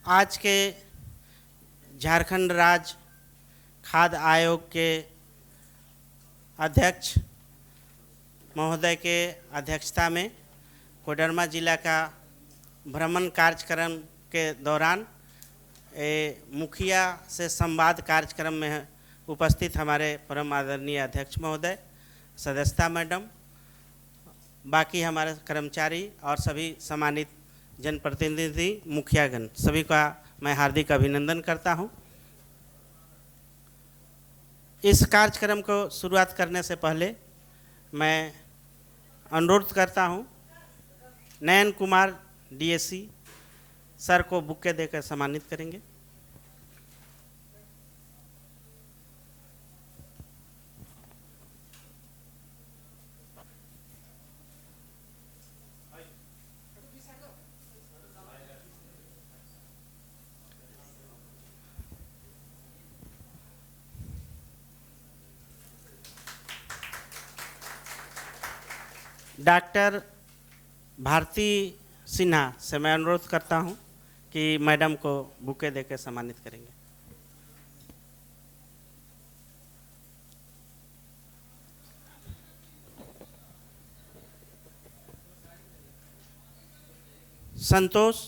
आज के झारखंड राज्य खाद्य आयोग के अध्यक्ष महोदय के अध्यक्षता में कोडरमा जिला का भ्रमण कार्यक्रम के दौरान मुखिया से संवाद कार्यक्रम में उपस्थित हमारे परम आदरणीय अध्यक्ष महोदय, सदस्यता मैडम, बाकी हमारे कर्मचारी और सभी सम्मानित जनप्रतिनिधि, मुखियागण, सभी का मैं हार्दिक अभिनंदन करता हूं। इस कार्यक्रम को शुरुआत करने से पहले मैं अनुरोध करता हूं, नयन कुमार डीएससी सर को बुके देकर सम्मानित करेंगे। डॉक्टर भारती सिन्हा से मैं अनुरोध करता हूं कि मैडम को बुके देकर सम्मानित करेंगे। संतोष,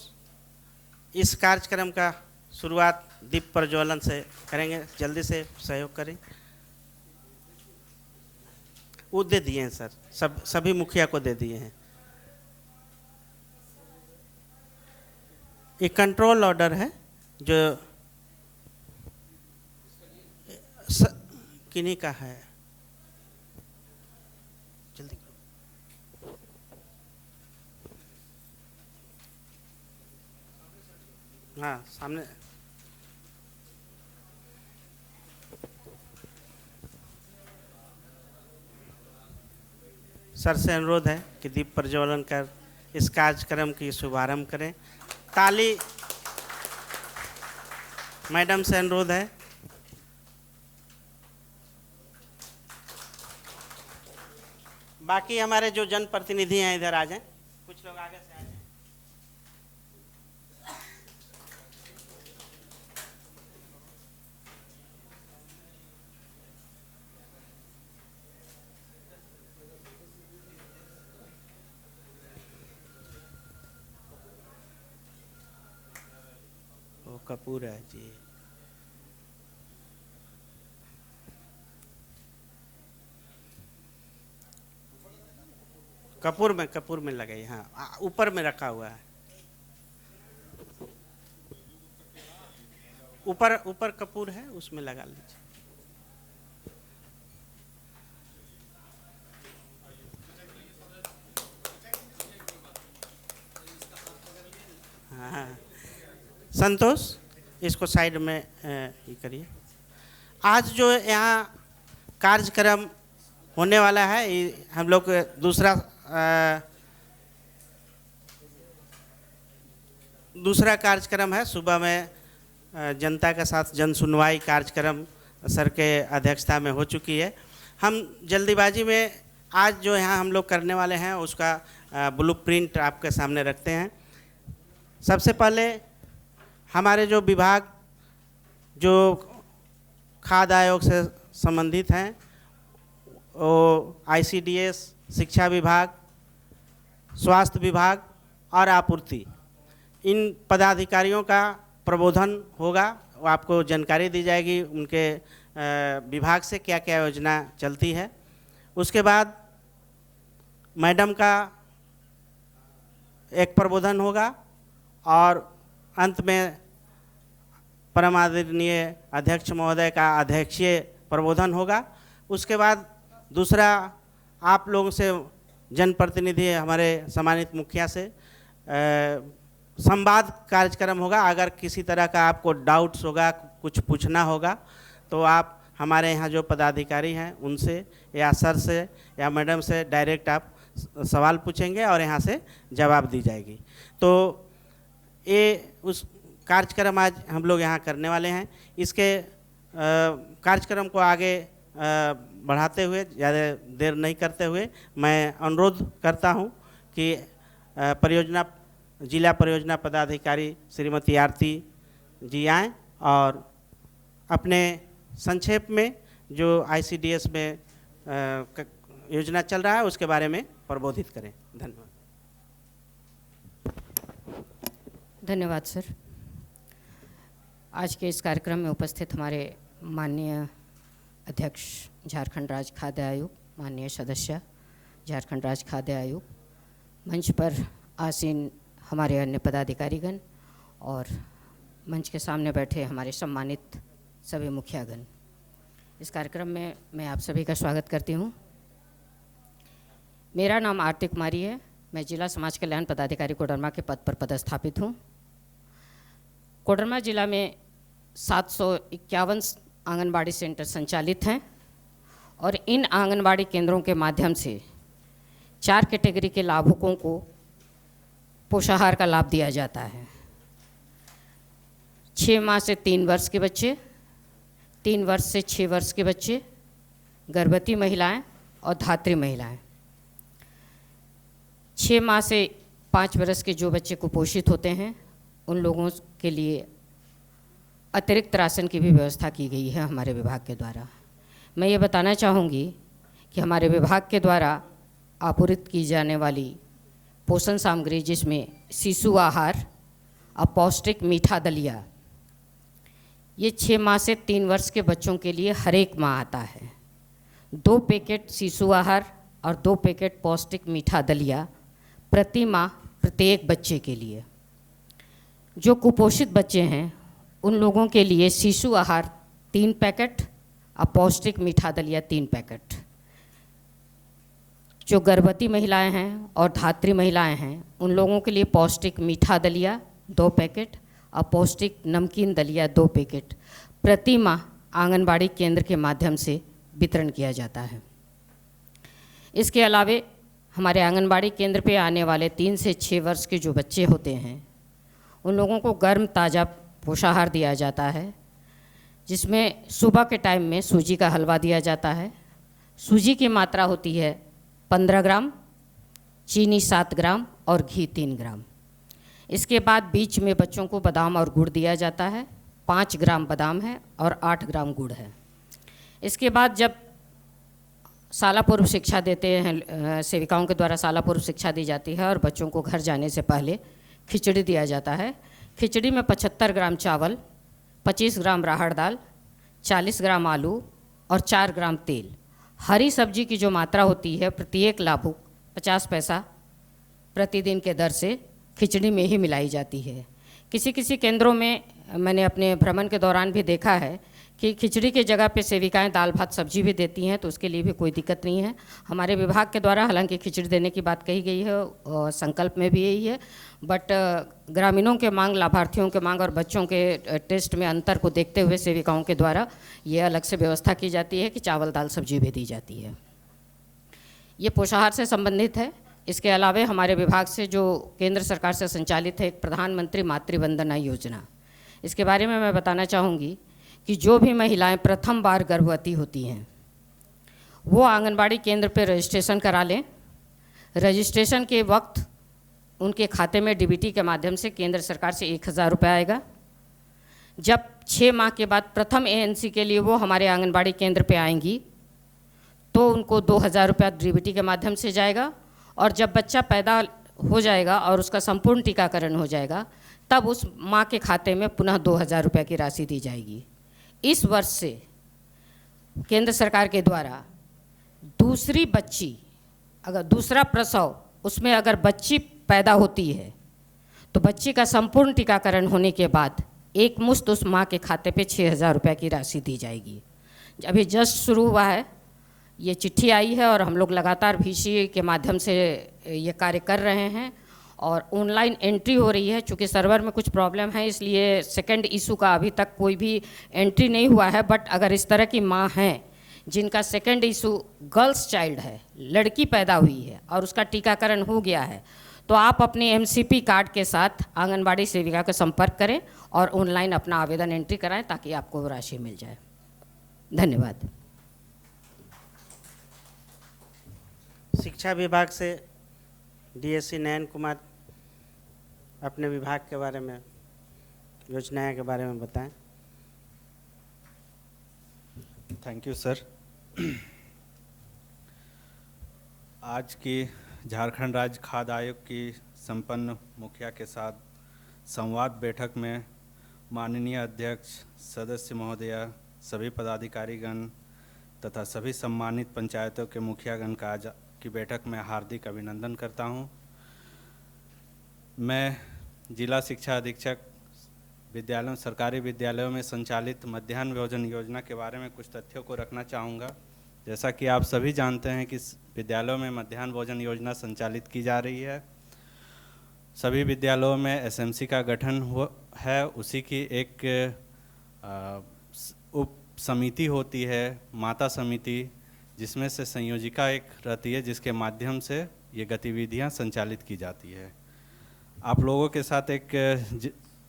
इस कार्यक्रम का शुरुआत दीप प्रज्वलन से करेंगे, जल्दी से सहयोग करें। वो दे दिए हैं सर, सभी मुखिया को दे दिए हैं। ये कंट्रोल ऑर्डर है जो किन्हीं का है, जल्दी करो। हाँ, सामने सर से अनुरोध है कि दीप प्रज्वलन कर इस कार्यक्रम की शुभारंभ करें। ताली। मैडम से अनुरोध है। बाकी हमारे जो जनप्रतिनिधि हैं इधर आ जाएं, कुछ लोग आगे से आ जाएं। कपूर है जी। कपूर में लगाइए। हाँ, ऊपर में रखा हुआ है। ऊपर कपूर है, उसमें लगा लीजिए। हाँ, संतोष, इसको साइड में ये करिए। आज जो यहाँ कार्यक्रम होने वाला है, हम लोग दूसरा कार्यक्रम है। सुबह में जनता के साथ जन सुनवाई कार्यक्रम सर के अध्यक्षता में हो चुकी है। हम जल्दीबाजी में आज जो यहाँ हम लोग करने वाले हैं उसका ब्लूप्रिंट आपके सामने रखते हैं। सबसे पहले हमारे जो विभाग जो खाद्य आयोग से संबंधित हैं, वो आईसीडीएस, शिक्षा विभाग, स्वास्थ्य विभाग और आपूर्ति, इन पदाधिकारियों का प्रबोधन होगा। वो आपको जानकारी दी जाएगी उनके विभाग से क्या क्या योजना चलती है। उसके बाद मैडम का एक प्रबोधन होगा और अंत में परम आदरणीय अध्यक्ष महोदय का अध्यक्षीय प्रबोधन होगा। उसके बाद दूसरा आप लोगों से जनप्रतिनिधि हमारे सम्मानित मुखिया से संवाद कार्यक्रम होगा। अगर किसी तरह का आपको डाउट्स होगा, कुछ पूछना होगा, तो आप हमारे यहाँ जो पदाधिकारी हैं उनसे या सर से या मैडम से डायरेक्ट आप सवाल पूछेंगे और यहाँ से जवाब दी जाएगी। तो ये उस कार्यक्रम आज हम लोग यहाँ करने वाले हैं। इसके कार्यक्रम को आगे बढ़ाते हुए, ज़्यादा देर नहीं करते हुए, मैं अनुरोध करता हूँ कि परियोजना जिला परियोजना पदाधिकारी श्रीमती आरती जी आएँ और अपने संक्षेप में जो आईसीडीएस में योजना चल रहा है उसके बारे में प्रबोधित करें। धन्यवाद। धन्यवाद सर। आज के इस कार्यक्रम में उपस्थित हमारे माननीय अध्यक्ष झारखंड राज्य खाद्य आयोग, माननीय सदस्य झारखंड राज्य खाद्य आयोग, मंच पर आसीन हमारे अन्य पदाधिकारीगण और मंच के सामने बैठे हमारे सम्मानित सभी मुखियागण, इस कार्यक्रम में मैं आप सभी का स्वागत करती हूँ। मेरा नाम आरती कुमारी है। मैं जिला समाज कल्याण पदाधिकारी कोडरमा के पद पर पदस्थापित हूँ। कोडरमा जिला में 751 आंगनबाड़ी सेंटर संचालित हैं और इन आंगनबाड़ी केंद्रों के माध्यम से 4 कैटेगरी के लाभुकों को पोषाहार का लाभ दिया जाता है। 6 माह से 3 वर्ष के बच्चे, 3 वर्ष से 6 वर्ष के बच्चे, गर्भवती महिलाएं और धात्री महिलाएं। 6 माह से 5 वर्ष के जो बच्चे कुपोषित होते हैं उन लोगों के लिए अतिरिक्त राशन की भी व्यवस्था की गई है हमारे विभाग के द्वारा। मैं ये बताना चाहूँगी कि हमारे विभाग के द्वारा आपूर्ति की जाने वाली पोषण सामग्री, जिसमें शिशु आहार, अपौष्टिक मीठा दलिया, ये 6 माह से 3 वर्ष के बच्चों के लिए हर एक माह आता है। 2 पैकेट शिशु आहार और 2 पैकेट पौष्टिक मीठा दलिया प्रति माह प्रत्येक बच्चे के लिए। जो कुपोषित बच्चे हैं उन लोगों के लिए शिशु आहार 3 पैकेट और पौष्टिक मीठा दलिया 3 पैकेट। जो गर्भवती महिलाएं हैं और धात्री महिलाएं हैं उन लोगों के लिए पौष्टिक मीठा दलिया 2 पैकेट और पौष्टिक नमकीन दलिया 2 पैकेट प्रति माह आंगनबाड़ी केंद्र के माध्यम से वितरण किया जाता है। इसके अलावे हमारे आंगनबाड़ी केंद्र पे आने वाले 3 से 6 वर्ष के जो बच्चे होते हैं उन लोगों को गर्म ताज़ा पोषाहार दिया जाता है, जिसमें सुबह के टाइम में सूजी का हलवा दिया जाता है। सूजी की मात्रा होती है 15 ग्राम, चीनी 7 ग्राम और घी 3 ग्राम। इसके बाद बीच में बच्चों को बादाम और गुड़ दिया जाता है। 5 ग्राम बादाम है और 8 ग्राम गुड़ है। इसके बाद जब शाला पूर्व शिक्षा देते हैं, सेविकाओं के द्वारा शाला पूर्व शिक्षा दी जाती है और बच्चों को घर जाने से पहले खिचड़ी दिया जाता है। खिचड़ी में 75 ग्राम चावल, 25 ग्राम राहड़ दाल, 40 ग्राम आलू और 4 ग्राम तेल। हरी सब्जी की जो मात्रा होती है प्रत्येक लाभुक 50 पैसा प्रतिदिन के दर से खिचड़ी में ही मिलाई जाती है। किसी किसी केंद्रों में मैंने अपने भ्रमण के दौरान भी देखा है कि खिचड़ी के जगह पे सेविकाएं दाल भात सब्जी भी देती हैं, तो उसके लिए भी कोई दिक्कत नहीं है। हमारे विभाग के द्वारा हालांकि खिचड़ी देने की बात कही गई है और संकल्प में भी यही है, बट ग्रामीणों के मांग, लाभार्थियों के मांग और बच्चों के टेस्ट में अंतर को देखते हुए सेविकाओं के द्वारा ये अलग से व्यवस्था की जाती है कि चावल दाल सब्जी भी दी जाती है। ये पोषाहार से संबंधित है। इसके अलावा हमारे विभाग से जो केंद्र सरकार से संचालित है एक प्रधानमंत्री मातृ वंदना योजना, इसके बारे में मैं बताना चाहूँगी कि जो भी महिलाएं प्रथम बार गर्भवती होती हैं वो आंगनबाड़ी केंद्र पर रजिस्ट्रेशन करा लें। रजिस्ट्रेशन के वक्त उनके खाते में डीबीटी के माध्यम से केंद्र सरकार से 1000 रुपये आएगा। जब 6 माह के बाद प्रथम एएनसी के लिए वो हमारे आंगनबाड़ी केंद्र पे आएंगी तो उनको 2000 रुपया डीबीटी के माध्यम से जाएगा, और जब बच्चा पैदा हो जाएगा और उसका संपूर्ण टीकाकरण हो जाएगा तब उस माँ के खाते में पुनः 2000 रुपये की राशि दी जाएगी। इस वर्ष से केंद्र सरकार के द्वारा दूसरी बच्ची, अगर दूसरा प्रसव उसमें अगर बच्ची पैदा होती है तो बच्ची का संपूर्ण टीकाकरण होने के बाद एक मुश्त उस माँ के खाते पे 6000 रुपये की राशि दी जाएगी। अभी जस्ट शुरू हुआ है, ये चिट्ठी आई है और हम लोग लगातार VC के माध्यम से ये कार्य कर रहे हैं और ऑनलाइन एंट्री हो रही है। चूँकि सर्वर में कुछ प्रॉब्लम है इसलिए सेकंड इशू का अभी तक कोई भी एंट्री नहीं हुआ है, बट अगर इस तरह की माँ हैं जिनका सेकंड इशू गर्ल्स चाइल्ड है, लड़की पैदा हुई है और उसका टीकाकरण हो गया है, तो आप अपने MCP कार्ड के साथ आंगनबाड़ी सेविका का संपर्क करें और ऑनलाइन अपना आवेदन एंट्री कराएं ताकि आपको वो राशि मिल जाए। धन्यवाद। शिक्षा विभाग से DSC नयन कुमार अपने विभाग के बारे में, योजनाएं के बारे में बताएं। Thank you sir. आज की झारखंड राज्य खाद्य आयोग की संपन्न मुखिया के साथ संवाद बैठक में माननीय अध्यक्ष, सदस्य महोदया, सभी पदाधिकारीगण तथा सभी सम्मानित पंचायतों के मुखियागण का आज की बैठक में हार्दिक अभिनंदन करता हूं। मैं जिला शिक्षा अधीक्षक विद्यालयों, सरकारी विद्यालयों में संचालित मध्याह्न भोजन योजना के बारे में कुछ तथ्यों को रखना चाहूँगा। जैसा कि आप सभी जानते हैं कि विद्यालयों में मध्याह्न भोजन योजना संचालित की जा रही है। सभी विद्यालयों में एसएमसी का गठन है, उसी की एक उप समिति होती है, माता समिति, जिसमें से संयोजिका एक रहती है, जिसके माध्यम से ये गतिविधियां संचालित की जाती है। आप लोगों के साथ एक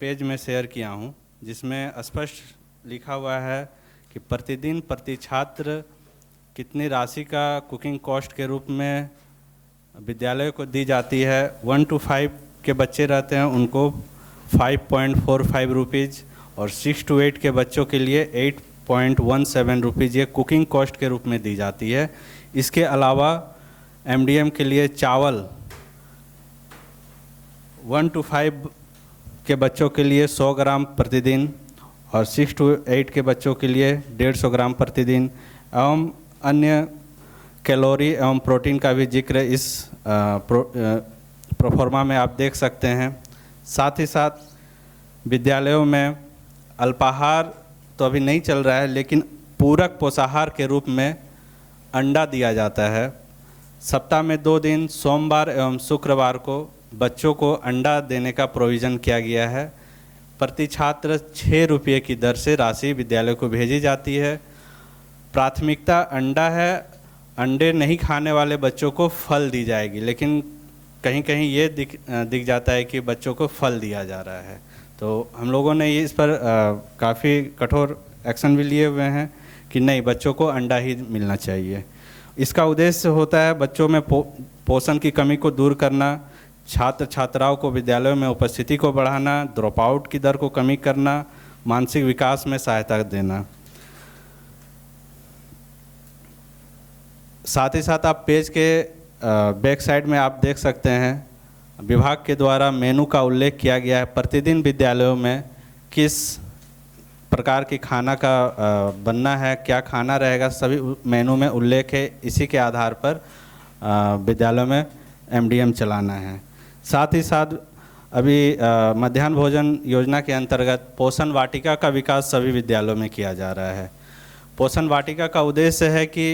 पेज में शेयर किया हूं, जिसमें स्पष्ट लिखा हुआ है कि प्रतिदिन प्रति छात्र कितनी राशि का कुकिंग कॉस्ट के रूप में विद्यालय को दी जाती है। 1 to 5 के बच्चे रहते हैं, उनको 5.45 रुपीज़ और 6 to 8 के बच्चों के लिए 8.17 रुपीज़ ये कुकिंग कॉस्ट के रूप में दी जाती है। इसके अलावा एमडीएम के लिए चावल 1 to 5 के बच्चों के लिए 100 ग्राम प्रतिदिन और 6 to 8 के बच्चों के लिए 150 ग्राम प्रतिदिन एवं अन्य कैलोरी एवं प्रोटीन का भी जिक्र इस प्रोफॉर्मा में आप देख सकते हैं। साथ ही साथ विद्यालयों में अल्पाहार तो अभी नहीं चल रहा है, लेकिन पूरक पोषाहार के रूप में अंडा दिया जाता है। सप्ताह में 2 दिन सोमवार एवं शुक्रवार को बच्चों को अंडा देने का प्रोविज़न किया गया है। प्रति छात्र 6 रुपये की दर से राशि विद्यालय को भेजी जाती है। प्राथमिकता अंडा है, अंडे नहीं खाने वाले बच्चों को फल दी जाएगी, लेकिन कहीं कहीं ये दिख जाता है कि बच्चों को फल दिया जा रहा है। तो हम लोगों ने इस पर काफ़ी कठोर एक्शन भी लिए हुए हैं कि नहीं, बच्चों को अंडा ही मिलना चाहिए। इसका उद्देश्य होता है बच्चों में पोषण की कमी को दूर करना, छात्र छात्राओं को विद्यालयों में उपस्थिति को बढ़ाना, ड्रॉप आउट की दर को कमी करना, मानसिक विकास में सहायता देना। साथ ही साथ आप पेज के बैक साइड में आप देख सकते हैं, विभाग के द्वारा मेनू का उल्लेख किया गया है। प्रतिदिन विद्यालयों में किस प्रकार की खाना का बनना है, क्या खाना रहेगा, सभी मेनू में उल्लेख है। इसी के आधार पर विद्यालयों में एमडीएम चलाना है। साथ ही साथ अभी मध्याह्न भोजन योजना के अंतर्गत पोषण वाटिका का विकास सभी विद्यालयों में किया जा रहा है। पोषण वाटिका का उद्देश्य है कि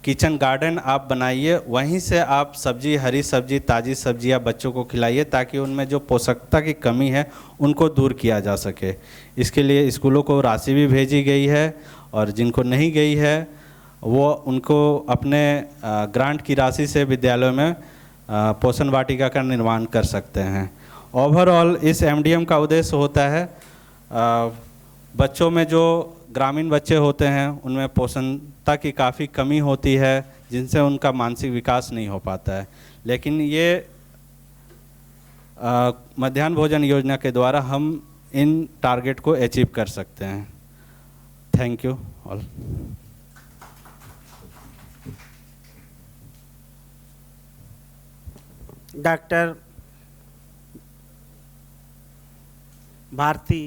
किचन गार्डन आप बनाइए, वहीं से आप सब्जी, हरी सब्जी, ताज़ी सब्जियां बच्चों को खिलाइए, ताकि उनमें जो पोषकता की कमी है उनको दूर किया जा सके। इसके लिए स्कूलों को राशि भी भेजी गई है, और जिनको नहीं गई है वो उनको अपने ग्रांट की राशि से विद्यालयों में पोषण वाटिका का निर्माण कर सकते हैं। ओवरऑल इस एमडीएम का उद्देश्य होता है बच्चों में जो ग्रामीण बच्चे होते हैं उनमें पोषणता की काफ़ी कमी होती है, जिनसे उनका मानसिक विकास नहीं हो पाता है। लेकिन ये मध्याह्न भोजन योजना के द्वारा हम इन टारगेट को अचीव कर सकते हैं। Thank you all. Doctor Bharati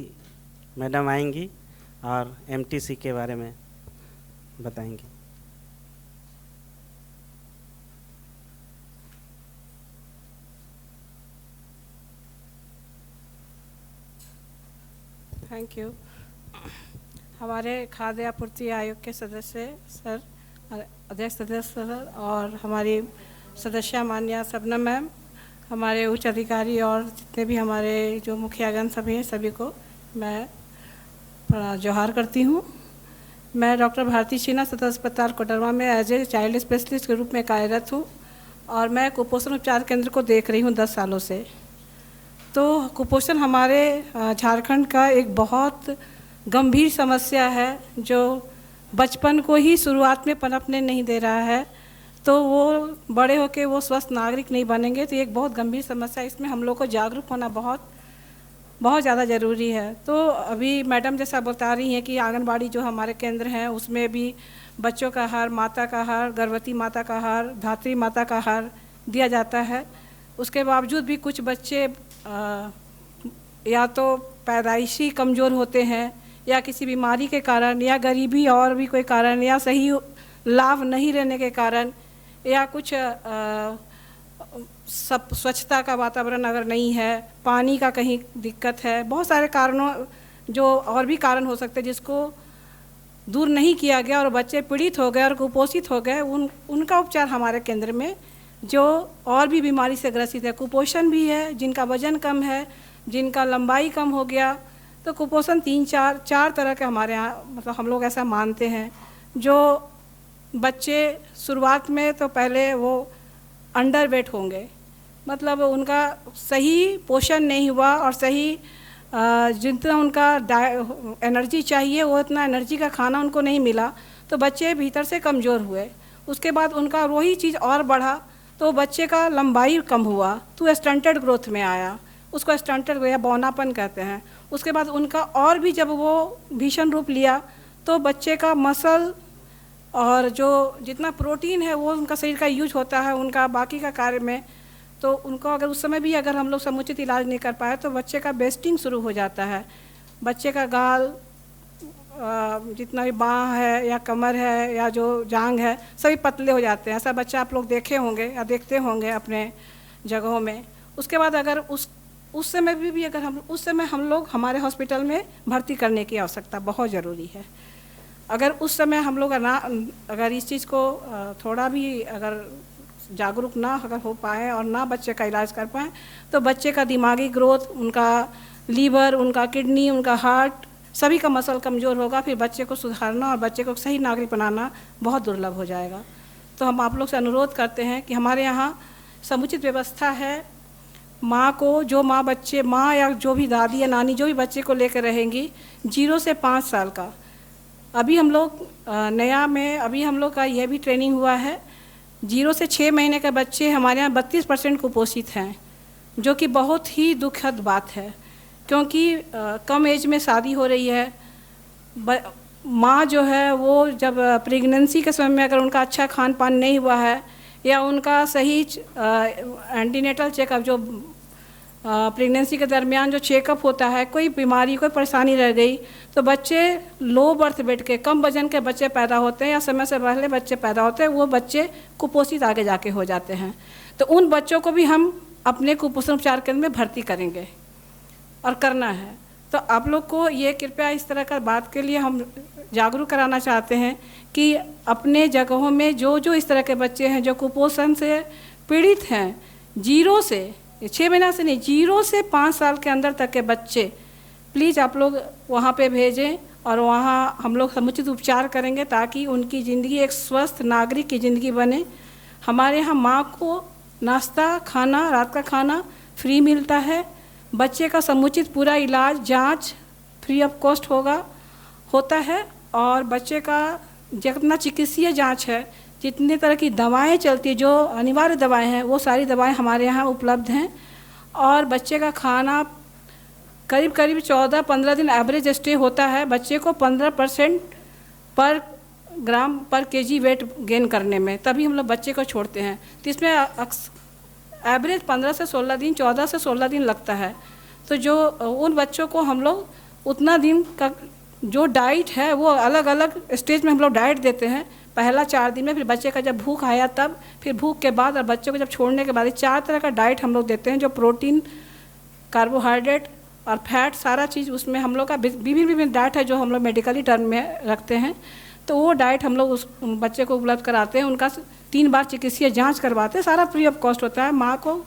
madam आएंगी और एमटीसी के बारे में बताएंगी। Thank you. हमारे खाद्य आपूर्ति आयोग के सदस्य सर, अध्यक्ष सदस्य सर, और हमारी सदस्य मान्या सबनम मैम, हमारे उच्च अधिकारी और जितने भी हमारे जो मुखियागण सभी हैं, सभी को मैं जोहार करती हूँ। मैं डॉक्टर भारती शीना सदर अस्पताल कोडरमा में एज ए चाइल्ड स्पेशलिस्ट के रूप में कार्यरत हूँ, और मैं कुपोषण उपचार केंद्र को देख रही हूँ 10 सालों से। तो कुपोषण हमारे झारखंड का एक बहुत गंभीर समस्या है, जो बचपन को ही शुरुआत में पनपने नहीं दे रहा है। तो वो बड़े होकर वो स्वस्थ नागरिक नहीं बनेंगे, तो ये एक बहुत गंभीर समस्या है। इसमें हम लोग को जागरूक होना बहुत बहुत ज़्यादा ज़रूरी है। तो अभी मैडम जैसा बता रही हैं कि आंगनबाड़ी जो हमारे केंद्र हैं उसमें भी बच्चों का आहार, माता का आहार, गर्भवती माता का आहार, धात्री माता का आहार दिया जाता है। उसके बावजूद भी कुछ बच्चे या तो पैदाइशी कमज़ोर होते हैं या किसी बीमारी के कारण या गरीबी और भी कोई कारण या सही लाभ नहीं रहने के कारण या कुछ सब स्वच्छता का वातावरण अगर नहीं है, पानी का कहीं दिक्कत है, बहुत सारे कारणों जो और भी कारण हो सकते हैं जिसको दूर नहीं किया गया और बच्चे पीड़ित हो गए और कुपोषित हो गए, उनका उपचार हमारे केंद्र में जो और भी बीमारी से ग्रसित है, कुपोषण भी है, जिनका वजन कम है, जिनका लंबाई कम हो गया, तो कुपोषण चार तरह के हमारे यहाँ मतलब हम लोग ऐसा मानते हैं। जो बच्चे शुरुआत में तो पहले वो अंडर वेट होंगे, मतलब उनका सही पोषण नहीं हुआ और सही जितना उनका एनर्जी चाहिए वो इतना एनर्जी का खाना उनको नहीं मिला, तो बच्चे भीतर से कमज़ोर हुए। उसके बाद उनका वही चीज़ और बढ़ा तो बच्चे का लंबाई कम हुआ तो स्टंटेड ग्रोथ में आया, उसको स्टंटेड या बौनापन कहते हैं। उसके बाद उनका और भी जब वो भीषण रूप लिया तो बच्चे का मसल और जो जितना प्रोटीन है वो उनका शरीर का यूज होता है उनका बाकी का कार्य में, तो उनको अगर उस समय भी अगर हम लोग समुचित इलाज नहीं कर पाए तो बच्चे का वेस्टिंग शुरू हो जाता है। बच्चे का गाल, जितना भी बाँह है या कमर है या जो जांघ है, सभी पतले हो जाते हैं। ऐसा बच्चा आप लोग देखे होंगे या देखते होंगे अपने जगहों में। उसके बाद अगर उस समय भी अगर हम लोग हमारे हॉस्पिटल में भर्ती करने की आवश्यकता बहुत ज़रूरी है। अगर उस समय हम लोग अगर इस चीज़ को थोड़ा भी अगर जागरूक ना अगर हो पाए और ना बच्चे का इलाज कर पाएँ तो बच्चे का दिमागी ग्रोथ, उनका लीवर, उनका किडनी, उनका हार्ट, सभी का मसल कमज़ोर होगा। फिर बच्चे को सुधारना और बच्चे को सही नागरिक बनाना बहुत दुर्लभ हो जाएगा। तो हम आप लोग से अनुरोध करते हैं कि हमारे यहाँ समुचित व्यवस्था है। माँ को माँ या जो भी दादी या नानी जो भी बच्चे को लेकर रहेंगी 0 से 5 साल का, अभी हम लोग नया में अभी हम लोग का यह भी ट्रेनिंग हुआ है, 0 से 6 महीने के बच्चे हमारे यहाँ 32% कुपोषित हैं, जो कि बहुत ही दुखद बात है क्योंकि कम एज में शादी हो रही है। माँ जो है वो जब प्रेगनेंसी के समय में अगर उनका अच्छा खान पान नहीं हुआ है या उनका सही एंटीनेटल चेकअप जो प्रेगनेंसी के दरमियान जो चेकअप होता है, कोई बीमारी कोई परेशानी रह गई तो बच्चे लो बर्थ वेट के कम वजन के बच्चे पैदा होते हैं या समय से पहले बच्चे पैदा होते हैं, वो बच्चे कुपोषित आगे जाके हो जाते हैं। तो उन बच्चों को भी हम अपने कुपोषण उपचार केंद्र में भर्ती करेंगे और करना है। तो आप लोग को ये कृपया इस तरह का बात के लिए हम जागरूक कराना चाहते हैं कि अपने जगहों में जो इस तरह के बच्चे हैं जो कुपोषण से पीड़ित हैं, 0 से 6 महीना से नहीं, 0 से 5 साल के अंदर तक के बच्चे प्लीज़ आप लोग वहाँ पे भेजें और वहाँ हम लोग समुचित उपचार करेंगे ताकि उनकी ज़िंदगी एक स्वस्थ नागरिक की ज़िंदगी बने। हमारे यहाँ माँ को नाश्ता, खाना, रात का खाना फ्री मिलता है। बच्चे का समुचित पूरा इलाज, जांच फ्री ऑफ कॉस्ट होता है और बच्चे का जितना चिकित्सीय जांच है, जितने तरह की दवाएं चलती है, जो अनिवार्य दवाएं हैं, वो सारी दवाएं हमारे यहाँ उपलब्ध हैं। और बच्चे का खाना करीब 14-15 दिन एवरेज स्टे होता है बच्चे को 15% पर ग्राम पर केजी वेट गेन करने में, तभी हम लोग बच्चे को छोड़ते हैं। तो इसमें एवरेज 15 से 16 दिन, 14 से 16 दिन लगता है। तो जो उन बच्चों को हम लोग उतना दिन का जो डाइट है वो अलग अलग स्टेज में हम लोग डाइट देते हैं। पहला 4 दिन में, फिर बच्चे का जब भूख आया तब, फिर भूख के बाद और बच्चे को जब छोड़ने के बाद 4 तरह का डाइट हम लोग देते हैं, जो प्रोटीन, कार्बोहाइड्रेट और फैट सारा चीज़ उसमें हम लोग का विभिन्न डाइट है जो हम लोग मेडिकली टर्म में रखते हैं। तो वो डाइट हम लोग उस बच्चे को उपलब्ध कराते हैं। उनका 3 बार चिकित्सीय जांच करवाते हैं, सारा फ्री ऑफ कॉस्ट होता है। माँ को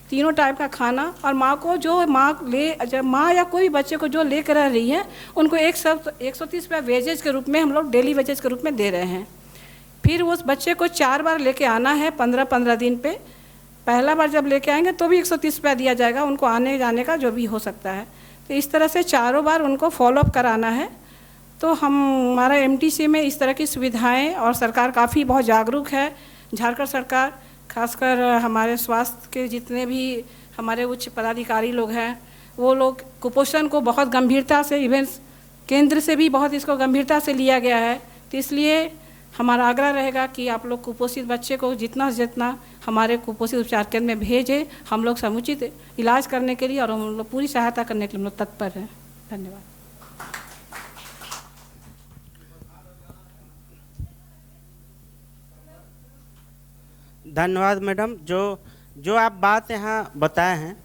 तीनों टाइप का खाना और माँ को जब माँ या कोई बच्चे को जो लेकर रह रही है उनको 130 रुपये वेजेज के रूप में हम लोग डेली वेजेज के रूप में दे रहे हैं। फिर उस बच्चे को 4 बार लेके आना है 15-15 दिन पे। पहला बार जब लेके आएंगे तो भी 130 रुपया दिया जाएगा, उनको आने जाने का जो भी हो सकता है। तो इस तरह से 4 बार उनको फॉलोअप कराना है। तो हमारा MTC में इस तरह की सुविधाएं और सरकार काफ़ी बहुत जागरूक है। झारखंड सरकार, खासकर हमारे स्वास्थ्य के जितने भी हमारे उच्च पदाधिकारी लोग हैं, वो लोग कुपोषण को बहुत गंभीरता से, इवन केंद्र से भी बहुत इसको गंभीरता से लिया गया है। तो इसलिए हमारा आग्रह रहेगा कि आप लोग कुपोषित बच्चे को जितना से जितना हमारे कुपोषित उपचार केंद्र में भेजें। हम लोग समुचित इलाज करने के लिए और हम लोग पूरी सहायता करने के लिए हम लोग तत्पर हैं। धन्यवाद। धन्यवाद मैडम। जो आप बात यहाँ बताए हैं,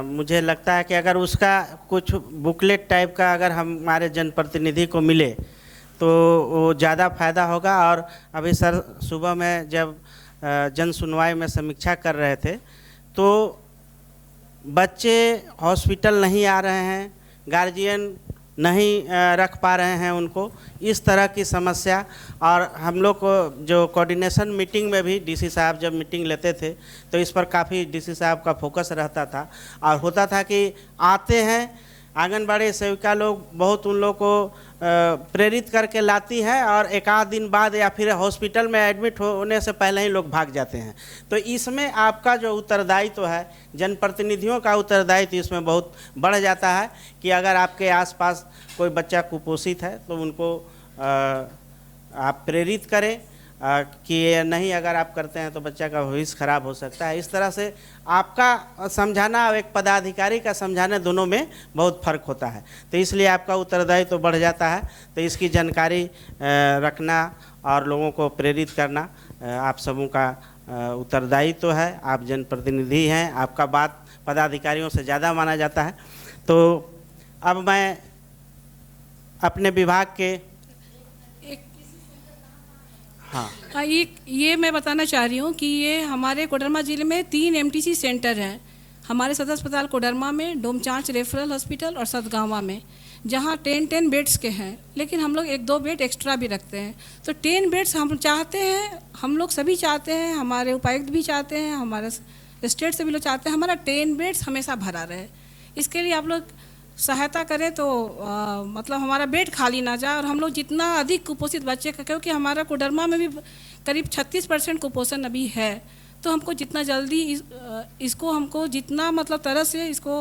मुझे लगता है कि अगर उसका कुछ बुकलेट टाइप का अगर हमारे जनप्रतिनिधि को मिले तो वो ज़्यादा फायदा होगा। और अभी सर सुबह में जब जन सुनवाई में समीक्षा कर रहे थे तो बच्चे हॉस्पिटल नहीं आ रहे हैं, गार्जियन नहीं रख पा रहे हैं उनको, इस तरह की समस्या। और हम लोग को जो कोऑर्डिनेशन मीटिंग में भी डीसी साहब जब मीटिंग लेते थे तो इस पर काफ़ी डीसी साहब का फोकस रहता था। और होता था कि आते हैं आंगनबाड़ी सेविका लोग, बहुत उन लोग को प्रेरित करके लाती है और एक आध दिन बाद या फिर हॉस्पिटल में एडमिट होने से पहले ही लोग भाग जाते हैं। तो इसमें आपका जो उत्तरदायित्व है, जनप्रतिनिधियों का उत्तरदायित्व इसमें बहुत बढ़ जाता है कि अगर आपके आसपास कोई बच्चा कुपोषित है तो उनको आप प्रेरित करें कि नहीं, अगर आप करते हैं तो बच्चा का भविष्य खराब हो सकता है। इस तरह से आपका समझाना और एक पदाधिकारी का समझाना दोनों में बहुत फ़र्क होता है। तो इसलिए आपका उत्तरदायित्व तो बढ़ जाता है। तो इसकी जानकारी रखना और लोगों को प्रेरित करना आप सबों का उत्तरदायित्व तो है। आप जनप्रतिनिधि हैं, आपका बात पदाधिकारियों से ज़्यादा माना जाता है। तो अब मैं अपने विभाग के हाँ, ये मैं बताना चाह रही हूँ कि ये हमारे कोडरमा ज़िले में 3 MTC सेंटर हैं। हमारे सदर अस्पताल कोडरमा में, डोमचांच रेफरल हॉस्पिटल और सतगांवा में, जहाँ 10 बेड्स के हैं, लेकिन हम लोग 1-2 बेड एक्स्ट्रा भी रखते हैं। तो 10 बेड्स हम चाहते हैं, हम लोग सभी चाहते हैं, हमारे उपायुक्त भी चाहते हैं, हमारे स्टेट से भी लोग चाहते हैं हमारा 10 बेड्स हमेशा भरा रहे। इसके लिए आप लोग सहायता करें तो मतलब हमारा बेड खाली ना जाए और हम लोग जितना अधिक कुपोषित बच्चे का, क्योंकि हमारा कोडरमा में भी करीब 36% कुपोषण अभी है, तो हमको जितना जल्दी इसको हमको जितना मतलब तरह से इसको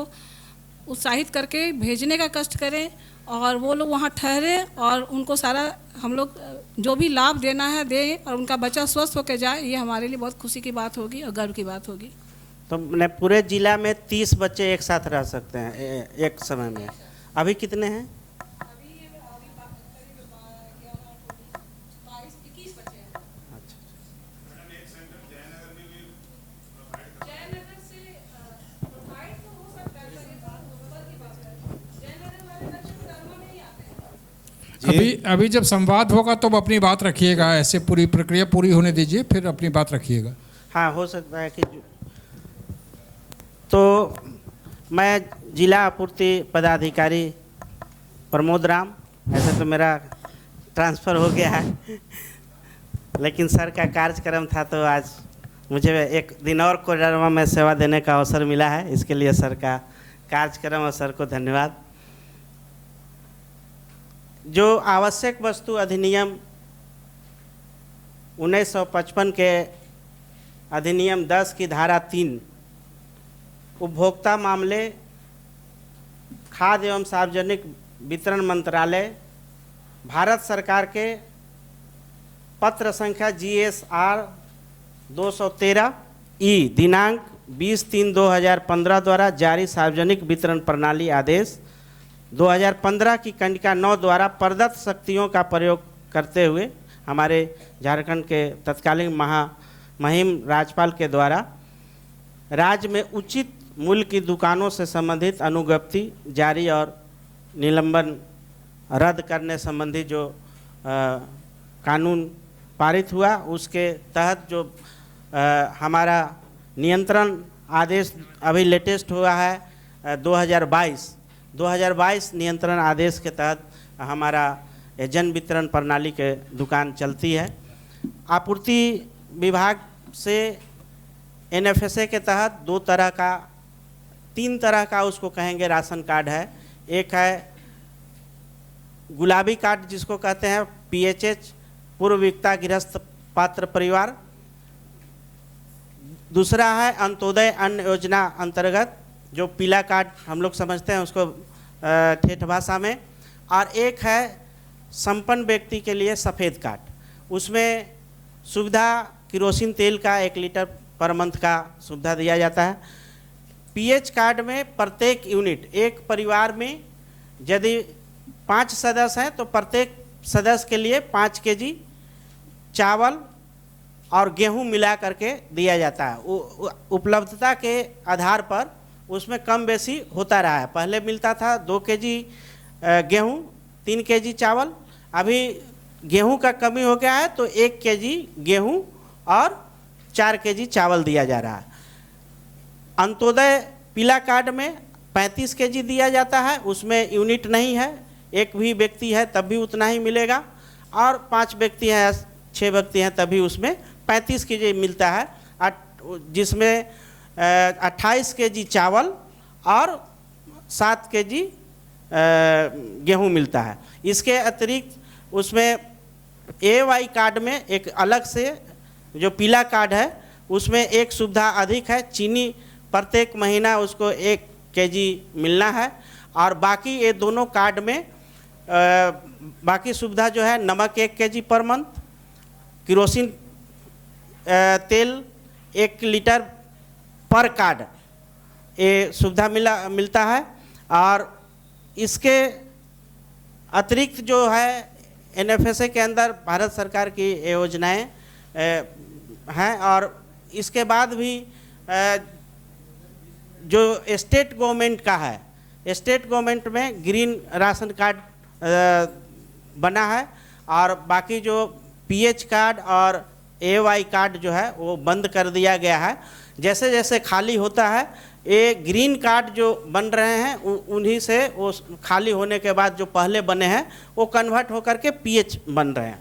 उत्साहित करके भेजने का कष्ट करें और वो लोग वहाँ ठहरे और उनको सारा हम लोग जो भी लाभ देना है दें और उनका बच्चा स्वस्थ होकर जाए। ये हमारे लिए बहुत खुशी की बात होगी और गर्व की बात होगी। तो पूरे जिला में 30 बच्चे एक साथ रह सकते हैं एक समय में। अभी कितने हैं? अभी जब संवाद होगा तो अपनी बात रखिएगा, ऐसे पूरी प्रक्रिया पूरी होने दीजिए फिर अपनी बात रखिएगा। हाँ, हो सकता है कि तो मैं जिला आपूर्ति पदाधिकारी प्रमोद राम, ऐसे तो मेरा ट्रांसफ़र हो गया है लेकिन सर का कार्यक्रम था तो आज मुझे एक दिन और कोडरमा में सेवा देने का अवसर मिला है। इसके लिए सर का कार्यक्रम और सर को धन्यवाद। जो आवश्यक वस्तु अधिनियम 1955 के अधिनियम 10 की धारा 3 उपभोक्ता मामले, खाद्य एवं सार्वजनिक वितरण मंत्रालय, भारत सरकार के पत्र संख्या GSR 213 दिनांक 20/3/2015 द्वारा जारी सार्वजनिक वितरण प्रणाली आदेश 2015 की कंडिका 9 द्वारा प्रदत्त शक्तियों का प्रयोग करते हुए हमारे झारखंड के तत्कालीन मुहिम राज्यपाल के द्वारा राज्य में उचित मूल्य की दुकानों से संबंधित अनुज्ञप्ति जारी और निलंबन रद्द करने संबंधी जो कानून पारित हुआ, उसके तहत जो हमारा नियंत्रण आदेश अभी लेटेस्ट हुआ है 2022 नियंत्रण आदेश के तहत हमारा जन वितरण प्रणाली के दुकान चलती है। आपूर्ति विभाग से NFSA के तहत 3 तरह का उसको कहेंगे राशन कार्ड है। एक है गुलाबी कार्ड जिसको कहते हैं PHH पूर्व विकता गृहस्थ पात्र परिवार, दूसरा है अंत्योदय अन्न योजना अंतर्गत जो पीला कार्ड हम लोग समझते हैं उसको ठेठ भाषा में, और एक है संपन्न व्यक्ति के लिए सफ़ेद कार्ड। उसमें सुविधा किरोसिन तेल का 1 लीटर पर मंथ का सुविधा दिया जाता है। पीएच कार्ड में प्रत्येक यूनिट, एक परिवार में यदि 5 सदस्य हैं तो प्रत्येक सदस्य के लिए 5 केजी चावल और गेहूं मिला करके दिया जाता है। उपलब्धता के आधार पर उसमें कम बेसी होता रहा है। पहले मिलता था 2 केजी गेहूं, 3 केजी चावल, अभी गेहूं का कमी हो गया है तो 1 केजी गेहूं और 4 केजी चावल दिया जा रहा है। अंत्योदय पीला कार्ड में 35 केजी दिया जाता है, उसमें यूनिट नहीं है, एक भी व्यक्ति है तब भी उतना ही मिलेगा, और 5 व्यक्ति हैं 6 व्यक्ति हैं तभी उसमें 35 केजी मिलता है, जिसमें 28 केजी चावल और 7 केजी गेहूं मिलता है। इसके अतिरिक्त उसमें AY कार्ड में एक अलग से जो पीला कार्ड है उसमें एक सुविधा अधिक है, चीनी प्रत्येक महीना उसको 1 केजी मिलना है, और बाकी ये दोनों कार्ड में बाकी सुविधा जो है नमक 1 केजी पर मंथ, किरोसिन तेल 1 लीटर पर कार्ड, ये सुविधा मिलता है। और इसके अतिरिक्त जो है NFSA के अंदर भारत सरकार की योजनाएं हैं, और इसके बाद भी जो स्टेट गवर्नमेंट का है, स्टेट गवर्नमेंट में ग्रीन राशन कार्ड बना है, और बाकी जो पीएच कार्ड और AY कार्ड जो है वो बंद कर दिया गया है। जैसे जैसे खाली होता है ये ग्रीन कार्ड जो बन रहे हैं उन्हीं से वो खाली होने के बाद जो पहले बने हैं वो कन्वर्ट होकर के पीएच बन रहे हैं।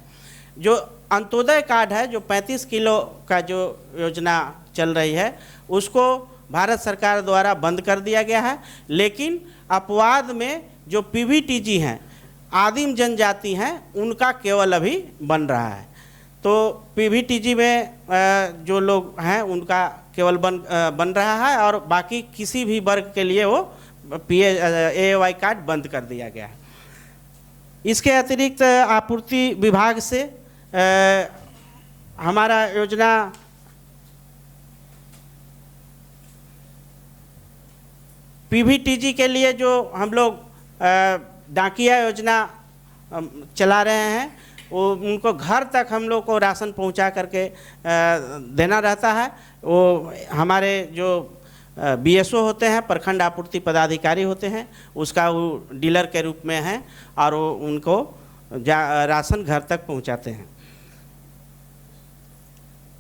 जो अंत्योदय कार्ड है, जो 35 किलो का जो योजना चल रही है, उसको भारत सरकार द्वारा बंद कर दिया गया है, लेकिन अपवाद में जो PVTG हैं, आदिम जनजाति हैं, उनका केवल अभी बन रहा है। तो PVTG में जो लोग हैं उनका केवल बन रहा है, और बाकी किसी भी वर्ग के लिए वो AY कार्ड बंद कर दिया गया है। इसके अतिरिक्त आपूर्ति विभाग से हमारा योजना PVTG के लिए जो हम लोग डाकिया योजना चला रहे हैं, वो उनको घर तक हम लोग को राशन पहुंचा करके देना रहता है। वो हमारे जो BSO होते हैं, प्रखंड आपूर्ति पदाधिकारी होते हैं, उसका वो डीलर के रूप में है, और वो उनको राशन घर तक पहुंचाते हैं।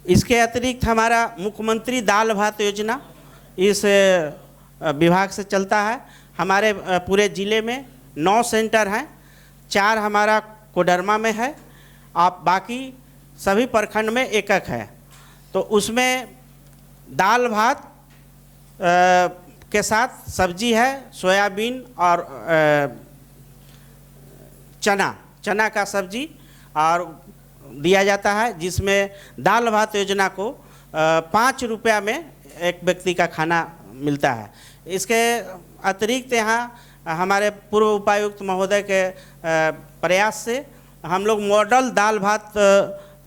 इसके अतिरिक्त हमारा मुख्यमंत्री दाल भात योजना इस विभाग से चलता है। हमारे पूरे ज़िले में 9 सेंटर हैं, 4 हमारा कोडरमा में है, आप बाकी सभी प्रखंड में 1-1 है। तो उसमें दाल भात के साथ सब्जी है, सोयाबीन और चना का सब्जी और दिया जाता है, जिसमें दाल भात योजना को 5 रुपया में एक व्यक्ति का खाना मिलता है। इसके अतिरिक्त यहाँ हमारे पूर्व उपायुक्त महोदय के प्रयास से हम लोग मॉडल दाल भात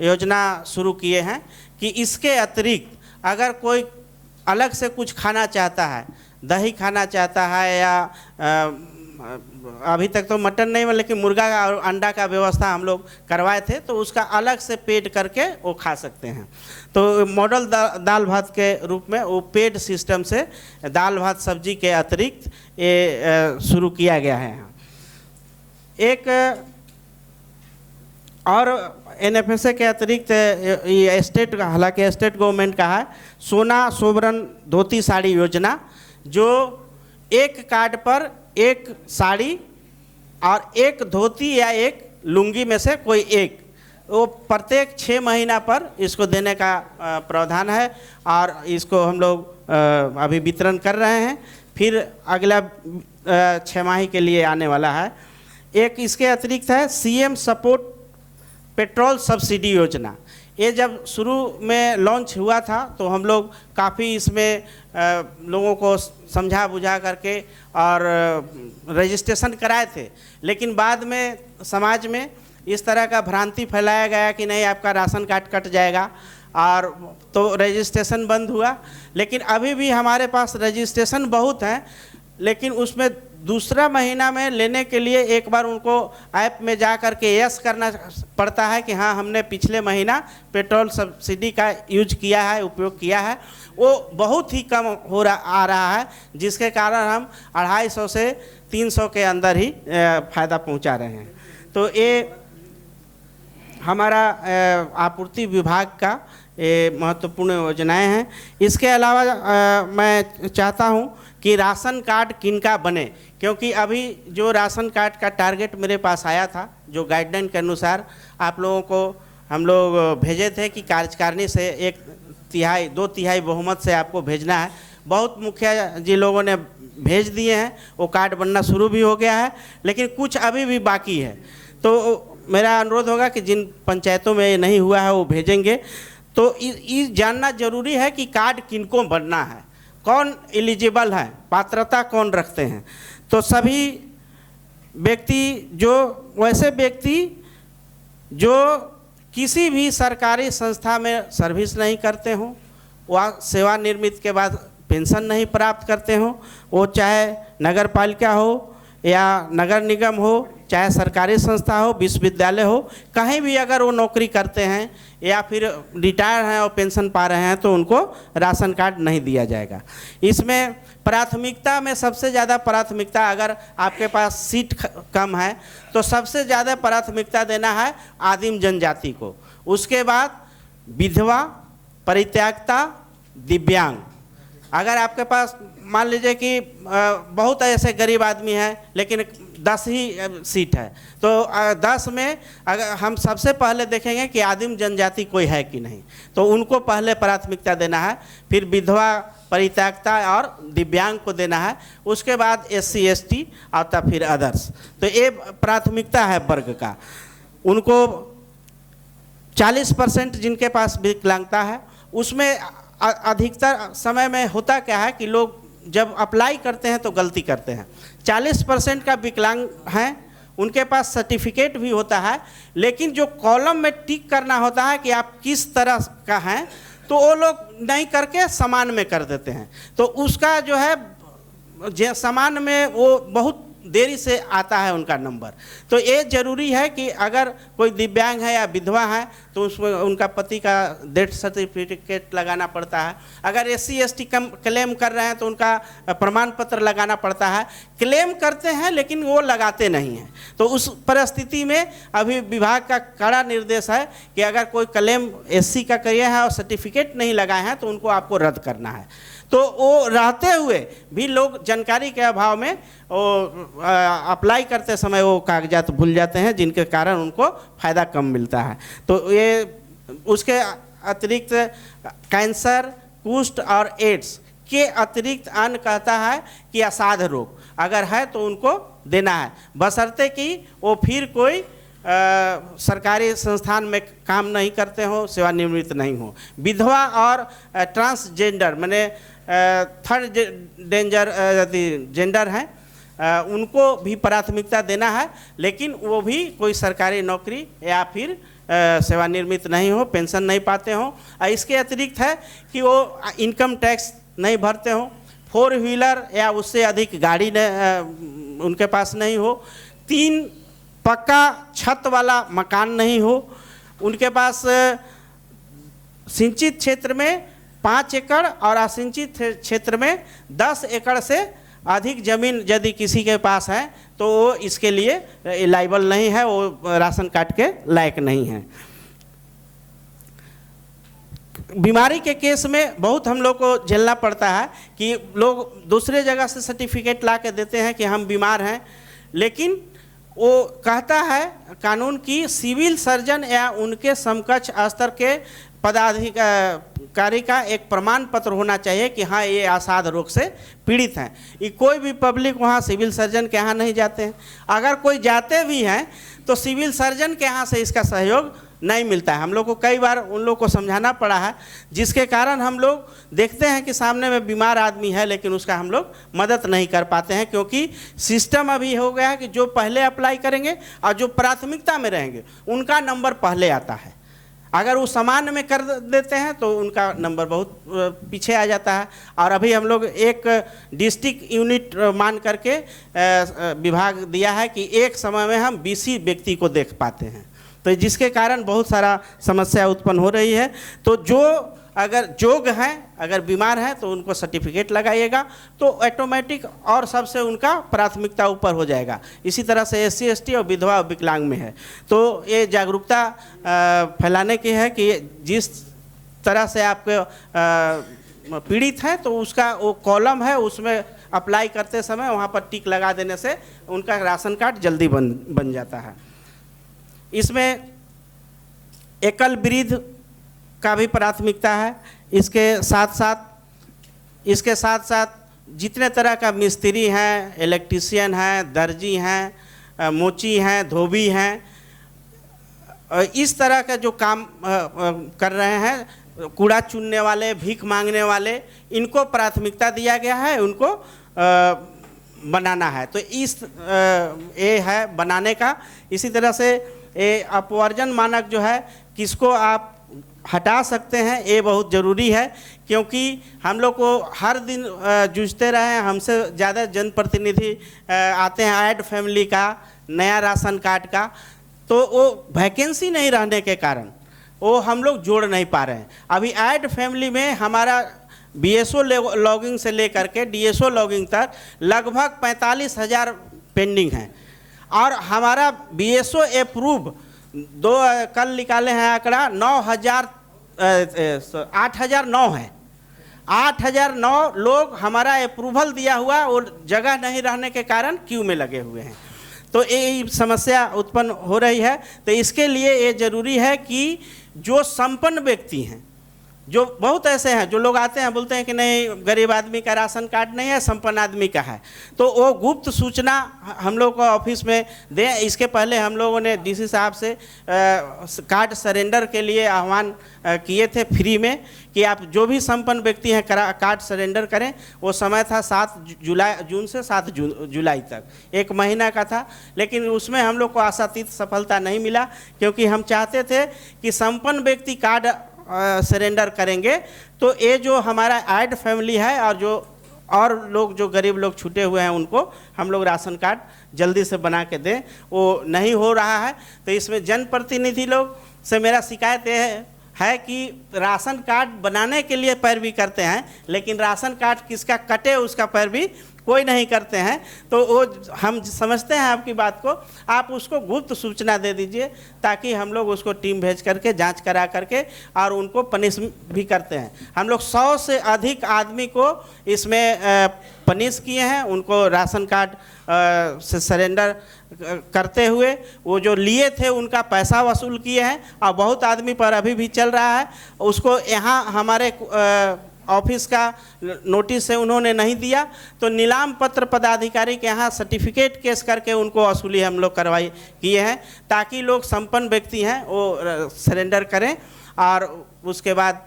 योजना शुरू किए हैं कि इसके अतिरिक्त अगर कोई अलग से कुछ खाना चाहता है, दही खाना चाहता है, या अभी तक तो मटन नहीं है लेकिन मुर्गा और अंडा का व्यवस्था हम लोग करवाए थे, तो उसका अलग से पेड करके वो खा सकते हैं। तो मॉडल दाल भात के रूप में वो पेड सिस्टम से दाल भात सब्जी के अतिरिक्त ये शुरू किया गया है। एक और NFSA के अतिरिक्त ये स्टेट, हालांकि स्टेट गवर्नमेंट का है, सोना सोबरन धोती साड़ी योजना, जो एक कार्ड पर एक साड़ी और एक धोती या एक लुंगी में से कोई एक, वो प्रत्येक 6 महीना पर इसको देने का प्रावधान है, और इसको हम लोग अभी वितरण कर रहे हैं, फिर अगला 6 माही के लिए आने वाला है। एक इसके अतिरिक्त है CM सपोर्ट पेट्रोल सब्सिडी योजना। ये जब शुरू में लॉन्च हुआ था तो हम लोग काफ़ी इसमें लोगों को समझा बुझा करके और रजिस्ट्रेशन कराए थे, लेकिन बाद में समाज में इस तरह का भ्रांति फैलाया गया कि नहीं आपका राशन कार्ड कट जाएगा, और तो रजिस्ट्रेशन बंद हुआ। लेकिन अभी भी हमारे पास रजिस्ट्रेशन बहुत हैं, लेकिन उसमें दूसरा महीना में लेने के लिए एक बार उनको ऐप में जा कर के यस करना पड़ता है कि हाँ हमने पिछले महीना पेट्रोल सब्सिडी का यूज किया है, उपयोग किया है। वो बहुत ही कम आ रहा है, जिसके कारण हम 250 से 300 के अंदर ही फ़ायदा पहुंचा रहे हैं। तो ये हमारा आपूर्ति विभाग का ये महत्वपूर्ण योजनाएं हैं। इसके अलावा मैं चाहता हूं कि राशन कार्ड किनका बने, क्योंकि अभी जो राशन कार्ड का टारगेट मेरे पास आया था, जो गाइडलाइन के अनुसार आप लोगों को हम लोग भेजे थे कि कार्यकारिणी से 2/3 बहुमत से आपको भेजना है। बहुत मुखिया जी लोगों ने भेज दिए हैं, वो कार्ड बनना शुरू भी हो गया है, लेकिन कुछ अभी भी बाकी है। तो मेरा अनुरोध होगा कि जिन पंचायतों में ये नहीं हुआ है वो भेजेंगे। तो ये जानना जरूरी है कि कार्ड किनको बनना है, कौन एलिजिबल है, पात्रता कौन रखते हैं। तो सभी व्यक्ति वैसे व्यक्ति जो किसी भी सरकारी संस्था में सर्विस नहीं करते हों, वह सेवानिवृत्त के बाद पेंशन नहीं प्राप्त करते हों, वो चाहे नगर पालिका हो या नगर निगम हो, चाहे सरकारी संस्था हो, विश्वविद्यालय हो, कहीं भी अगर वो नौकरी करते हैं या फिर रिटायर हैं और पेंशन पा रहे हैं तो उनको राशन कार्ड नहीं दिया जाएगा। इसमें प्राथमिकता में सबसे ज़्यादा प्राथमिकता, अगर आपके पास सीट कम है तो सबसे ज़्यादा प्राथमिकता देना है आदिम जनजाति को, उसके बाद विधवा, परित्यक्ता, दिव्यांग। अगर आपके पास मान लीजिए कि बहुत ऐसे गरीब आदमी हैं लेकिन 10 ही सीट है, तो 10 में अगर हम सबसे पहले देखेंगे कि आदिम जनजाति कोई है कि नहीं, तो उनको पहले प्राथमिकता देना है, फिर विधवा, परित्यक्ता और दिव्यांग को देना है, उसके बाद SC ST आता, फिर अदर्स। तो ये प्राथमिकता है वर्ग का। उनको 40% जिनके पास विकलांगता है, उसमें अधिकतर समय में होता क्या है कि लोग जब अप्लाई करते हैं तो गलती करते हैं। 40% का विकलांग हैं, उनके पास सर्टिफिकेट भी होता है, लेकिन जो कॉलम में टिक करना होता है कि आप किस तरह का हैं, तो वो लोग नहीं करके समान में कर देते हैं। तो उसका जो है समान में वो बहुत देरी से आता है उनका नंबर। तो ये जरूरी है कि अगर कोई दिव्यांग है या विधवा है तो उसमें उनका पति का डेथ सर्टिफिकेट लगाना पड़ता है। अगर SC ST क्लेम कर रहे हैं तो उनका प्रमाण पत्र लगाना पड़ता है। क्लेम करते हैं लेकिन वो लगाते नहीं हैं। तो उस परिस्थिति में अभी विभाग का कड़ा निर्देश है कि अगर कोई क्लेम SC का किया है और सर्टिफिकेट नहीं लगाए हैं तो उनको आपको रद्द करना है। तो वो रहते हुए भी लोग जानकारी के अभाव में वो अप्लाई करते समय वो कागजात भूल जाते हैं, जिनके कारण उनको फ़ायदा कम मिलता है। तो ये उसके अतिरिक्त कैंसर, कुष्ठ और एड्स के अतिरिक्त अन्य कहता है कि असाध्य रोग अगर है तो उनको देना है, बशर्ते कि वो फिर कोई सरकारी संस्थान में काम नहीं करते हो, सेवानिवृत्त नहीं हो। विधवा और ट्रांसजेंडर माने थर्ड जेंडर हैं, उनको भी प्राथमिकता देना है, लेकिन वो भी कोई सरकारी नौकरी या फिर सेवानिवृत्त नहीं हो, पेंशन नहीं पाते हो। इसके अतिरिक्त है कि वो इनकम टैक्स नहीं भरते हो, 4 व्हीलर या उससे अधिक गाड़ी उनके पास नहीं हो, 3 पक्का छत वाला मकान नहीं हो, उनके पास सिंचित क्षेत्र में 5 एकड़ और असिंचित क्षेत्र में 10 एकड़ से अधिक जमीन यदि किसी के पास है तो वो इसके लिए एलिजिबल नहीं है, वो राशन कार्ड के लायक नहीं है। बीमारी के केस में बहुत हम लोग को झेलना पड़ता है कि लोग दूसरे जगह से सर्टिफिकेट ला के देते हैं कि हम बीमार हैं, लेकिन वो कहता है कानून की सिविल सर्जन या उनके समकक्ष स्तर के पदाधिकारी का एक प्रमाण पत्र होना चाहिए कि हाँ ये असाध्य रोग से पीड़ित हैं। ये कोई भी पब्लिक वहाँ सिविल सर्जन के यहाँ नहीं जाते हैं। अगर कोई जाते भी हैं तो सिविल सर्जन के यहाँ से इसका सहयोग नहीं मिलता है। हम लोग को कई बार उन लोग को समझाना पड़ा है, जिसके कारण हम लोग देखते हैं कि सामने में बीमार आदमी है लेकिन उसका हम लोग मदद नहीं कर पाते हैं, क्योंकि सिस्टम अभी हो गया है कि जो पहले अप्लाई करेंगे और जो प्राथमिकता में रहेंगे उनका नंबर पहले आता है। अगर वो सामान्य में कर देते हैं तो उनका नंबर बहुत पीछे आ जाता है। और अभी हम लोग एक डिस्ट्रिक्ट यूनिट मान करके विभाग दिया है कि एक समय में हम 20 व्यक्ति को देख पाते हैं, तो जिसके कारण बहुत सारा समस्या उत्पन्न हो रही है। तो जो अगर योग्य हैं, अगर बीमार हैं तो उनको सर्टिफिकेट लगाइएगा तो ऑटोमेटिक और सबसे उनका प्राथमिकता ऊपर हो जाएगा। इसी तरह से SC ST और विधवा और विकलांग में है। तो ये जागरूकता फैलाने की है कि जिस तरह से आपके पीड़ित हैं तो उसका वो कॉलम है, उसमें अप्लाई करते समय वहाँ पर टिक लगा देने से उनका राशन कार्ड जल्दी बन जाता है। इसमें एकल वृद्ध का भी प्राथमिकता है। इसके साथ साथ जितने तरह का मिस्त्री हैं, इलेक्ट्रीशियन हैं, दर्जी हैं, मोची हैं, धोबी हैं, इस तरह का जो काम कर रहे हैं, कूड़ा चुनने वाले, भीख मांगने वाले, इनको प्राथमिकता दिया गया है, उनको बनाना है। तो ये है बनाने का। इसी तरह से ये अपवर्जन मानक जो है किसको आप हटा सकते हैं, ये बहुत ज़रूरी है, क्योंकि हम लोग को हर दिन जूझते रहे। हमसे ज़्यादा जनप्रतिनिधि आते हैं ऐड फैमिली का, नया राशन कार्ड का, तो वो वैकेंसी नहीं रहने के कारण वो हम लोग जोड़ नहीं पा रहे हैं। अभी ऐड फैमिली में हमारा BSO लॉगिंग से लेकर के DSO लॉगिंग तक लगभग 45,000 पेंडिंग हैं, और हमारा BSO अप्रूव कल निकाले हैं आंकड़ा 8,009 है। 8,009 लोग हमारा अप्रूवल दिया हुआ और जगह नहीं रहने के कारण क्यू में लगे हुए हैं। तो ये समस्या उत्पन्न हो रही है। तो इसके लिए ये ज़रूरी है कि जो संपन्न व्यक्ति हैं, जो बहुत ऐसे हैं जो लोग आते हैं बोलते हैं कि नहीं गरीब आदमी का राशन कार्ड नहीं है, संपन्न आदमी का है, तो वो गुप्त सूचना हम लोग को ऑफिस में दें। इसके पहले हम लोगों ने DC साहब से कार्ड सरेंडर के लिए आह्वान किए थे फ्री में कि आप जो भी संपन्न व्यक्ति हैं कार्ड सरेंडर करें। वो समय था 7 जून से 7 जुलाई तक, 1 महीना का था, लेकिन उसमें हम लोग को आशातीत सफलता नहीं मिला, क्योंकि हम चाहते थे कि संपन्न व्यक्ति कार्ड सरेंडर करेंगे तो ये जो हमारा ऐड फैमिली है और लोग जो गरीब लोग छूटे हुए हैं उनको हम लोग राशन कार्ड जल्दी से बना के दें। वो नहीं हो रहा है। तो इसमें जनप्रतिनिधि लोग से मेरा शिकायत ये है कि राशन कार्ड बनाने के लिए पैरवी करते हैं, लेकिन राशन कार्ड किसका कटे उसका पैरवी कोई नहीं करते हैं। तो वो हम समझते हैं आपकी बात को, आप उसको गुप्त सूचना दे दीजिए ताकि हम लोग उसको टीम भेज करके जांच करा करके और उनको पनिश भी करते हैं। हम लोग 100 से अधिक आदमी को इसमें पनिश किए हैं, उनको राशन कार्ड से सरेंडर करते हुए वो जो लिए थे उनका पैसा वसूल किए हैं, और बहुत आदमी पर अभी भी चल रहा है। उसको यहाँ हमारे ऑफिस का नोटिस से उन्होंने नहीं दिया, तो नीलाम पत्र पदाधिकारी के यहाँ सर्टिफिकेट केस करके उनको वसूली हम लोग कार्रवाई किए हैं, ताकि लोग संपन्न व्यक्ति हैं वो सरेंडर करें और उसके बाद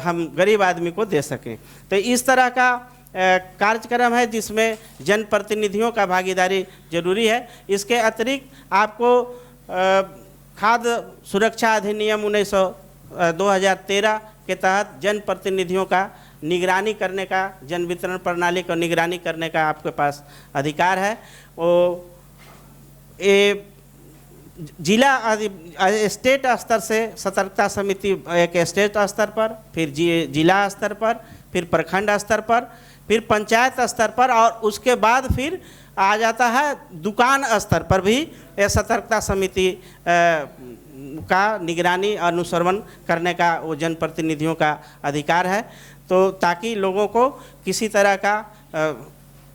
हम गरीब आदमी को दे सकें। तो इस तरह का कार्यक्रम है जिसमें जनप्रतिनिधियों का भागीदारी जरूरी है। इसके अतिरिक्त आपको खाद्य सुरक्षा अधिनियम 2013 के तहत जनप्रतिनिधियों का निगरानी करने का, जन वितरण प्रणाली को निगरानी करने का आपके पास अधिकार है। वो ये जिला स्टेट स्तर से सतर्कता समिति, एक स्टेट स्तर पर, फिर जिला स्तर पर, फिर प्रखंड स्तर पर, फिर पंचायत स्तर पर, और उसके बाद फिर आ जाता है दुकान स्तर पर भी ये सतर्कता समिति का निगरानी अनुश्रवण करने का वो जनप्रतिनिधियों का अधिकार है। तो ताकि लोगों को किसी तरह का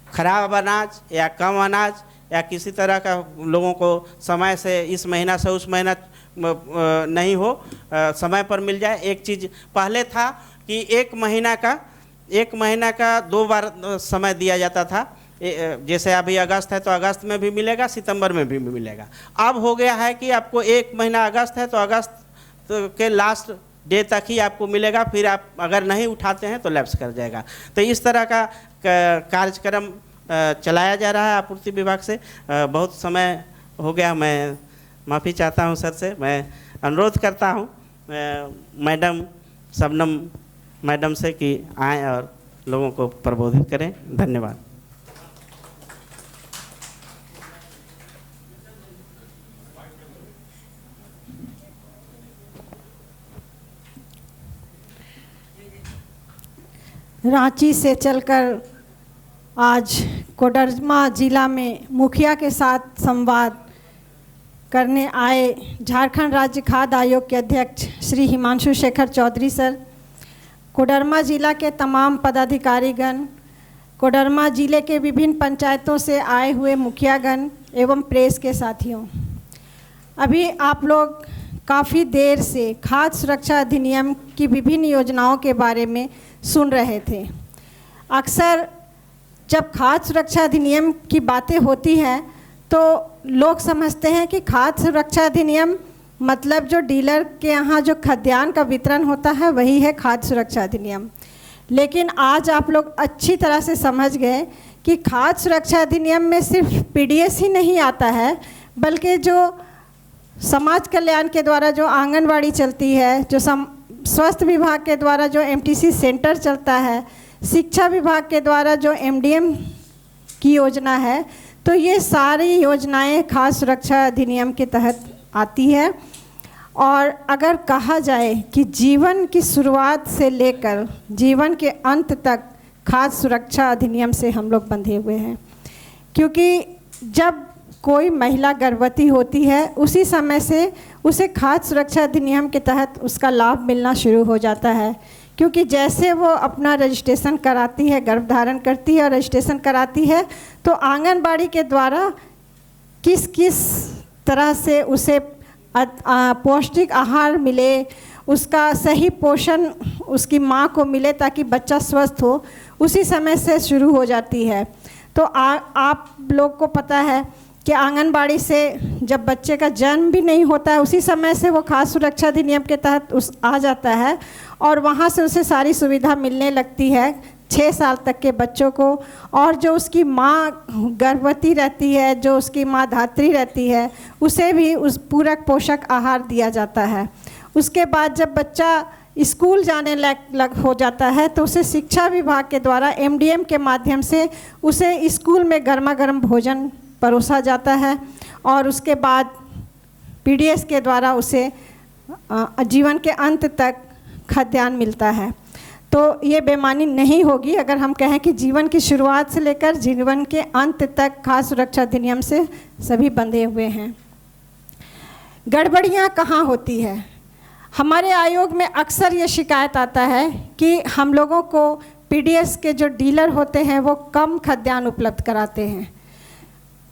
खराब अनाज या कम अनाज या किसी तरह का लोगों को समय से इस महीना से उस महीना नहीं हो, समय पर मिल जाए। एक चीज़ पहले था कि एक महीना का 2 बार समय दिया जाता था, जैसे अभी अगस्त है तो अगस्त में भी मिलेगा, सितंबर में भी मिलेगा। अब हो गया है कि आपको 1 महीना अगस्त है तो अगस्त तो के लास्ट डे तक ही आपको मिलेगा, फिर आप अगर नहीं उठाते हैं तो लैप्स कर जाएगा। तो इस तरह का कार्यक्रम चलाया जा रहा है आपूर्ति विभाग से। बहुत समय हो गया, मैं माफ़ी चाहता हूं सर से। मैं अनुरोध करता हूं मैडम शबनम मैडम से कि आएँ और लोगों को प्रबोधित करें। धन्यवाद। रांची से चलकर आज कोडरमा जिला में मुखिया के साथ संवाद करने आए झारखंड राज्य खाद्य आयोग के अध्यक्ष श्री हिमांशु शेखर चौधरी सर, कोडरमा जिला के तमाम पदाधिकारीगण, कोडरमा जिले के विभिन्न पंचायतों से आए हुए मुखियागण एवं प्रेस के साथियों, अभी आप लोग काफ़ी देर से खाद्य सुरक्षा अधिनियम की विभिन्न योजनाओं के बारे में सुन रहे थे। अक्सर जब खाद्य सुरक्षा अधिनियम की बातें होती हैं तो लोग समझते हैं कि खाद्य सुरक्षा अधिनियम मतलब जो डीलर के यहाँ जो खाद्यान्न का वितरण होता है वही है खाद्य सुरक्षा अधिनियम। लेकिन आज आप लोग अच्छी तरह से समझ गए कि खाद्य सुरक्षा अधिनियम में सिर्फ पीडीएस ही नहीं आता है, बल्कि जो समाज कल्याण के द्वारा जो आंगनवाड़ी चलती है, जो स्वास्थ्य विभाग के द्वारा जो एमटीसी सेंटर चलता है, शिक्षा विभाग के द्वारा जो एमडीएम की योजना है, तो ये सारी योजनाएं खाद्य सुरक्षा अधिनियम के तहत आती है। और अगर कहा जाए कि जीवन की शुरुआत से लेकर जीवन के अंत तक खाद्य सुरक्षा अधिनियम से हम लोग बंधे हुए हैं, क्योंकि जब कोई महिला गर्भवती होती है उसी समय से उसे खाद्य सुरक्षा अधिनियम के तहत उसका लाभ मिलना शुरू हो जाता है। क्योंकि जैसे वो अपना रजिस्ट्रेशन कराती है, गर्भधारण करती है और रजिस्ट्रेशन कराती है, तो आंगनबाड़ी के द्वारा किस किस तरह से उसे पौष्टिक आहार मिले, उसका सही पोषण उसकी माँ को मिले ताकि बच्चा स्वस्थ हो, उसी समय से शुरू हो जाती है। तो आप लोग को पता है कि आंगनबाड़ी से जब बच्चे का जन्म भी नहीं होता है उसी समय से वो खाद्य सुरक्षा अधिनियम के तहत आ जाता है और वहाँ से उसे सारी सुविधा मिलने लगती है 6 साल तक के बच्चों को। और जो उसकी माँ गर्भवती रहती है, जो उसकी माँ धात्री रहती है, उसे भी उस पूरक पोषक आहार दिया जाता है। उसके बाद जब बच्चा स्कूल जाने लग हो जाता है तो उसे शिक्षा विभाग के द्वारा एमडीएम के माध्यम से उसे स्कूल में गर्मा गर्म भोजन परोसा जाता है और उसके बाद पीडीएस के द्वारा उसे जीवन के अंत तक खाद्यान्न मिलता है। तो ये बेईमानी नहीं होगी अगर हम कहें कि जीवन की शुरुआत से लेकर जीवन के अंत तक खाद्य सुरक्षा अधिनियम से सभी बंधे हुए हैं। गड़बड़ियाँ कहाँ होती है? हमारे आयोग में अक्सर ये शिकायत आता है कि हम लोगों को पीडीएस के जो डीलर होते हैं वो कम खाद्यान्न उपलब्ध कराते हैं।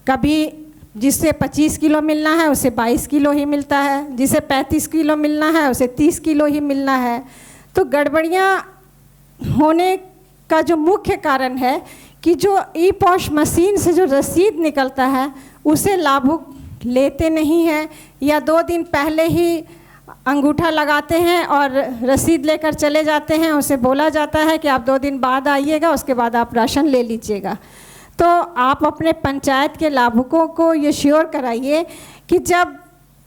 कभी जिसे 25 किलो मिलना है उसे 22 किलो ही मिलता है, जिसे 35 किलो मिलना है उसे 30 किलो ही मिलना है। तो गड़बड़ियाँ होने का जो मुख्य कारण है कि जो ई पॉश मशीन से जो रसीद निकलता है उसे लाभुक लेते नहीं हैं या 2 दिन पहले ही अंगूठा लगाते हैं और रसीद लेकर चले जाते हैं। उसे बोला जाता है कि आप 2 दिन बाद आइएगा, उसके बाद आप राशन ले लीजिएगा। तो आप अपने पंचायत के लाभुकों को ये श्योर कराइए कि जब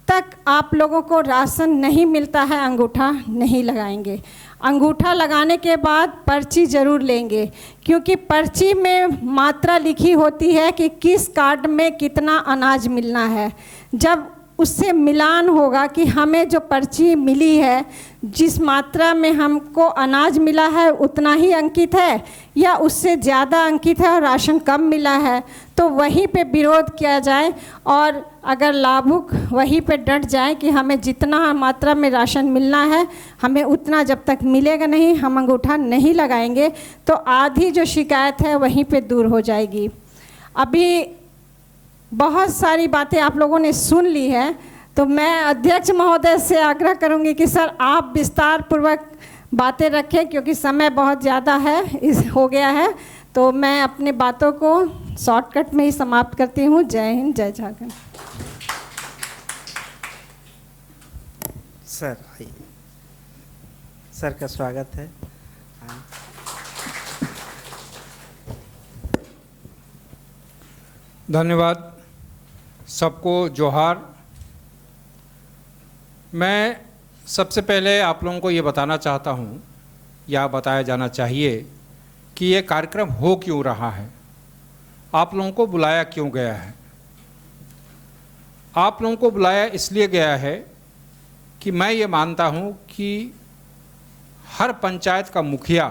तक आप लोगों को राशन नहीं मिलता है अंगूठा नहीं लगाएंगे। अंगूठा लगाने के बाद पर्ची ज़रूर लेंगे, क्योंकि पर्ची में मात्रा लिखी होती है कि किस कार्ड में कितना अनाज मिलना है। जब उससे मिलान होगा कि हमें जो पर्ची मिली है जिस मात्रा में हमको अनाज मिला है उतना ही अंकित है या उससे ज़्यादा अंकित है और राशन कम मिला है, तो वहीं पे विरोध किया जाए। और अगर लाभुक वहीं पे डट जाए कि हमें जितना मात्रा में राशन मिलना है हमें उतना जब तक मिलेगा नहीं हम अंगूठा नहीं लगाएंगे, तो आधी जो शिकायत है वहीं पे दूर हो जाएगी। अभी बहुत सारी बातें आप लोगों ने सुन ली है, तो मैं अध्यक्ष महोदय से आग्रह करूंगी कि सर आप विस्तार पूर्वक बातें रखें, क्योंकि समय बहुत ज़्यादा हो गया है। तो मैं अपनी बातों को शॉर्टकट में ही समाप्त करती हूँ। जय हिंद, जय झारखंड। सर आइए, सर का स्वागत है। हाँ। धन्यवाद, सबको जोहार। मैं सबसे पहले आप लोगों को ये बताना चाहता हूँ या बताया जाना चाहिए कि ये कार्यक्रम हो क्यों रहा है, आप लोगों को बुलाया क्यों गया है। आप लोगों को बुलाया इसलिए गया है कि मैं ये मानता हूँ कि हर पंचायत का मुखिया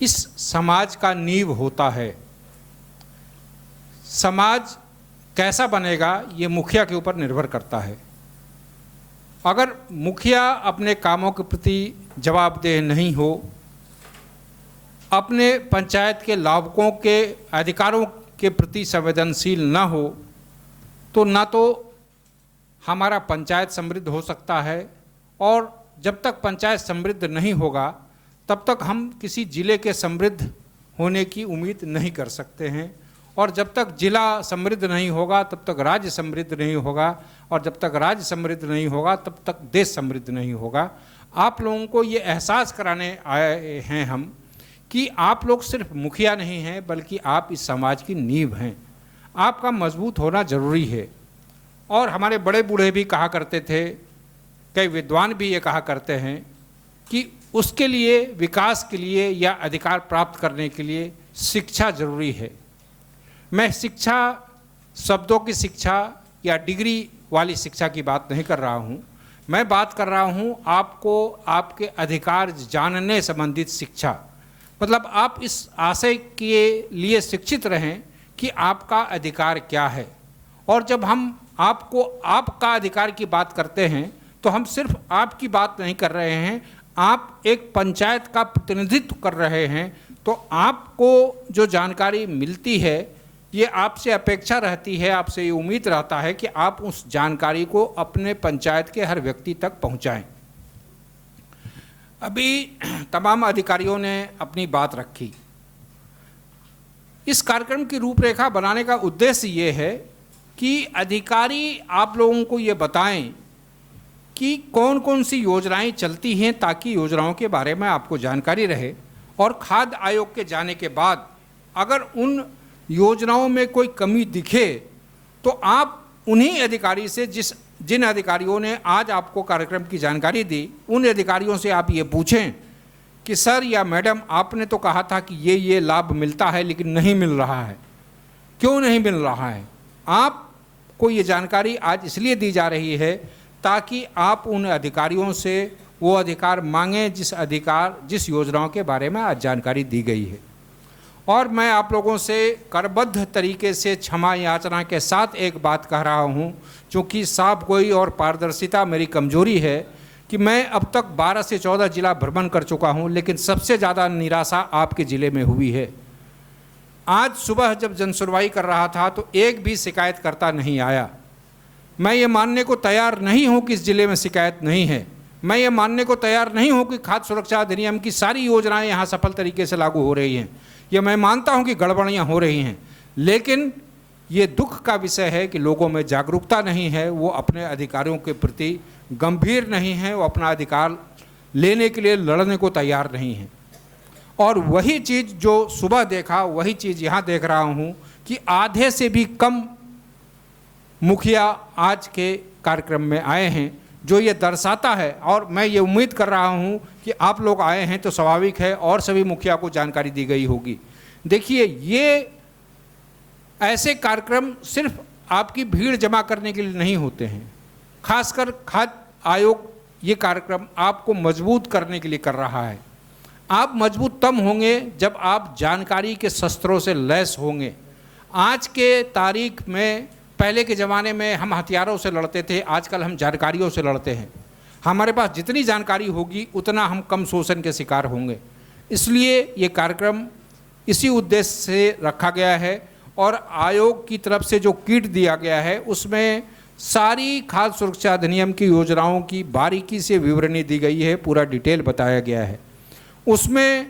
इस समाज का नींव होता है। समाज कैसा बनेगा ये मुखिया के ऊपर निर्भर करता है। अगर मुखिया अपने कामों के प्रति जवाबदेह नहीं हो, अपने पंचायत के लाभुकों के अधिकारों के प्रति संवेदनशील न हो, तो ना तो हमारा पंचायत समृद्ध हो सकता है, और जब तक पंचायत समृद्ध नहीं होगा तब तक हम किसी जिले के समृद्ध होने की उम्मीद नहीं कर सकते हैं, और जब तक जिला समृद्ध नहीं होगा तब तक राज्य समृद्ध नहीं होगा, और जब तक राज्य समृद्ध नहीं होगा तब तक देश समृद्ध नहीं होगा। आप लोगों को ये एहसास कराने आए हैं हम कि आप लोग सिर्फ मुखिया नहीं हैं, बल्कि आप इस समाज की नींव हैं। आपका मजबूत होना जरूरी है। और हमारे बड़े बूढ़े भी कहा करते थे, कई विद्वान भी ये कहा करते हैं कि उसके लिए, विकास के लिए या अधिकार प्राप्त करने के लिए शिक्षा जरूरी है। मैं शिक्षा, शब्दों की शिक्षा या डिग्री वाली शिक्षा की बात नहीं कर रहा हूँ। मैं बात कर रहा हूँ आपको आपके अधिकार जानने संबंधित शिक्षा। मतलब आप इस आशय के लिए शिक्षित रहें कि आपका अधिकार क्या है। और जब हम आपको आपका अधिकार की बात करते हैं तो हम सिर्फ आपकी बात नहीं कर रहे हैं, आप एक पंचायत का प्रतिनिधित्व कर रहे हैं। तो आपको जो जानकारी मिलती है, ये आपसे अपेक्षा रहती है, आपसे ये उम्मीद रहता है कि आप उस जानकारी को अपने पंचायत के हर व्यक्ति तक पहुंचाएं। अभी तमाम अधिकारियों ने अपनी बात रखी। इस कार्यक्रम की रूपरेखा बनाने का उद्देश्य ये है कि अधिकारी आप लोगों को ये बताएं कि कौन कौन सी योजनाएं चलती हैं, ताकि योजनाओं के बारे में आपको जानकारी रहे। और खाद्य आयोग के जाने के बाद अगर उन योजनाओं में कोई कमी दिखे तो आप उन्हीं अधिकारी से, जिन अधिकारियों ने आज आपको कार्यक्रम की जानकारी दी, उन अधिकारियों से आप ये पूछें कि सर या मैडम, आपने तो कहा था कि ये लाभ मिलता है लेकिन नहीं मिल रहा है, क्यों नहीं मिल रहा है। आपको ये जानकारी आज इसलिए दी जा रही है ताकि आप उन अधिकारियों से वो अधिकार मांगें जिस योजनाओं के बारे में आज जानकारी दी गई है। और मैं आप लोगों से करबद्ध तरीके से क्षमा याचना के साथ एक बात कह रहा हूँ, चूँकि साफ गोई और पारदर्शिता मेरी कमजोरी है कि मैं अब तक 12 से 14 जिला भ्रमण कर चुका हूँ, लेकिन सबसे ज़्यादा निराशा आपके ज़िले में हुई है। आज सुबह जब जनसुनवाई कर रहा था तो एक भी शिकायतकर्ता नहीं आया। मैं ये मानने को तैयार नहीं हूँ कि इस ज़िले में शिकायत नहीं है। मैं ये मानने को तैयार नहीं हूँ कि खाद्य सुरक्षा अधिनियम की सारी योजनाएं यहाँ सफल तरीके से लागू हो रही हैं। ये मैं मानता हूँ कि गड़बड़ियाँ हो रही हैं, लेकिन ये दुख का विषय है कि लोगों में जागरूकता नहीं है, वो अपने अधिकारों के प्रति गंभीर नहीं है, वो अपना अधिकार लेने के लिए लड़ने को तैयार नहीं है। और वही चीज़ जो सुबह देखा वही चीज़ यहाँ देख रहा हूँ कि आधे से भी कम मुखिया आज के कार्यक्रम में आए हैं, जो ये दर्शाता है। और मैं ये उम्मीद कर रहा हूँ कि आप लोग आए हैं तो स्वाभाविक है और सभी मुखिया को जानकारी दी गई होगी। देखिए, ये ऐसे कार्यक्रम सिर्फ आपकी भीड़ जमा करने के लिए नहीं होते हैं। खासकर खाद्य आयोग ये कार्यक्रम आपको मजबूत करने के लिए कर रहा है। आप मजबूत तब होंगे जब आप जानकारी के शस्त्रों से लैस होंगे। आज के तारीख में, पहले के ज़माने में हम हथियारों से लड़ते थे, आजकल हम जानकारियों से लड़ते हैं। हमारे पास जितनी जानकारी होगी उतना हम कम शोषण के शिकार होंगे। इसलिए ये कार्यक्रम इसी उद्देश्य से रखा गया है। और आयोग की तरफ से जो किट दिया गया है उसमें सारी खाद्य सुरक्षा अधिनियम की योजनाओं की बारीकी से विवरणी दी गई है, पूरा डिटेल बताया गया है। उसमें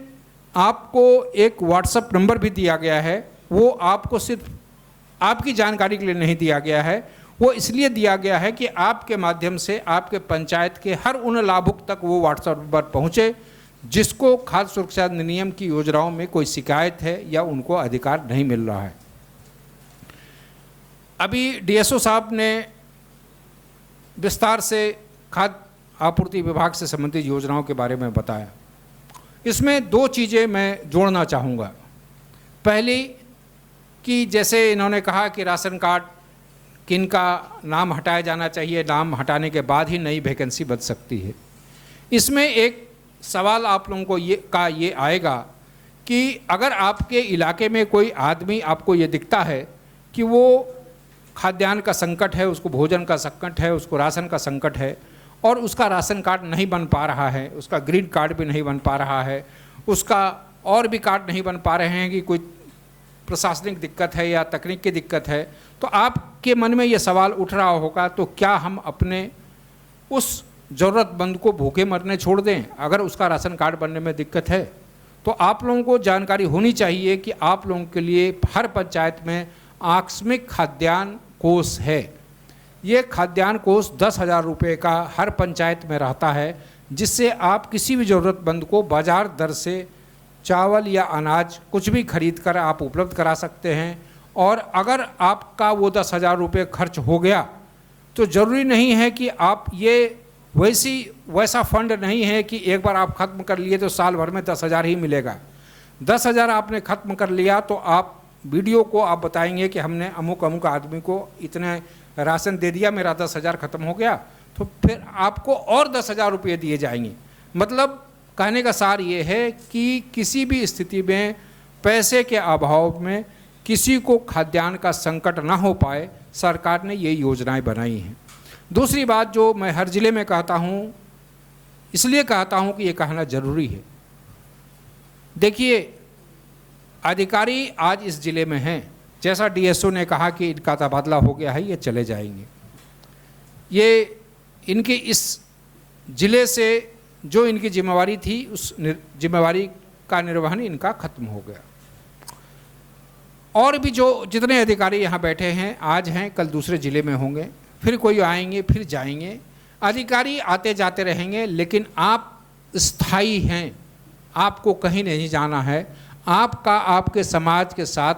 आपको एक व्हाट्सएप नंबर भी दिया गया है, वो आपको सिर्फ आपकी जानकारी के लिए नहीं दिया गया है, वो इसलिए दिया गया है कि आपके माध्यम से आपके पंचायत के हर उन लाभुक तक वो व्हाट्सएप पर पहुँचे जिसको खाद्य सुरक्षा अधिनियम की योजनाओं में कोई शिकायत है या उनको अधिकार नहीं मिल रहा है। अभी डीएसओ साहब ने विस्तार से खाद्य आपूर्ति विभाग से संबंधित योजनाओं के बारे में बताया। इसमें दो चीज़ें मैं जोड़ना चाहूँगा। पहली कि जैसे इन्होंने कहा कि राशन कार्ड किन का नाम हटाया जाना चाहिए, नाम हटाने के बाद ही नई वैकेंसी बन सकती है। इसमें एक सवाल आप लोगों को ये आएगा कि अगर आपके इलाके में कोई आदमी आपको ये दिखता है कि वो खाद्यान्न का संकट है, उसको भोजन का संकट है, उसको राशन का संकट है और उसका राशन कार्ड नहीं बन पा रहा है, उसका ग्रीन कार्ड भी नहीं बन पा रहा है, उसका और भी कार्ड नहीं बन पा रहे हैं कि कोई प्रशासनिक दिक्कत है या तकनीक की दिक्कत है, तो आपके मन में ये सवाल उठ रहा होगा तो क्या हम अपने उस ज़रूरतमंद को भूखे मरने छोड़ दें अगर उसका राशन कार्ड बनने में दिक्कत है? तो आप लोगों को जानकारी होनी चाहिए कि आप लोगों के लिए हर पंचायत में आकस्मिक खाद्यान्न कोष है। ये खाद्यान्न कोष 10,000 रुपये का हर पंचायत में रहता है, जिससे आप किसी भी ज़रूरतमंद को बाज़ार दर से चावल या अनाज कुछ भी खरीद कर आप उपलब्ध करा सकते हैं। और अगर आपका वो 10,000 रुपये खर्च हो गया तो ज़रूरी नहीं है कि आप ये वैसा फंड नहीं है कि एक बार आप ख़त्म कर लिए तो साल भर में 10,000 ही मिलेगा। 10,000 आपने ख़त्म कर लिया तो आप वीडियो को आप बताएंगे कि हमने अमुक अमुक आदमी को इतने राशन दे दिया, मेरा 10,000 ख़त्म हो गया, तो फिर आपको और 10,000 रुपये दिए जाएंगे। मतलब कहने का सार ये है कि किसी भी स्थिति में पैसे के अभाव में किसी को खाद्यान्न का संकट ना हो पाए, सरकार ने ये योजनाएं बनाई हैं। दूसरी बात जो मैं हर ज़िले में कहता हूँ, इसलिए कहता हूँ कि ये कहना ज़रूरी है। देखिए, अधिकारी आज इस ज़िले में हैं, जैसा डीएसओ ने कहा कि इनका तबादला हो गया है, ये चले जाएंगे। ये इनके इस ज़िले से जो इनकी जिम्मेवारी थी उस जिम्मेवारी का निर्वहन इनका ख़त्म हो गया। और भी जो जितने अधिकारी यहाँ बैठे हैं, आज हैं, कल दूसरे ज़िले में होंगे, फिर कोई आएंगे, फिर जाएंगे। अधिकारी आते जाते रहेंगे, लेकिन आप स्थायी हैं, आपको कहीं नहीं जाना है। आपका आपके समाज के साथ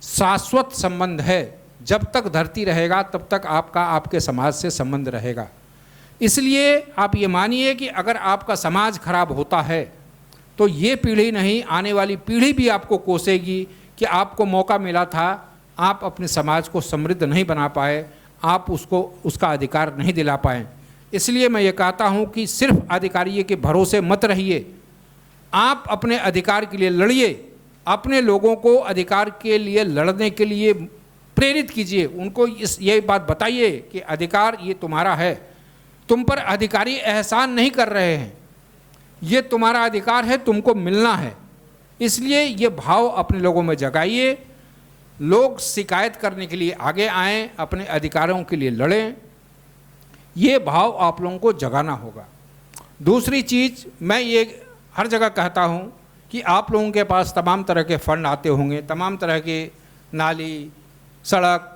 शाश्वत संबंध है। जब तक धरती रहेगा तब तक आपका आपके समाज से संबंध रहेगा। इसलिए आप ये मानिए कि अगर आपका समाज खराब होता है तो ये पीढ़ी नहीं, आने वाली पीढ़ी भी आपको कोसेगी कि आपको मौका मिला था, आप अपने समाज को समृद्ध नहीं बना पाए, आप उसको उसका अधिकार नहीं दिला पाए। इसलिए मैं ये कहता हूँ कि सिर्फ अधिकारी के भरोसे मत रहिए, आप अपने अधिकार के लिए लड़िए, अपने लोगों को अधिकार के लिए लड़ने के लिए प्रेरित कीजिए। उनको ये बात बताइए कि अधिकार ये तुम्हारा है, तुम पर अधिकारी एहसान नहीं कर रहे हैं, ये तुम्हारा अधिकार है, तुमको मिलना है। इसलिए ये भाव अपने लोगों में जगाइए। लोग शिकायत करने के लिए आगे आएँ, अपने अधिकारों के लिए लड़ें, ये भाव आप लोगों को जगाना होगा। दूसरी चीज़, मैं ये हर जगह कहता हूँ कि आप लोगों के पास तमाम तरह के फ़ंड आते होंगे, तमाम तरह के नाली, सड़क,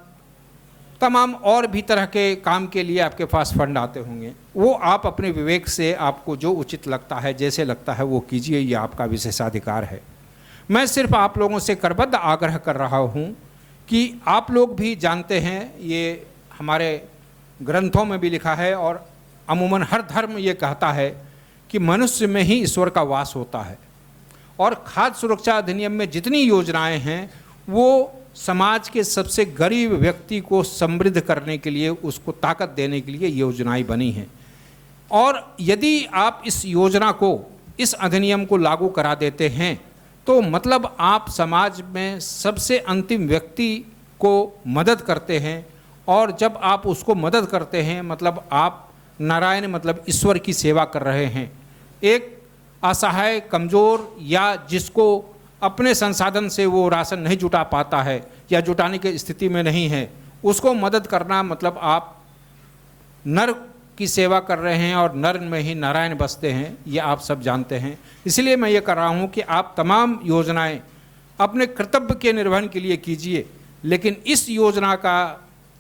तमाम और भी तरह के काम के लिए आपके पास फंड आते होंगे। वो आप अपने विवेक से आपको जो उचित लगता है, जैसे लगता है वो कीजिए, ये आपका विशेषाधिकार है। मैं सिर्फ आप लोगों से करबद्ध आग्रह कर रहा हूँ कि आप लोग भी जानते हैं, ये हमारे ग्रंथों में भी लिखा है और अमूमन हर धर्म ये कहता है कि मनुष्य में ही ईश्वर का वास होता है। और खाद्य सुरक्षा अधिनियम में जितनी योजनाएं हैं वो समाज के सबसे गरीब व्यक्ति को समृद्ध करने के लिए, उसको ताकत देने के लिए योजनाएं बनी हैं। और यदि आप इस योजना को, इस अधिनियम को लागू करा देते हैं तो मतलब आप समाज में सबसे अंतिम व्यक्ति को मदद करते हैं। और जब आप उसको मदद करते हैं मतलब आप नारायण मतलब ईश्वर की सेवा कर रहे हैं। एक असहाय, कमज़ोर या जिसको अपने संसाधन से वो राशन नहीं जुटा पाता है या जुटाने की स्थिति में नहीं है, उसको मदद करना मतलब आप नर की सेवा कर रहे हैं और नर में ही नारायण बसते हैं, ये आप सब जानते हैं। इसलिए मैं ये कर रहा हूँ कि आप तमाम योजनाएं अपने कर्तव्य के निर्वहन के लिए कीजिए, लेकिन इस योजना का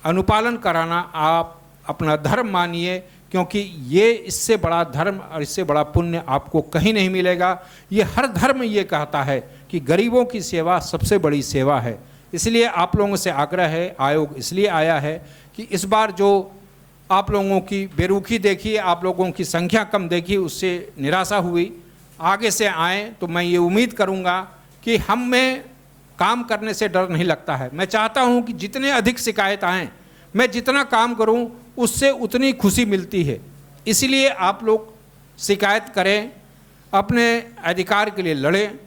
अनुपालन कराना आप अपना धर्म मानिए, क्योंकि ये इससे बड़ा धर्म और इससे बड़ा पुण्य आपको कहीं नहीं मिलेगा। ये हर धर्म ये कहता है कि गरीबों की सेवा सबसे बड़ी सेवा है। इसलिए आप लोगों से आग्रह है, आयोग इसलिए आया है कि इस बार जो आप लोगों की बेरुखी देखी, आप लोगों की संख्या कम देखी, उससे निराशा हुई। आगे से आएँ तो मैं ये उम्मीद करूँगा कि हम में काम करने से डर नहीं लगता है। मैं चाहता हूँ कि जितने अधिक शिकायत आएँ, मैं जितना काम करूँ उससे उतनी खुशी मिलती है। इसलिए आप लोग शिकायत करें, अपने अधिकार के लिए लड़ें।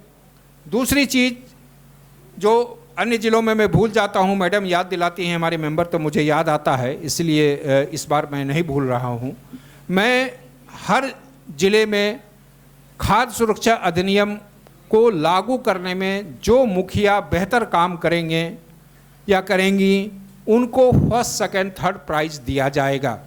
दूसरी चीज़ जो अन्य ज़िलों में मैं भूल जाता हूँ, मैडम याद दिलाती हैं हमारे मेंबर, तो मुझे याद आता है, इसलिए इस बार मैं नहीं भूल रहा हूँ। मैं हर ज़िले में खाद्य सुरक्षा अधिनियम को लागू करने में जो मुखिया बेहतर काम करेंगे या करेंगी, उनको फर्स्ट, सेकंड, थर्ड प्राइज दिया जाएगा।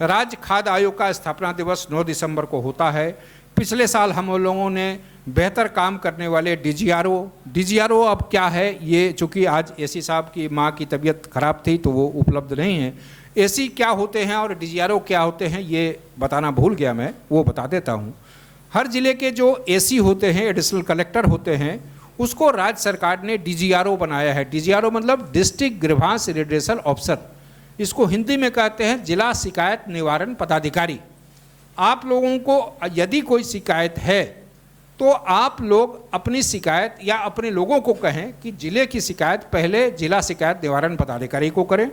राज्य खाद्य आयोग का स्थापना दिवस 9 दिसंबर को होता है। पिछले साल हम लोगों ने बेहतर काम करने वाले डीजीआरओ अब क्या है ये, चूँकि आज एसी साहब की माँ की तबीयत खराब थी तो वो उपलब्ध नहीं है। एसी क्या होते हैं और डीजीआरओ क्या होते हैं ये बताना भूल गया, मैं वो बता देता हूँ। हर ज़िले के जो एसी होते हैं, एडिशनल कलेक्टर होते हैं, उसको राज्य सरकार ने डीजीआरओ बनाया है। डीजीआरओ मतलब डिस्ट्रिक्ट ग्रीवांस रिड्रेसल ऑफिसर, इसको हिंदी में कहते हैं जिला शिकायत निवारण पदाधिकारी। आप लोगों को यदि कोई शिकायत है तो आप लोग अपनी शिकायत या अपने लोगों को कहें कि जिले की शिकायत पहले जिला शिकायत निवारण पदाधिकारी को करें।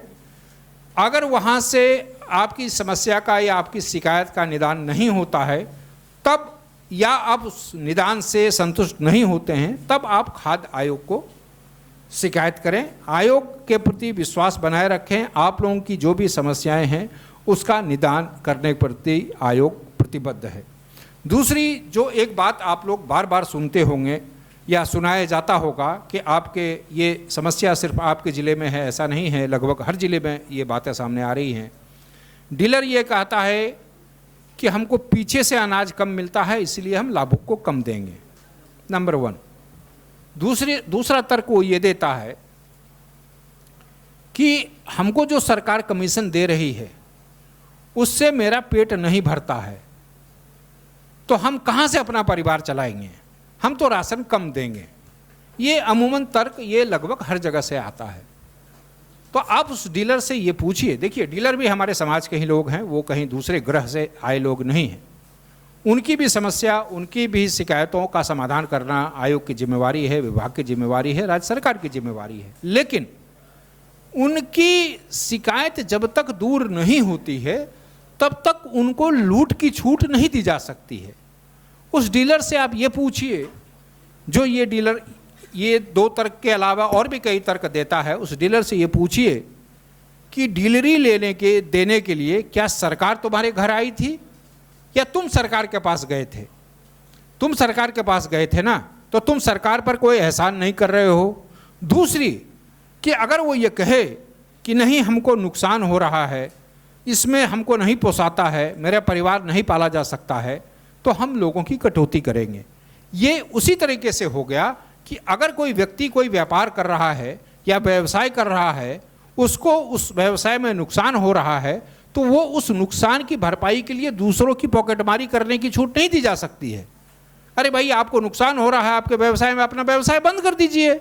अगर वहाँ से आपकी समस्या का या आपकी शिकायत का निदान नहीं होता है, तब या आप उस निदान से संतुष्ट नहीं होते हैं, तब आप खाद्य आयोग को शिकायत करें। आयोग के प्रति विश्वास बनाए रखें। आप लोगों की जो भी समस्याएं हैं उसका निदान करने के प्रति आयोग प्रतिबद्ध है। दूसरी जो एक बात आप लोग बार बार सुनते होंगे या सुनाया जाता होगा कि आपके ये समस्या सिर्फ आपके ज़िले में है, ऐसा नहीं है, लगभग हर ज़िले में ये बातें सामने आ रही हैं। डीलर ये कहता है कि हमको पीछे से अनाज कम मिलता है, इसलिए हम लाभुक को कम देंगे, नंबर 1। दूसरा तर्क वो ये देता है कि हमको जो सरकार कमीशन दे रही है उससे मेरा पेट नहीं भरता है, तो हम कहाँ से अपना परिवार चलाएंगे, हम तो राशन कम देंगे। ये अमूमन तर्क ये लगभग हर जगह से आता है। तो आप उस डीलर से ये पूछिए, देखिए डीलर भी हमारे समाज के ही लोग हैं, वो कहीं दूसरे ग्रह से आए लोग नहीं हैं। उनकी भी समस्या, उनकी भी शिकायतों का समाधान करना आयोग की जिम्मेवारी है, विभाग की जिम्मेवारी है, राज्य सरकार की जिम्मेवारी है। लेकिन उनकी शिकायत जब तक दूर नहीं होती है तब तक उनको लूट की छूट नहीं दी जा सकती है। उस डीलर से आप ये पूछिए, जो ये डीलर ये 2 तर्क के अलावा और भी कई तर्क देता है, उस डीलर से ये पूछिए कि डीलरी देने के लिए क्या सरकार तुम्हारे घर आई थी या तुम सरकार के पास गए थे? तुम सरकार के पास गए थे ना, तो तुम सरकार पर कोई एहसान नहीं कर रहे हो। दूसरी कि अगर वो ये कहे कि नहीं हमको नुकसान हो रहा है, इसमें हमको नहीं पोसाता है, मेरा परिवार नहीं पाला जा सकता है, तो हम लोगों की कटौती करेंगे। ये उसी तरीके से हो गया कि अगर कोई व्यक्ति कोई व्यापार कर रहा है या व्यवसाय कर रहा है, उसको उस व्यवसाय में नुकसान हो रहा है, तो वो उस नुकसान की भरपाई के लिए दूसरों की पॉकेटमारी करने की छूट नहीं दी जा सकती है। अरे भाई आपको नुकसान हो रहा है आपके व्यवसाय में, अपना व्यवसाय बंद कर दीजिए।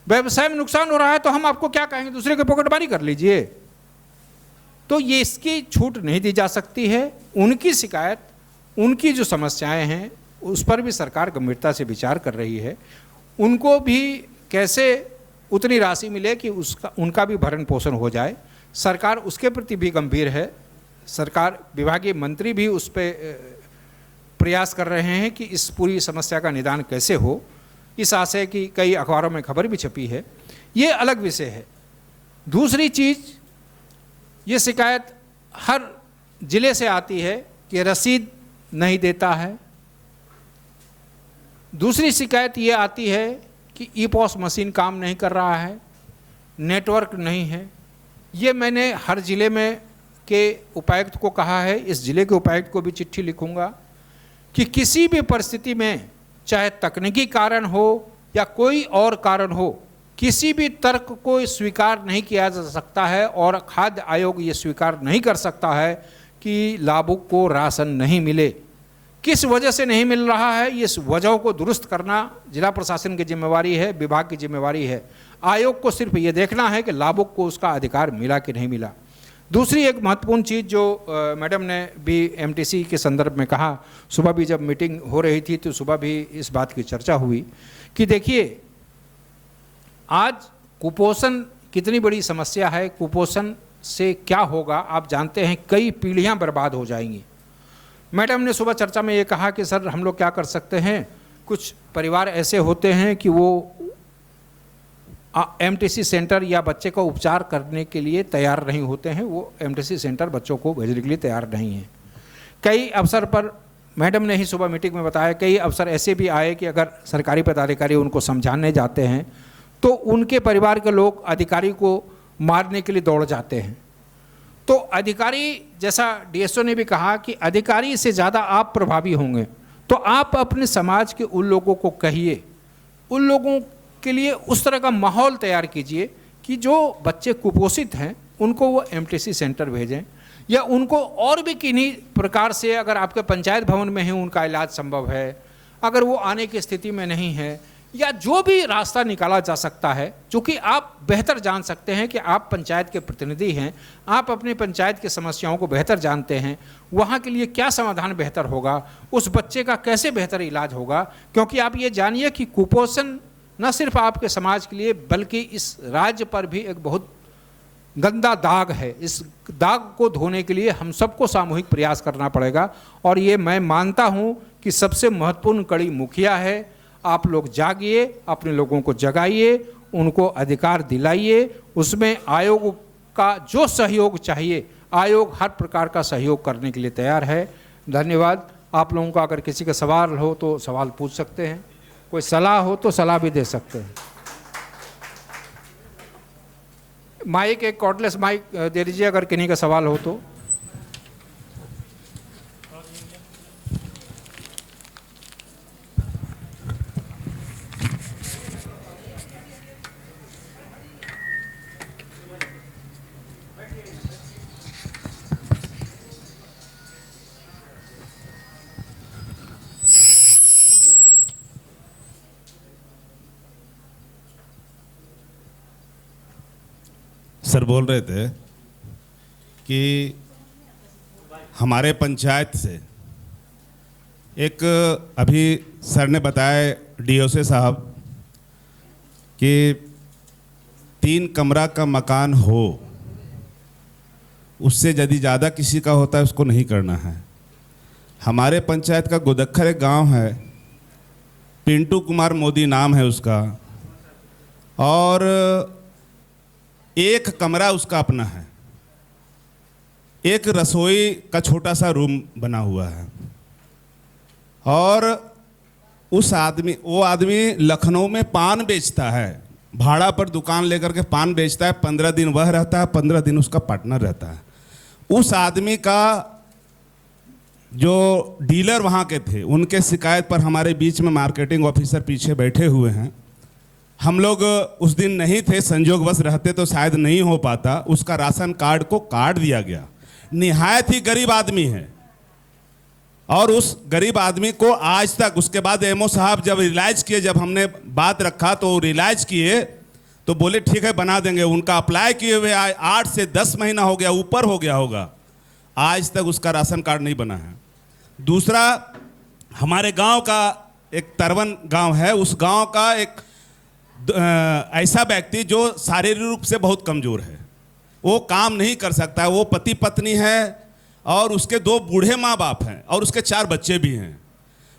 व्यवसाय में नुकसान हो रहा है तो हम आपको क्या कहेंगे, दूसरे की पॉकेटमारी कर लीजिए। तो ये इसकी छूट नहीं दी जा सकती है। उनकी शिकायत, उनकी जो समस्याएं हैं उस पर भी सरकार गंभीरता से विचार कर रही है। उनको भी कैसे उतनी राशि मिले कि उनका भी भरण पोषण हो जाए, सरकार उसके प्रति भी गंभीर है। सरकार, विभागीय मंत्री भी उस पर प्रयास कर रहे हैं कि इस पूरी समस्या का निदान कैसे हो। इस आशय की कई अखबारों में खबर भी छपी है, ये अलग विषय है। दूसरी चीज़, ये शिकायत हर ज़िले से आती है कि रसीद नहीं देता है। दूसरी शिकायत ये आती है कि ई-पॉस मशीन काम नहीं कर रहा है, नेटवर्क नहीं है। ये मैंने हर ज़िले में के उपायुक्त को कहा है, इस ज़िले के उपायुक्त को भी चिट्ठी लिखूंगा कि किसी भी परिस्थिति में, चाहे तकनीकी कारण हो या कोई और कारण हो, किसी भी तर्क को स्वीकार नहीं किया जा सकता है और खाद्य आयोग ये स्वीकार नहीं कर सकता है कि लाभुक को राशन नहीं मिले। किस वजह से नहीं मिल रहा है, इस वजहों को दुरुस्त करना जिला प्रशासन की जिम्मेवारी है, विभाग की जिम्मेवारी है। आयोग को सिर्फ ये देखना है कि लाभुक को उसका अधिकार मिला कि नहीं मिला। दूसरी एक महत्वपूर्ण चीज़ जो मैडम ने भी एमटीसी के संदर्भ में कहा, सुबह भी जब मीटिंग हो रही थी तो सुबह भी इस बात की चर्चा हुई कि देखिए आज कुपोषण कितनी बड़ी समस्या है, कुपोषण से क्या होगा आप जानते हैं, कई पीढ़ियां बर्बाद हो जाएंगी। मैडम ने सुबह चर्चा में ये कहा कि सर हम लोग क्या कर सकते हैं, कुछ परिवार ऐसे होते हैं कि वो एमटीसी सेंटर या बच्चे का उपचार करने के लिए तैयार नहीं होते हैं, वो एमटीसी सेंटर बच्चों को भेजने के लिए तैयार नहीं हैं। कई अवसर पर मैडम ने ही सुबह मीटिंग में बताया, कई अवसर ऐसे भी आए कि अगर सरकारी पदाधिकारी उनको समझाने जाते हैं तो उनके परिवार के लोग अधिकारी को मारने के लिए दौड़ जाते हैं। तो अधिकारी, जैसा डीएसओ ने भी कहा कि अधिकारी से ज़्यादा आप प्रभावी होंगे, तो आप अपने समाज के उन लोगों को कहिए, उन लोगों के लिए उस तरह का माहौल तैयार कीजिए कि जो बच्चे कुपोषित हैं उनको वो एमटीसी सेंटर भेजें, या उनको और भी किन्हीं प्रकार से अगर आपके पंचायत भवन में ही उनका इलाज संभव है, अगर वो आने की स्थिति में नहीं है, या जो भी रास्ता निकाला जा सकता है, चूँकि आप बेहतर जान सकते हैं कि आप पंचायत के प्रतिनिधि हैं, आप अपनी पंचायत की समस्याओं को बेहतर जानते हैं, वहाँ के लिए क्या समाधान बेहतर होगा, उस बच्चे का कैसे बेहतर इलाज होगा। क्योंकि आप ये जानिए कि कुपोषण न सिर्फ आपके समाज के लिए बल्कि इस राज्य पर भी एक बहुत गंदा दाग है। इस दाग को धोने के लिए हम सबको सामूहिक प्रयास करना पड़ेगा, और ये मैं मानता हूँ कि सबसे महत्वपूर्ण कड़ी मुखिया है। आप लोग जागिए, अपने लोगों को जगाइए, उनको अधिकार दिलाइए, उसमें आयोग का जो सहयोग चाहिए, आयोग हर प्रकार का सहयोग करने के लिए तैयार है। धन्यवाद। आप लोगों का अगर किसी का सवाल हो तो सवाल पूछ सकते हैं, कोई सलाह हो तो सलाह भी दे सकते हैं। माइक, एक कॉर्डलेस माइक दे दीजिए अगर किन्हीं का सवाल हो तो। सर बोल रहे थे कि हमारे पंचायत से एक, अभी सर ने बताया डीओसे साहब कि 3 कमरा का मकान हो, उससे यदि ज़्यादा किसी का होता है उसको नहीं करना है। हमारे पंचायत का गोदक्खर एक गांव है, पिंटू कुमार मोदी नाम है उसका, और 1 कमरा उसका अपना है, एक रसोई का छोटा सा रूम बना हुआ है, और वो आदमी लखनऊ में पान बेचता है, भाड़ा पर दुकान लेकर के पान बेचता है। 15 दिन वह रहता है, 15 दिन उसका पार्टनर रहता है। उस आदमी का जो डीलर वहाँ के थे, उनके शिकायत पर हमारे बीच में मार्केटिंग ऑफिसर पीछे बैठे हुए हैं। हम लोग उस दिन नहीं थे, संजोगवश रहते तो शायद नहीं हो पाता। उसका राशन कार्ड को काट दिया गया। निहायत ही गरीब आदमी है, और उस गरीब आदमी को आज तक, उसके बाद एमओ साहब जब रियलाइज किए, जब हमने बात रखा तो रियलाइज किए तो बोले ठीक है बना देंगे। उनका अप्लाई किए हुए 8 से 10 महीना हो गया, ऊपर हो गया होगा, आज तक उसका राशन कार्ड नहीं बना है। दूसरा, हमारे गांव का एक तरवन गांव है, उस गांव का एक ऐसा व्यक्ति जो शारीरिक रूप से बहुत कमज़ोर है, वो काम नहीं कर सकता है। वो पति पत्नी है और उसके 2 बूढ़े माँ बाप हैं और उसके 4 बच्चे भी हैं।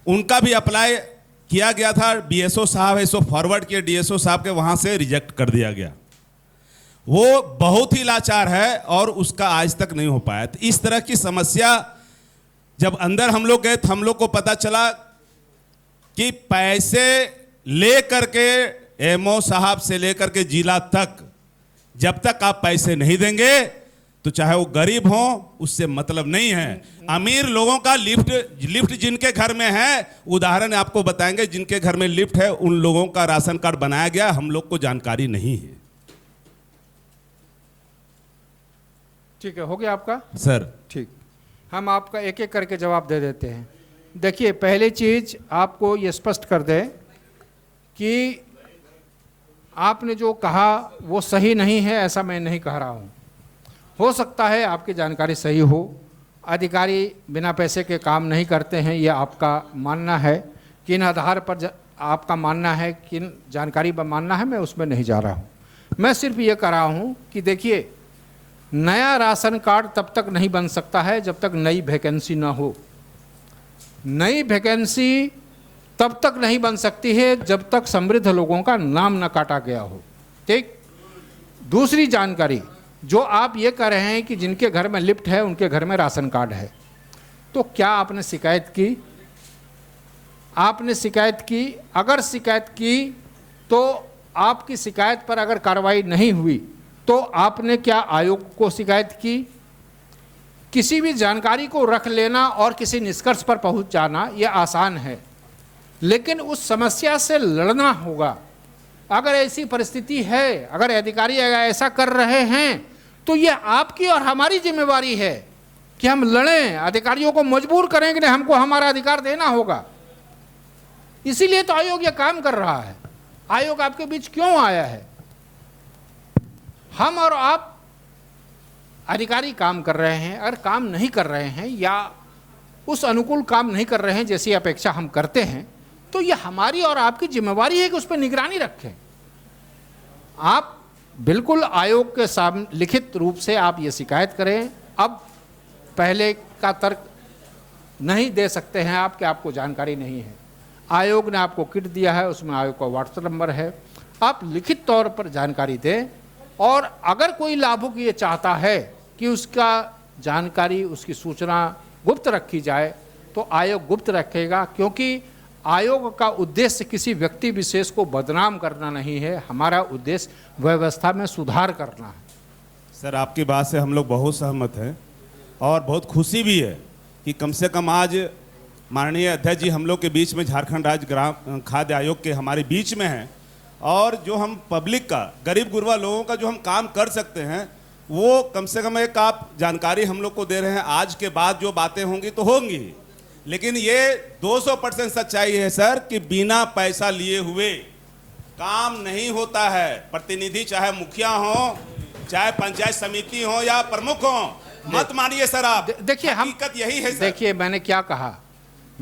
उनका भी अप्लाई किया गया था, बीएसओ साहब है सो फॉरवर्ड किए डीएसओ साहब के, वहाँ से रिजेक्ट कर दिया गया। वो बहुत ही लाचार है और उसका आज तक नहीं हो पाया। तो इस तरह की समस्या जब अंदर हम लोग गए तो हम लोग को पता चला कि पैसे ले करके एमओ साहब से लेकर के जिला तक, जब तक आप पैसे नहीं देंगे तो चाहे वो गरीब हो उससे मतलब नहीं है। अमीर लोगों का लिफ्ट जिनके घर में है, उदाहरण आपको बताएंगे, जिनके घर में लिफ्ट है उन लोगों का राशन कार्ड बनाया गया, हम लोग को जानकारी नहीं है। ठीक है, हो गया आपका सर ठीक। हम आपका एक एक करके जवाब दे देते हैं। देखिए, पहली चीज आपको ये स्पष्ट कर दें कि आपने जो कहा वो सही नहीं है, ऐसा मैं नहीं कह रहा हूँ। हो सकता है आपकी जानकारी सही हो, अधिकारी बिना पैसे के काम नहीं करते हैं, यह आपका मानना है। किन आधार पर आपका मानना है, किन जानकारी पर मानना है, मैं उसमें नहीं जा रहा हूँ। मैं सिर्फ ये कह रहा हूँ कि देखिए, नया राशन कार्ड तब तक नहीं बन सकता है जब तक नई वैकेंसी ना हो। नई वैकेंसी तब तक नहीं बन सकती है जब तक समृद्ध लोगों का नाम न काटा गया हो। ठीक। दूसरी जानकारी जो आप ये कह रहे हैं कि जिनके घर में लिफ्ट है उनके घर में राशन कार्ड है, तो क्या आपने शिकायत की? आपने शिकायत की? अगर शिकायत की तो आपकी शिकायत पर अगर कार्रवाई नहीं हुई तो आपने क्या आयोग को शिकायत की? किसी भी जानकारी को रख लेना और किसी निष्कर्ष पर पहुंच जाना यह आसान है, लेकिन उस समस्या से लड़ना होगा। अगर ऐसी परिस्थिति है, अगर अधिकारी ऐसा कर रहे हैं, तो यह आपकी और हमारी जिम्मेवारी है कि हम लड़ें, अधिकारियों को मजबूर करें कि नहीं, हमको हमारा अधिकार देना होगा। इसीलिए तो आयोग यह काम कर रहा है। आयोग आपके बीच क्यों आया है? हम और आप अधिकारी काम कर रहे हैं, अगर काम नहीं कर रहे हैं या उस अनुकूल काम नहीं कर रहे हैं जैसी अपेक्षा हम करते हैं, तो यह हमारी और आपकी जिम्मेवारी है कि उस पर निगरानी रखें। आप बिल्कुल आयोग के सामने लिखित रूप से आप ये शिकायत करें। अब पहले का तर्क नहीं दे सकते हैं आप कि आपको जानकारी नहीं है। आयोग ने आपको किट दिया है, उसमें आयोग का व्हाट्सएप नंबर है, आप लिखित तौर पर जानकारी दें। और अगर कोई लाभुक ये चाहता है कि उसका जानकारी, उसकी सूचना गुप्त रखी जाए, तो आयोग गुप्त रखेगा, क्योंकि आयोग का उद्देश्य किसी व्यक्ति विशेष को बदनाम करना नहीं है। हमारा उद्देश्य व्यवस्था में सुधार करना है। सर, आपकी बात से हम लोग बहुत सहमत हैं और बहुत खुशी भी है कि कम से कम आज माननीय अध्यक्ष जी हम लोग के बीच में, झारखंड राज्य ग्राम खाद्य आयोग के हमारे बीच में हैं, और जो हम पब्लिक का, गरीब गुरबा लोगों का जो हम काम कर सकते हैं, वो कम से कम एक आप जानकारी हम लोग को दे रहे हैं। आज के बाद जो बातें होंगी तो होंगी, लेकिन ये 200% सच्चाई है सर कि बिना पैसा लिए हुए काम नहीं होता है। प्रतिनिधि चाहे मुखिया हो, चाहे पंचायत समिति हो या प्रमुख हो, मत मानिए सर आप। देखिए, हकीकत यही है सर। देखिए, मैंने क्या कहा,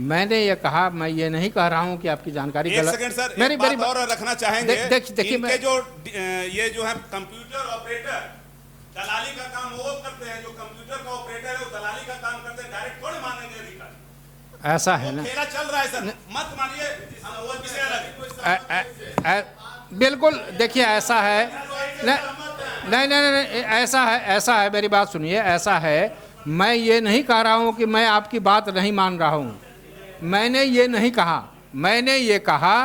मैंने ये कहा, मैं ये नहीं कह रहा हूं कि आपकी जानकारी गलत। सेकंड सर, मेरी बात और रखना चाहेंगे। देखिए, इनके जो ये जो है कंप्यूटर ऑपरेटर दलाली का काम वो करते हैं, जो कंप्यूटर का ऑपरेटर है वो दलाली का काम करते हैं, डायरेक्ट थोड़े मानेंगे अधिकारी। ऐसा है ना, खेला चल रहा है सर, मत मानिए, हम वो किसे अलग। बिल्कुल। देखिए, ऐसा है, नहीं, ऐसा है, मेरी बात सुनिए। ऐसा है, मैं ये नहीं कह रहा हूं कि मैं आपकी बात नहीं मान रहा हूं। मैंने ये नहीं कहा, मैंने ये कहा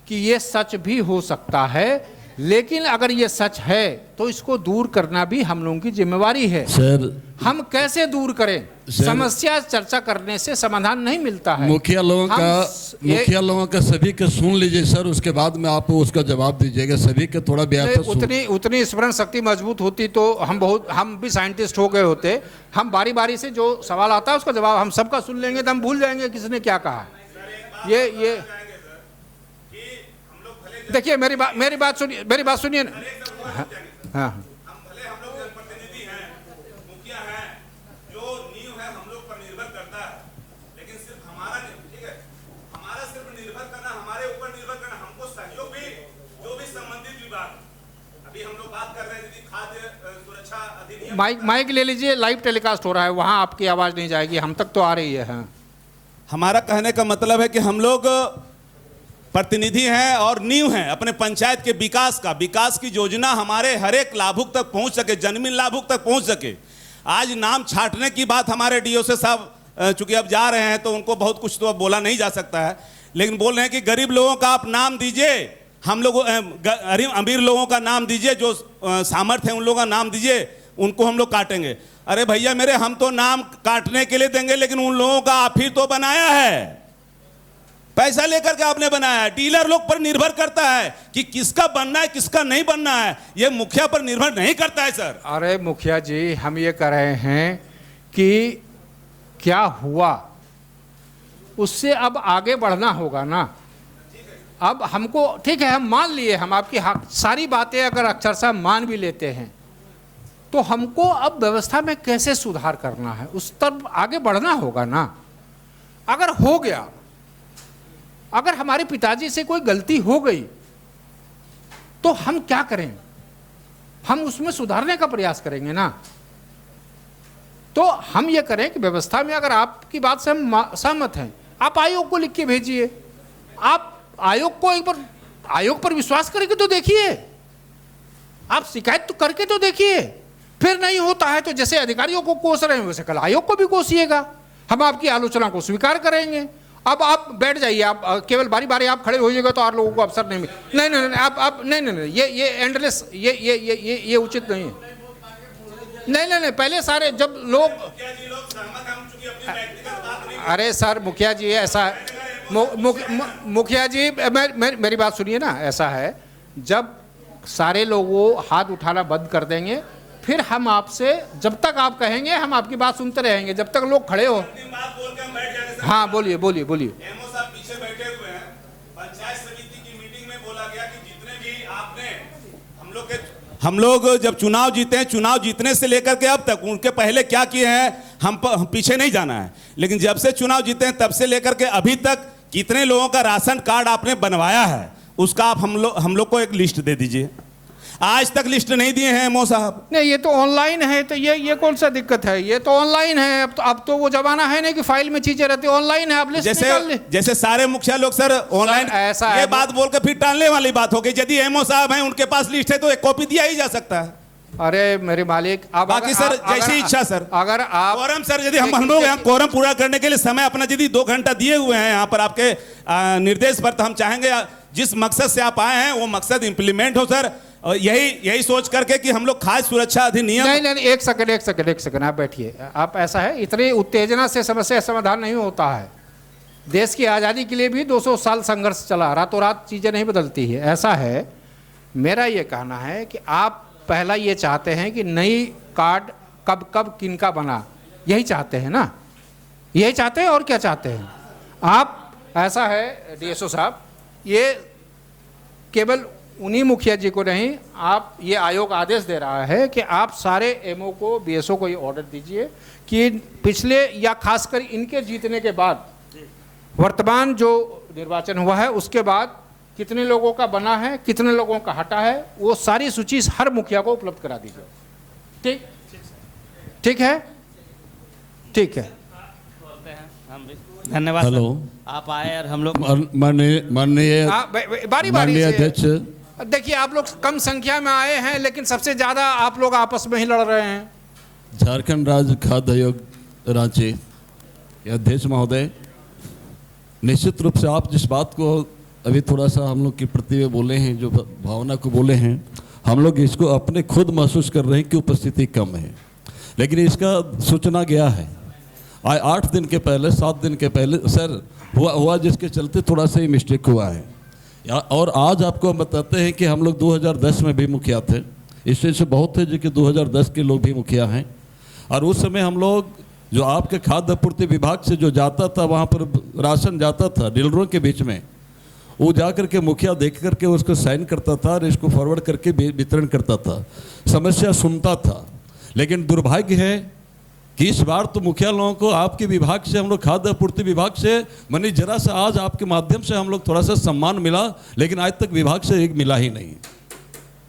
कि ये सच भी हो सकता है, लेकिन अगर ये सच है तो इसको दूर करना भी हम लोगों की जिम्मेवारी है। सर, हम कैसे दूर करें? समस्या चर्चा करने से समाधान नहीं मिलता है। मुखिया लोगों का सभी के सुन लीजिए सर, उसके बाद में आप उसका जवाब दीजिएगा। सभी के थोड़ा उतनी स्मरण शक्ति मजबूत होती तो हम भी साइंटिस्ट हो गए होते। हम बारी बारी से जो सवाल आता है उसका जवाब हम सबका सुन लेंगे तो हम भूल जाएंगे किसने क्या कहा। ये देखिए, मेरी बात सुनिए ना। हाँ, हम भले हम लोग प्रतिनिधि हैं, मुखिया हैं, जो नींव है हम लोग पर निर्भर करता है, लेकिन सिर्फ हमारा, ठीक है, हमारा सिर्फ निर्भर करना, हमारे ऊपर निर्भर करना, हमको सहयोग भी जो भी संबंधित विभाग, अभी हम लोग बात कर रहे थे खाद्य सुरक्षा अधिनियम। माइक ले लीजिए, लाइव टेलीकास्ट हो रहा है, वहां आपकी आवाज नहीं जाएगी, हम तक तो आ रही है। हाँ। हमारा कहने का मतलब है कि हम लोग प्रतिनिधि हैं और नींव हैं अपने पंचायत के विकास की योजना हमारे हर एक लाभुक तक पहुंच सके, जन्मीन लाभुक तक पहुंच सके। आज नाम छांटने की बात हमारे डीओ से साहब चूंकि अब जा रहे हैं तो उनको बहुत कुछ तो अब बोला नहीं जा सकता है, लेकिन बोल रहे हैं कि गरीब लोगों का आप नाम दीजिए, हम लोग अमीर लोगों का नाम दीजिए, जो सामर्थ्य है उन लोगों का नाम दीजिए, उनको हम लोग काटेंगे। अरे भैया मेरे, हम तो नाम काटने के लिए देंगे, लेकिन उन लोगों का आप ही तो बनाया है, पैसा लेकर के आपने बनाया है। डीलर लोग पर निर्भर करता है कि किसका बनना है किसका नहीं बनना है, ये मुखिया पर निर्भर नहीं करता है सर। अरे मुखिया जी, हम ये कह रहे हैं कि क्या हुआ उससे अब आगे बढ़ना होगा ना। अब हमको ठीक है, हम मान लिए, हम आपकी सारी बातें अगर अक्षरशः मान भी लेते हैं, तो हमको अब व्यवस्था में कैसे सुधार करना है उस तरफ आगे बढ़ना होगा ना। अगर हो गया, अगर हमारे पिताजी से कोई गलती हो गई तो हम क्या करें, हम उसमें सुधारने का प्रयास करेंगे ना। तो हम ये करें कि व्यवस्था में अगर आपकी बात से हम सहमत हैं, आप आयोग को लिख के भेजिए। आप आयोग को एक बार, आयोग पर विश्वास करके तो देखिए, आप शिकायत तो करके तो देखिए। फिर नहीं होता है तो जैसे अधिकारियों को कोस रहे हैं वैसे कल आयोग को भी कोसिएगा, हम आपकी आलोचना को स्वीकार करेंगे। अब आप बैठ जाइए, आप केवल बारी बारी आप खड़े होइएगा तो और लोगों को अवसर नहीं मिले। नहीं नहीं नहीं, आप नहीं नहीं नहीं, ये एंडलेस, ये उचित नहीं है। नहीं नहीं नहीं, पहले सारे जब लोग, अरे सर मुखिया जी ऐसा, मुखिया जी मेरी बात सुनिए ना, ऐसा है जब सारे लोग वो हाथ उठाना बंद कर देंगे, फिर हम आपसे, जब तक आप कहेंगे हम आपकी बात सुनते रहेंगे, जब तक लोग खड़े हो। हाँ बोलिए बोलिए बोलिए। एमओ साहब पीछे बैठे हुए हैं, पंचायत समिति की मीटिंग में बोला गया कि जितने भी आपने हम लोग जब चुनाव जीते हैं, चुनाव जीतने से लेकर के अब तक उनके पहले क्या किए हैं हम पीछे नहीं जाना है, लेकिन जब से चुनाव जीते हैं तब से लेकर के अभी तक कितने लोगों का राशन कार्ड आपने बनवाया है, उसका आप हम लोग को एक लिस्ट दे दीजिए। आज तक लिस्ट नहीं दिए हैं एमओ साहब। नहीं, ये तो ऑनलाइन है, तो ये कौन सा दिक्कत है, ये तो ऑनलाइन है। अब तो वो जमाना है नहीं कि फाइल में चीजें रहती, ऑनलाइन है, आप लिस्ट निकाल ले। जैसे सारे मुखिया लोग सर ऑनलाइन, ऐसा ये है, बात बोल के फिर टालने वाली बात हो गई। यदि एमओ साहब हैं, उनके पास लिस्ट है तो एक कॉपी दिया ही जा सकता है। अरे मेरे मालिक, आप बाकी सर जैसी इच्छा सर, अगर आप कोरम सर, यदि हम लोग यहाँ कोरम पूरा करने के लिए समय अपना यदि 2 घंटा दिए हुए हैं यहाँ पर आपके निर्देश पर, तो हम चाहेंगे जिस मकसद से आप आए हैं वो मकसद इंप्लीमेंट हो सर। और यही सोच करके कि हम लोग खाद्य सुरक्षा अधिनियम। नहीं नहीं, एक सेकंड आप बैठिए। आप, ऐसा है, इतनी उत्तेजना से समस्या समाधान नहीं होता है। देश की आज़ादी के लिए भी 200 साल संघर्ष चला, रातों रात चीज़ें नहीं बदलती है। ऐसा है, मेरा ये कहना है कि आप पहला ये चाहते हैं कि नई कार्ड कब किनका बना, यही चाहते हैं ना, यही चाहते हैं। और क्या चाहते हैं आप? ऐसा है डीएसओ साहब, ये केवल उन्हीं मुखिया जी को नहीं, आप, ये आयोग आदेश दे रहा है कि आप सारे एमओ को, बीएसओ को ये ऑर्डर दीजिए कि पिछले या खासकर इनके जीतने के बाद, वर्तमान जो निर्वाचन हुआ है उसके बाद कितने लोगों का बना है, कितने लोगों का हटा है, वो सारी सूची हर मुखिया को उपलब्ध करा दीजिए। ठीक ठीक है, ठीक है। धन्यवाद। हेलो, आप आए और हम लोग माननीय बारी अध्यक्ष, देखिए आप लोग कम संख्या में आए हैं, लेकिन सबसे ज्यादा आप लोग आपस में ही लड़ रहे हैं। झारखंड राज्य खाद्य आयोग रांची के अध्यक्ष महोदय, निश्चित रूप से आप जिस बात को अभी थोड़ा सा हम लोग के प्रति में बोले हैं, जो भावना को बोले हैं, हम लोग इसको अपने खुद महसूस कर रहे हैं कि उपस्थिति कम है, लेकिन इसका सूचना गया है 8 दिन के पहले, 7 दिन के पहले सर हुआ जिसके चलते थोड़ा सा ही मिस्टेक हुआ है। और आज आपको हम बताते हैं कि हम लोग 2010 में भी मुखिया थे, इससे से बहुत थे जो कि 2010 के लोग भी मुखिया हैं। और उस समय हम लोग जो आपके खाद्य आपूर्ति विभाग से जो जाता था, वहाँ पर राशन जाता था डीलरों के बीच में, वो जा करके मुखिया देख करके उसको साइन करता था और इसको फॉरवर्ड करके वितरण करता था, समस्या सुनता था। लेकिन दुर्भाग्य है कि इस बार तो मुखिया लोगों को आपके विभाग से, हम लोग खाद्य आपूर्ति विभाग से, मानी जरा सा आज आपके माध्यम से हम लोग थोड़ा सा सम्मान मिला, लेकिन आज तक विभाग से एक मिला ही नहीं।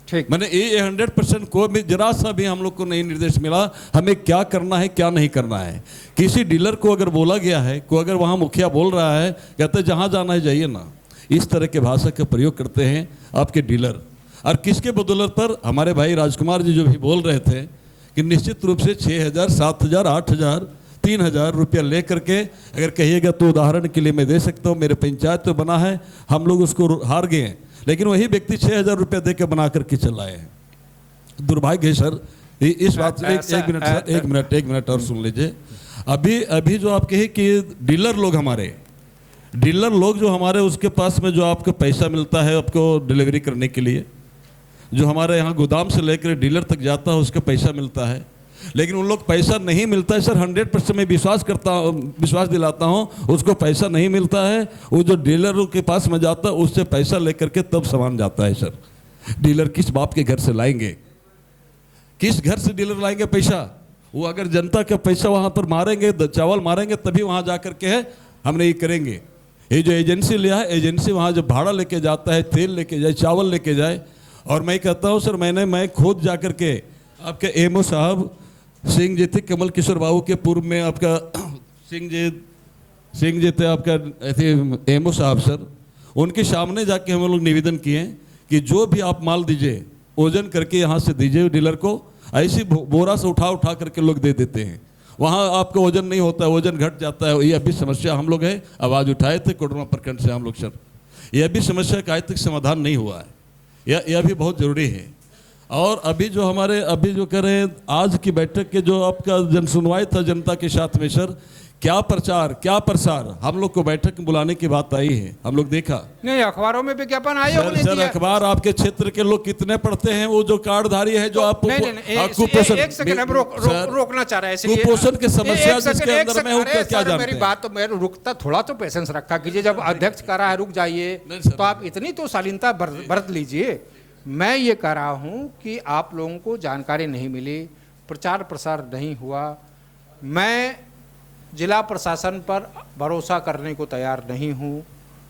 ठीक, मैंने ये 100% को जरा सा भी हम लोग को नहीं निर्देश मिला हमें क्या करना है क्या नहीं करना है। किसी डीलर को अगर बोला गया है, को अगर वहाँ मुखिया बोल रहा है, कहते जहाँ जाना है जाइए ना, इस तरह के भाषा का प्रयोग करते हैं आपके डीलर। और किसके बदौलत पर हमारे भाई राजकुमार जी जो भी बोल रहे थे कि निश्चित रूप से 6,000, 7,000, 8,000, 3,000 रुपया ले करके अगर कहिएगा तो उदाहरण के लिए मैं दे सकता हूँ, मेरे पंचायत तो बना है, हम लोग उसको हार गए, लेकिन वही व्यक्ति 6,000 रुपया दे के बना करके चलाए हैं। दुर्भाग्य है सर इस बात एक मिनट और सुन लीजिए। अभी जो आप कहे कि डीलर लोग जो हमारे उसके पास में जो आपको पैसा मिलता है आपको डिलीवरी करने के लिए, जो हमारे यहाँ गोदाम से लेकर डीलर तक जाता है उसका पैसा मिलता है, लेकिन उन लोग पैसा नहीं मिलता है सर। 100% मैं विश्वास दिलाता हूँ उसको पैसा नहीं मिलता है। वो जो डीलरों के पास में जाता है उससे पैसा लेकर के तब सामान जाता है सर। डीलर किस बाप के घर से लाएंगे, किस घर से डीलर लाएंगे पैसा? वो अगर जनता का पैसा वहाँ पर मारेंगे, चावल मारेंगे, तभी वहाँ जा कर के है हमने ये करेंगे। ये जो एजेंसी लिया है, एजेंसी वहाँ जब भाड़ा लेके जाता है, तेल लेके जाए, चावल लेके जाए, और मैं कहता हूँ सर मैं खुद जा कर के आपके एमओ साहब सिंह जी थे, कमल किशोर बाबू के पूर्व में आपका सिंह जी थे आपका एमओ साहब सर, उनके सामने जाके हम लोग निवेदन किए कि जो भी आप माल दीजिए ओजन करके यहाँ से दीजिए डीलर को। ऐसी बोरा से उठा करके लोग दे देते हैं, वहाँ आपका वजन नहीं होता है, वजन घट जाता है। ये अभी समस्या हम लोग है, आवाज़ उठाए थे कोडरमा प्रखंड से हम लोग सर। ये अभी समस्या का आज तक समाधान नहीं हुआ है, यह भी बहुत ज़रूरी है। और अभी जो कर रहे हैं आज की बैठक के जो आपका जन सुनवाई था जनता के साथ में सर, क्या प्रचार क्या प्रसार, हम लोग को बैठक में बुलाने की बात आई है, हम लोग देखा नहीं, अखबारों में विज्ञापन आए होंगे। सर अखबार आपके क्षेत्र के लोग कितने पढ़ते हैं? वो जो कार्डधारी है जो आप कुपोषण, एक सेकंड हम रोकना चाह रहे हैं, कुपोषण की समस्या जिसके अंदर में क्या जानते हैं? मेरी बात तो मैं रुकता, थोड़ा तो पेशेंस रखा कीजिए। जब अध्यक्ष कह रहा है रुक जाइए तो आप इतनी तो शालीनता बरत लीजिए। मैं ये कह रहा हूँ कि आप लोगों को जानकारी नहीं मिली, प्रचार प्रसार नहीं हुआ। मैं जिला प्रशासन पर भरोसा करने को तैयार नहीं हूँ।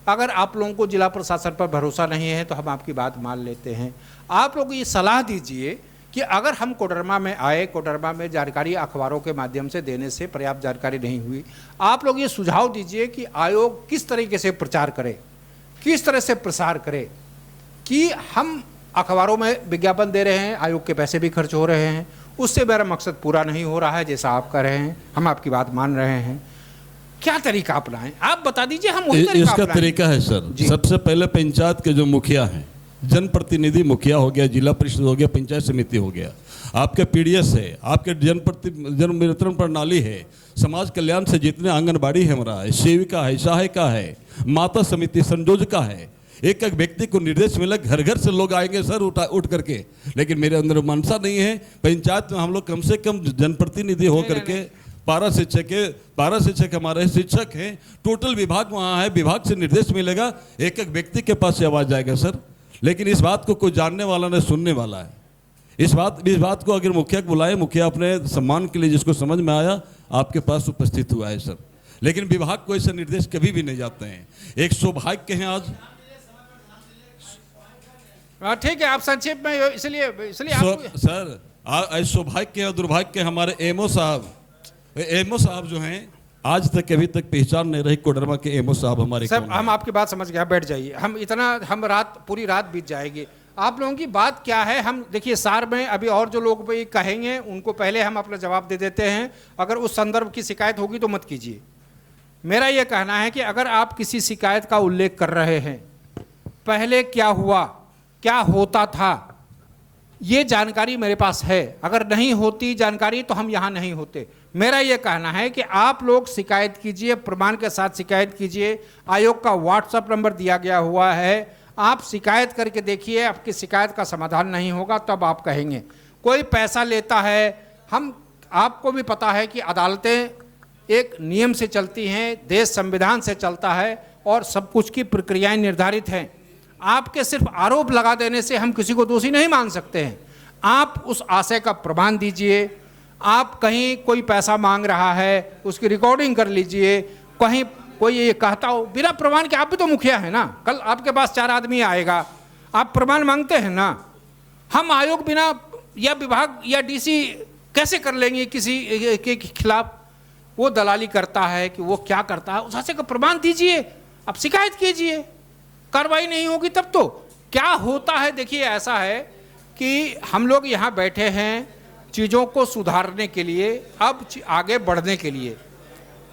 अगर आप लोगों को जिला प्रशासन पर भरोसा नहीं है तो हम आपकी बात मान लेते हैं। आप लोग ये सलाह दीजिए कि अगर हम कोडरमा में आए, कोडरमा में जानकारी अखबारों के माध्यम से देने से पर्याप्त जानकारी नहीं हुई, आप लोग ये सुझाव दीजिए कि आयोग किस तरीके से प्रचार करे, किस तरह से प्रसार करे कि हम अखबारों में विज्ञापन दे रहे हैं, आयोग के पैसे भी खर्च हो रहे हैं, उससे मेरा मकसद पूरा नहीं हो रहा है जैसा आप कह रहे हैं। हम आपकी बात मान रहे हैं, क्या तरीका अपनाएं आप बता दीजिए, हम वही तरीका इसका तरीका है सर। सबसे पहले पंचायत के जो मुखिया हैं, जनप्रतिनिधि मुखिया हो गया, जिला परिषद हो गया, पंचायत समिति हो गया, आपके पीडीएस है, आपके जन वितरण प्रणाली है, समाज कल्याण से जितने आंगनबाड़ी है हमारा, सेविका है, सहायिका है, माता समिति संयोजका है, एक एक व्यक्ति को निर्देश मिला, घर घर से लोग आएंगे सर उठ करके। लेकिन मेरे अंदर मनसा नहीं है। पंचायत में हम लोग कम से कम जनप्रतिनिधि हो करके, पारा शिक्षक हमारे शिक्षक हैं, टोटल विभाग वहाँ है, विभाग से निर्देश मिलेगा, एक एक व्यक्ति के पास से आवाज़ जाएगा सर। लेकिन इस बात को कोई जानने वाला नहीं, सुनने वाला है। इस बात को अगर मुखिया को बुलाए, मुखिया अपने सम्मान के लिए जिसको समझ में आया आपके पास उपस्थित हुआ है सर। लेकिन विभाग को ऐसे निर्देश कभी भी नहीं जाते हैं। एक सौभाग्य हैं आज, ठीक है आप संक्षेप में, इसलिए सर सौभाग्य और दुर्भाग्य हमारे एमओ साहब जो हैं आज तक अभी तक पहचान नहीं रही कोडरमा के एमओ साहब हमारे। सर हम आपकी बात समझ गए, बैठ जाइए। हम पूरी रात बीत जाएगी। आप लोगों की बात क्या है, हम देखिए सार में अभी और जो लोग भी कहेंगे उनको पहले हम अपना जवाब दे देते हैं। अगर उस संदर्भ की शिकायत होगी तो मत कीजिए। मेरा ये कहना है कि अगर आप किसी शिकायत का उल्लेख कर रहे हैं, पहले क्या हुआ, क्या होता था, ये जानकारी मेरे पास है। अगर नहीं होती जानकारी तो हम यहाँ नहीं होते। मेरा ये कहना है कि आप लोग शिकायत कीजिए, प्रमाण के साथ शिकायत कीजिए। आयोग का व्हाट्सएप नंबर दिया गया हुआ है, आप शिकायत करके देखिए। आपकी शिकायत का समाधान नहीं होगा तब आप कहेंगे कोई पैसा लेता है। आपको भी पता है कि अदालतें एक नियम से चलती हैं, देश संविधान से चलता है और सब कुछ की प्रक्रियाएं निर्धारित हैं। आपके सिर्फ आरोप लगा देने से हम किसी को दोषी नहीं मान सकते हैं। आप उस आशय का प्रमाण दीजिए। आप कहीं कोई पैसा मांग रहा है उसकी रिकॉर्डिंग कर लीजिए। कहीं कोई ये कहता हो बिना प्रमाण के, आप भी तो मुखिया है ना, कल आपके पास 4 आदमी आएगा, आप प्रमाण मांगते हैं ना। हम आयोग बिना या विभाग या डीसी कैसे कर लेंगे किसी के खिलाफ? वो दलाली करता है कि वो क्या करता है, उस आशय का प्रमाण दीजिए, आप शिकायत कीजिए। कार्रवाई नहीं होगी तब तो क्या होता है? देखिए ऐसा है कि हम लोग यहाँ बैठे हैं चीज़ों को सुधारने के लिए, अब आगे बढ़ने के लिए।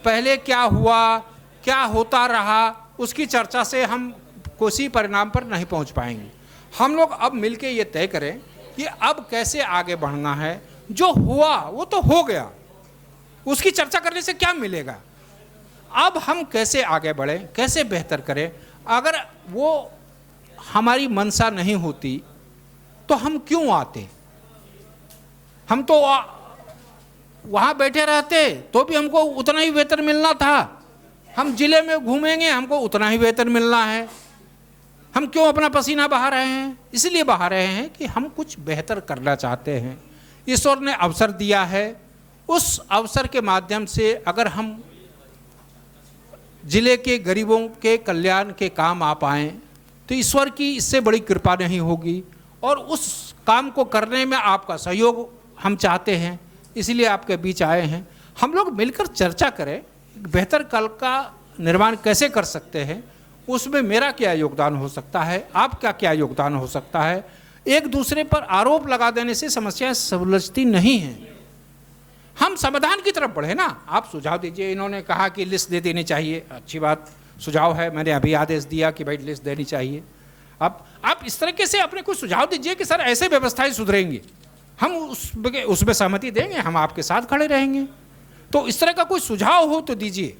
पहले क्या हुआ, क्या होता रहा, उसकी चर्चा से हम किसी परिणाम पर नहीं पहुँच पाएंगे। हम लोग अब मिलके ये तय करें कि अब कैसे आगे बढ़ना है। जो हुआ वो तो हो गया, उसकी चर्चा करने से क्या मिलेगा। अब हम कैसे आगे बढ़ें, कैसे बेहतर करें। अगर वो हमारी मंशा नहीं होती तो हम क्यों आते। हम तो वहाँ बैठे रहते तो भी हमको उतना ही वेतन मिलना था। हम जिले में घूमेंगे, हमको उतना ही वेतन मिलना है। हम क्यों अपना पसीना बहा रहे हैं? इसलिए बहा रहे हैं कि हम कुछ बेहतर करना चाहते हैं। ईश्वर ने अवसर दिया है, उस अवसर के माध्यम से अगर हम जिले के गरीबों के कल्याण के काम आ पाएँ तो ईश्वर की इससे बड़ी कृपा नहीं होगी। और उस काम को करने में आपका सहयोग हम चाहते हैं, इसलिए आपके बीच आए हैं। हम लोग मिलकर चर्चा करें, बेहतर कल का निर्माण कैसे कर सकते हैं, उसमें मेरा क्या योगदान हो सकता है, आपका क्या योगदान हो सकता है। एक दूसरे पर आरोप लगा देने से समस्याएं सुलझती नहीं हैं। हम समाधान की तरफ बढ़े ना। आप सुझाव दीजिए। इन्होंने कहा कि लिस्ट दे देनी चाहिए, अच्छी बात, सुझाव है, मैंने अभी आदेश दिया कि भाई लिस्ट देनी चाहिए। अब आप इस तरीके से अपने कुछ सुझाव दीजिए कि सर ऐसे व्यवस्थाएं सुधरेंगी, हम उसमें सहमति देंगे, हम आपके साथ खड़े रहेंगे। तो इस तरह का कोई सुझाव हो तो दीजिए,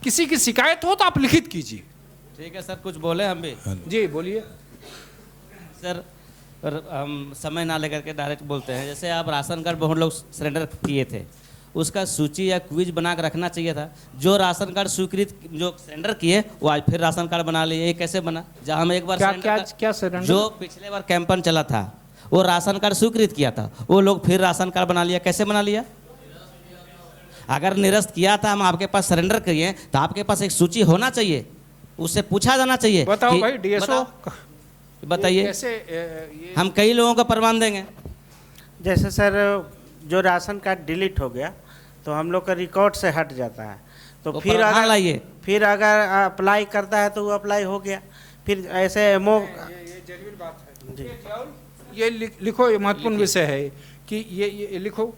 किसी की शिकायत हो तो आप लिखित कीजिए। ठीक है सर, कुछ बोले हम भी। जी बोलिए सर, हम समय ना लेकर के डायरेक्ट बोलते हैं। जैसे आप राशन कार्ड बहुत लोग सरेंडर किए थे, उसका सूची या क्विज बना कर रखना चाहिए था। जो राशन कार्ड स्वीकृत जो सरेंडर किए वो आज फिर राशन कार्ड बना लिए, ये कैसे बना? जहाँ हम एक बार क्या सरेंडर, जो पिछले बार कैंपेन चला था वो राशन कार्ड स्वीकृत किया था, वो लोग फिर राशन कार्ड बना लिया। कैसे बना लिया? अगर निरस्त किया था, हम आपके पास सरेंडर किए, तो आपके पास एक सूची होना चाहिए, उससे पूछा जाना चाहिए। बताओ भाई डीएसओ, बताइए, हम कई लोगों का प्रमाण देंगे। जैसे सर जो राशन कार्ड डिलीट हो गया तो हम लोग का रिकॉर्ड से हट जाता है, तो फिर अगर लाइए, फिर अगर अप्लाई करता है तो वो अप्लाई हो गया। फिर ऐसे एमओ, ये जरूरी बात है। ये लिखो, ये महत्वपूर्ण विषय है कि ये लिखो,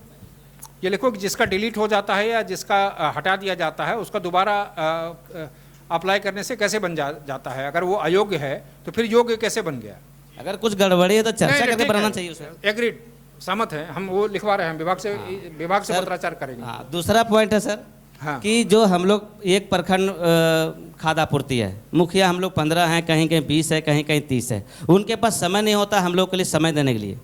ये लिखो कि जिसका डिलीट हो जाता है या जिसका हटा दिया जाता है उसका दोबारा अप्लाई करने से कैसे बन जाता है। अगर वो अयोग्य है तो फिर योग्य कैसे बन गया। अगर कुछ गड़बड़ी है तो चर्चा करके बनाना चाहिए उसे। एग्रीड, सहमत है, हम वो लिखवा रहे हैं, विभाग से पत्राचार करेंगे। हाँ, दूसरा पॉइंट है सर, हाँ, कि जो हम लोग एक प्रखंड खाद आपूर्ति है, मुखिया हम लोग 15 हैं, कहीं कहीं 20 है, कहीं कहीं 30 है, उनके पास समय नहीं होता हम लोग के लिए समय देने के लिए।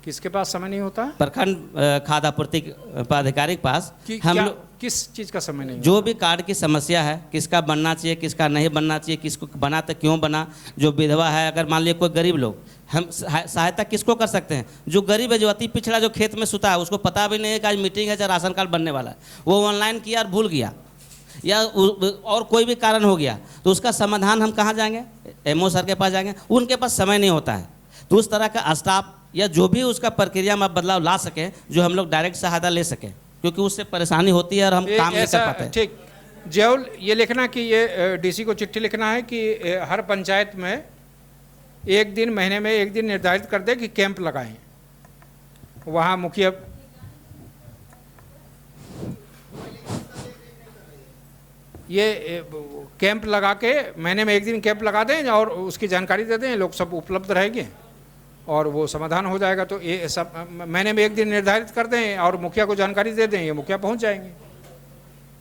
किसके पास समय नहीं होता? प्रखंड खाद आपूर्ति पदाधिकारी के पास। हम लोग किस चीज़ का समय नहीं? जो भी कार्ड की समस्या है, किसका बनना चाहिए, किसका नहीं बनना चाहिए, किसको बना तो क्यों बना, जो विधवा है, अगर मान लीजिए कोई गरीब लोग, हम सहायता किसको कर सकते हैं? जो गरीब है, जो अति पिछड़ा, जो खेत में सुता है, उसको पता भी नहीं है कि आज मीटिंग है, चाहे राशन कार्ड बनने वाला है, वो ऑनलाइन किया और भूल गया, या और कोई भी कारण हो गया, तो उसका समाधान हम कहाँ जाएंगे? एमओ सर के पास जाएंगे, उनके पास समय नहीं होता है। तो उस तरह का स्टाफ या जो भी उसका प्रक्रिया में बदलाव ला सके, जो हम लोग डायरेक्ट सहायता ले सकें, क्योंकि उससे परेशानी होती है और हम काम नहीं कर पाते। ठीक, जयउल ये लिखना कि ये डीसी को चिट्ठी लिखना है कि हर पंचायत में एक दिन, महीने में एक दिन निर्धारित कर दे कि कैंप लगाएं। वहाँ मुखिया ये कैंप लगा के महीने में एक दिन कैंप लगा दें और उसकी जानकारी दे दें, लोग सब उपलब्ध रहेंगे और वो समाधान हो जाएगा। तो ये सब महीने में एक दिन निर्धारित कर दें और मुखिया को जानकारी दे दें, ये मुखिया पहुंच जाएंगे।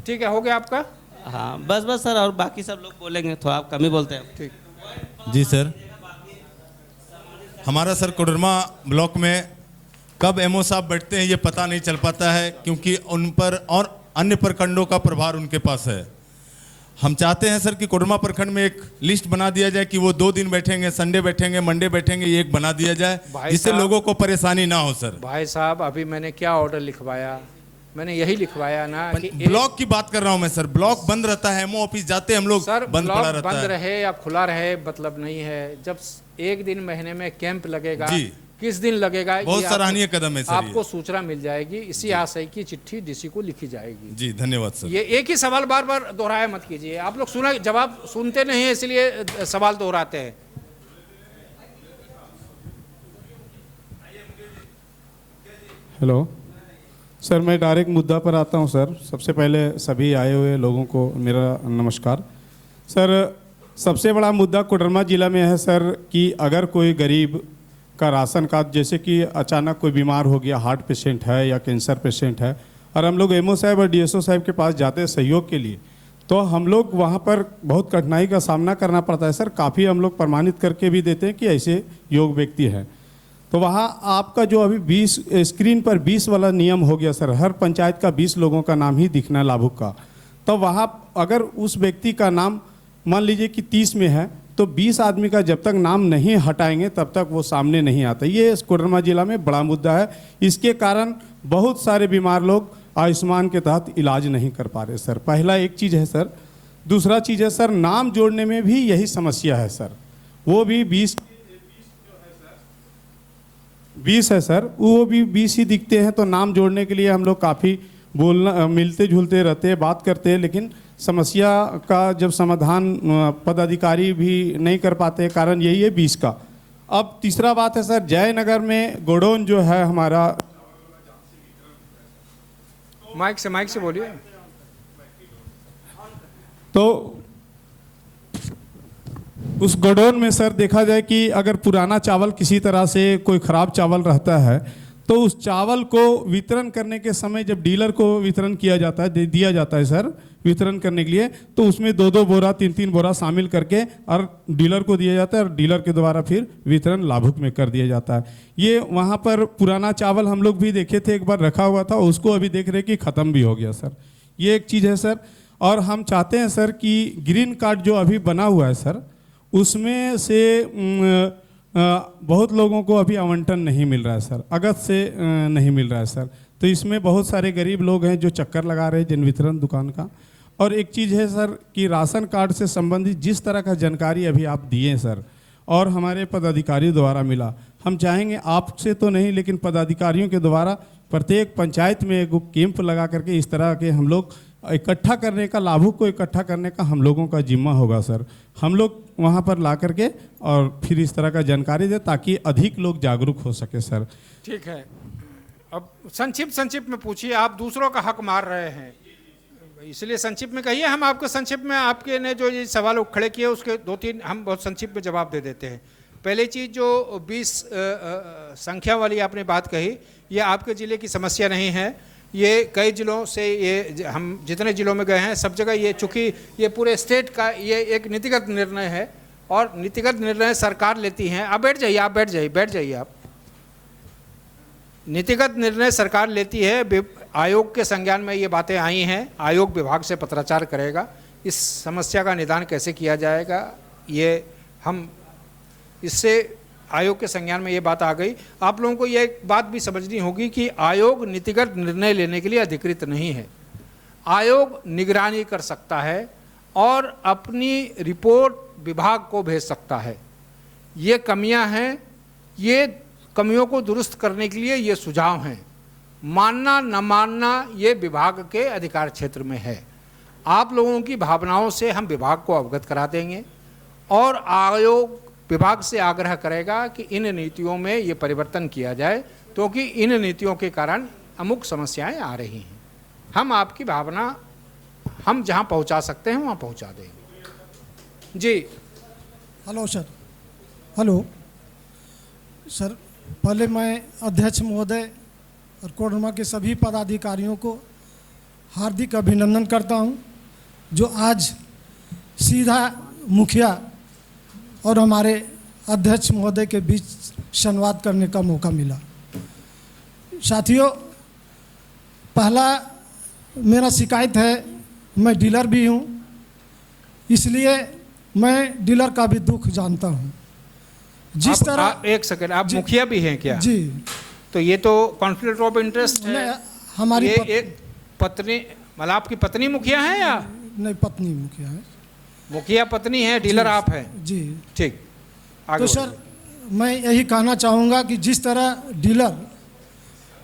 ठीक है, हो गया आपका? हाँ, बस सर, और बाकी सब लोग बोलेंगे, थोड़ा आप कम ही बोलते हैं। ठीक जी सर, हमारा सर कोडरमा ब्लॉक में कब एमओ साहब बैठते हैं ये पता नहीं चल पाता है, क्योंकि उन पर और अन्य प्रखंडों का प्रभार उनके पास है। हम चाहते हैं सर कि कोडरमा प्रखंड में एक लिस्ट बना दिया जाए कि वो 2 दिन बैठेंगे, संडे बैठेंगे, मंडे बैठेंगे, ये एक बना दिया जाए जिससे लोगों को परेशानी ना हो। सर भाई साहब, अभी मैंने क्या ऑर्डर लिखवाया? मैंने यही लिखवाया ना कि ब्लॉक की बात कर रहा हूं मैं सर। ब्लॉक बंद रहता है, एमओ ऑफिस जाते हैं हम लोग, सर बंद पड़ा रहता है। बंद रहे या खुला रहे मतलब नहीं है। जब एक दिन महीने में कैंप लगेगा, किस दिन लगेगा, बहुत सराहनीय कदम है सर। आपको सूचना मिल जाएगी। इसी आशय की चिट्ठी डीसी को लिखी जाएगी। जी धन्यवाद सर। ये एक ही सवाल बार बार दोहराया मत कीजिए। आप लोग सुना, जवाब सुनते नहीं है, इसलिए सवाल दोहराते हैं। हेलो सर, मैं डायरेक्ट मुद्दा पर आता हूं सर। सबसे पहले सभी आए हुए लोगों को मेरा नमस्कार। सर, सबसे बड़ा मुद्दा कोडरमा जिला में है सर कि अगर कोई गरीब का राशन कार्ड, जैसे कि अचानक कोई बीमार हो गया, हार्ट पेशेंट है या कैंसर पेशेंट है, और हम लोग एमओ साहब और डीएसओ साहब के पास जाते हैं सहयोग के लिए, तो हम लोग वहाँ पर बहुत कठिनाई का सामना करना पड़ता है सर। काफ़ी हम लोग प्रमाणित करके भी देते हैं कि ऐसे योग्य व्यक्ति हैं। तो वहाँ आपका जो अभी 20 स्क्रीन पर 20 वाला नियम हो गया सर, हर पंचायत का 20 लोगों का नाम ही दिखना है लाभुक का। तो वहाँ अगर उस व्यक्ति का नाम मान लीजिए कि 30 में है, तो 20 आदमी का जब तक नाम नहीं हटाएंगे तब तक वो सामने नहीं आता। ये कोडरमा जिला में बड़ा मुद्दा है। इसके कारण बहुत सारे बीमार लोग आयुष्मान के तहत इलाज नहीं कर पा रहे सर। पहला एक चीज़ है सर। दूसरा चीज़ है सर, नाम जोड़ने में भी यही समस्या है सर। वो भी 20 है सर, वो भी 20 ही दिखते हैं। तो नाम जोड़ने के लिए हम लोग काफ़ी बोलना, मिलते जुलते रहते हैं, बात करते हैं, लेकिन समस्या का जब समाधान पदाधिकारी भी नहीं कर पाते, कारण यही है 20 का। अब तीसरा बात है सर, जयनगर में गोडाउन जो है हमारा, माइक से बोलिए। तो उस गोडाउन में सर देखा जाए कि अगर पुराना चावल किसी तरह से कोई ख़राब चावल रहता है, तो उस चावल को वितरण करने के समय जब डीलर को वितरण किया जाता है, दिया जाता है सर वितरण करने के लिए, तो उसमें 2-2 बोरा 3-3 बोरा शामिल करके और डीलर को दिया जाता है, और डीलर के द्वारा फिर वितरण लाभुक में कर दिया जाता है। ये वहाँ पर पुराना चावल हम लोग भी देखे थे, एक बार रखा हुआ था, उसको अभी देख रहे कि ख़त्म भी हो गया सर। ये एक चीज़ है सर। और हम चाहते हैं सर कि ग्रीन कार्ड जो अभी बना हुआ है सर, उसमें से बहुत लोगों को अभी आवंटन नहीं मिल रहा है सर, अगस्त से नहीं मिल रहा है सर। तो इसमें बहुत सारे गरीब लोग हैं जो चक्कर लगा रहे हैं जन वितरण दुकान का। और एक चीज़ है सर कि राशन कार्ड से संबंधित जिस तरह का जानकारी अभी आप दिए सर, और हमारे पदाधिकारियों द्वारा मिला, हम चाहेंगे आपसे तो नहीं लेकिन पदाधिकारियों के द्वारा प्रत्येक पंचायत में एक कैंप लगा करके इस तरह के हम लोग इकट्ठा करने का, लाभुक को इकट्ठा करने का हम लोगों का जिम्मा होगा सर। हम लोग वहाँ पर ला करके और फिर इस तरह का जानकारी दें ताकि अधिक लोग जागरूक हो सके सर। ठीक है, अब संक्षिप्त में पूछिए। आप दूसरों का हक मार रहे हैं, इसलिए संक्षिप्त में कहिए। हम आपको संक्षिप्त में, आपके ने जो ये सवाल खड़े किए उसके 2-3 हम बहुत संक्षिप्त में जवाब दे देते हैं। पहली चीज़ जो 20 संख्या वाली आपने बात कही, ये आपके ज़िले की समस्या नहीं है। ये कई ज़िलों से, ये हम जितने ज़िलों में गए हैं सब जगह ये, चूँकि ये पूरे स्टेट का ये एक नीतिगत निर्णय है और नीतिगत निर्णय सरकार लेती है। आप बैठ जाइए आप। नीतिगत निर्णय सरकार लेती है, आयोग के संज्ञान में ये बातें आई हैं, आयोग विभाग से पत्राचार करेगा। इस समस्या का निदान कैसे किया जाएगा, ये हम, इससे आयोग के संज्ञान में ये बात आ गई। आप लोगों को ये बात भी समझनी होगी कि आयोग नीतिगत निर्णय लेने के लिए अधिकृत नहीं है। आयोग निगरानी कर सकता है और अपनी रिपोर्ट विभाग को भेज सकता है। ये कमियां हैं, ये कमियों को दुरुस्त करने के लिए ये सुझाव हैं। मानना न मानना ये विभाग के अधिकार क्षेत्र में है। आप लोगों की भावनाओं से हम विभाग को अवगत करा देंगे और आयोग विभाग से आग्रह करेगा कि इन नीतियों में ये परिवर्तन किया जाए, क्योंकि इन नीतियों के कारण अमुक समस्याएं आ रही हैं। हम आपकी भावना, हम जहां पहुंचा सकते हैं वहां पहुंचा देंगे। जी। Hello sir. हेलो सर, पहले मैं अध्यक्ष महोदय और कोडरमा के सभी पदाधिकारियों को हार्दिक अभिनंदन करता हूं, जो आज सीधा मुखिया और हमारे अध्यक्ष महोदय के बीच संवाद करने का मौका मिला। साथियों, पहला मेरा शिकायत है, मैं डीलर भी हूं, इसलिए मैं डीलर का भी दुख जानता हूं। जिस तरह, एक सेकंड, आप मुखिया भी हैं क्या? जी। तो ये तो कॉन्फ्लिक्ट ऑफ इंटरेस्ट है। हमारी एक पत्नी, मतलब आपकी पत्नी मुखिया है या नहीं? पत्नी मुखिया है। मुखिया पत्नी है, डीलर आप हैं। जी ठीक। तो सर, मैं यही कहना चाहूँगा कि जिस तरह डीलर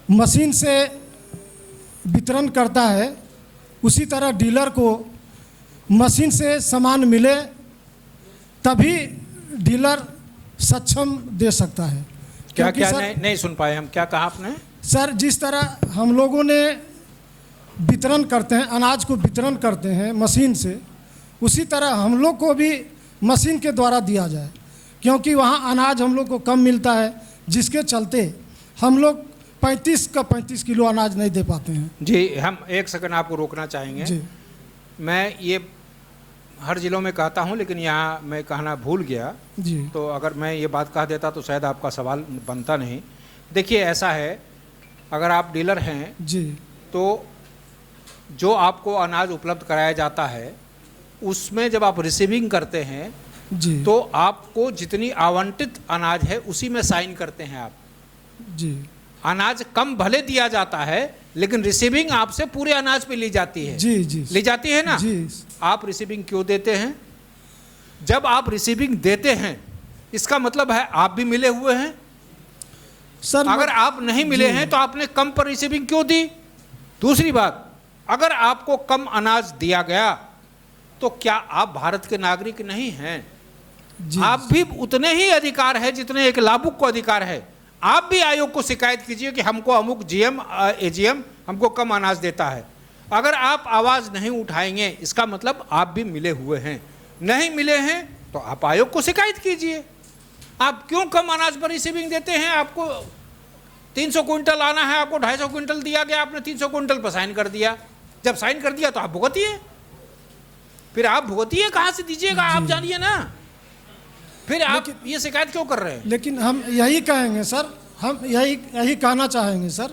मशीन से वितरण करता है, उसी तरह डीलर को मशीन से सामान मिले तभी डीलर सक्षम दे सकता है। क्या नहीं सुन पाए हम, क्या कहा आपने? सर, जिस तरह हम लोगों ने वितरण करते हैं, अनाज को वितरण करते हैं मशीन से, उसी तरह हम लोग को भी मशीन के द्वारा दिया जाए, क्योंकि वहाँ अनाज हम लोग को कम मिलता है। जिसके चलते हम लोग 35 का 35 किलो अनाज नहीं दे पाते हैं। जी, हम एक सेकंड आपको रोकना चाहेंगे जी। मैं ये हर ज़िलों में कहता हूँ, लेकिन यहाँ मैं कहना भूल गया जी। तो अगर मैं ये बात कह देता तो शायद आपका सवाल बनता नहीं। देखिए, ऐसा है, अगर आप डीलर हैं जी, तो जो आपको अनाज उपलब्ध कराया जाता है उसमें जब आप रिसीविंग करते हैं जी, तो आपको जितनी आवंटित अनाज है उसी में साइन करते हैं आप। जी, अनाज कम भले दिया जाता है लेकिन रिसीविंग आपसे पूरे अनाज पे ली जाती है। जी, जी, ली जाती है ना जी। आप रिसीविंग क्यों देते हैं? जब आप रिसीविंग देते हैं इसका मतलब है आप भी मिले हुए हैं सर। अगर आप नहीं मिले हैं तो आपने कम पर रिसीविंग क्यों दी? दूसरी बात, अगर आपको कम अनाज दिया गया तो क्या आप भारत के नागरिक नहीं हैं? आप भी उतने ही अधिकार है जितने एक लाभुक को अधिकार है। आप भी आयोग को शिकायत कीजिए कि हमको अमुक जीएम एजीएम हमको कम अनाज देता है। अगर आप आवाज नहीं उठाएंगे इसका मतलब आप भी मिले हुए हैं। नहीं मिले हैं तो आप आयोग को शिकायत कीजिए। आप क्यों कम अनाज पर रिसीविंग देते हैं? आपको 300 क्विंटल आना है, आपको 250 क्विंटल दिया गया, आपने 300 क्विंटल पर साइन कर दिया। जब साइन कर दिया तो आप भुगतिए, फिर आप भुगतिए, कहाँ से दीजिएगा आप जानिए ना। फिर आप ये शिकायत क्यों कर रहे हैं? लेकिन हम यही कहेंगे सर, हम यही कहना चाहेंगे सर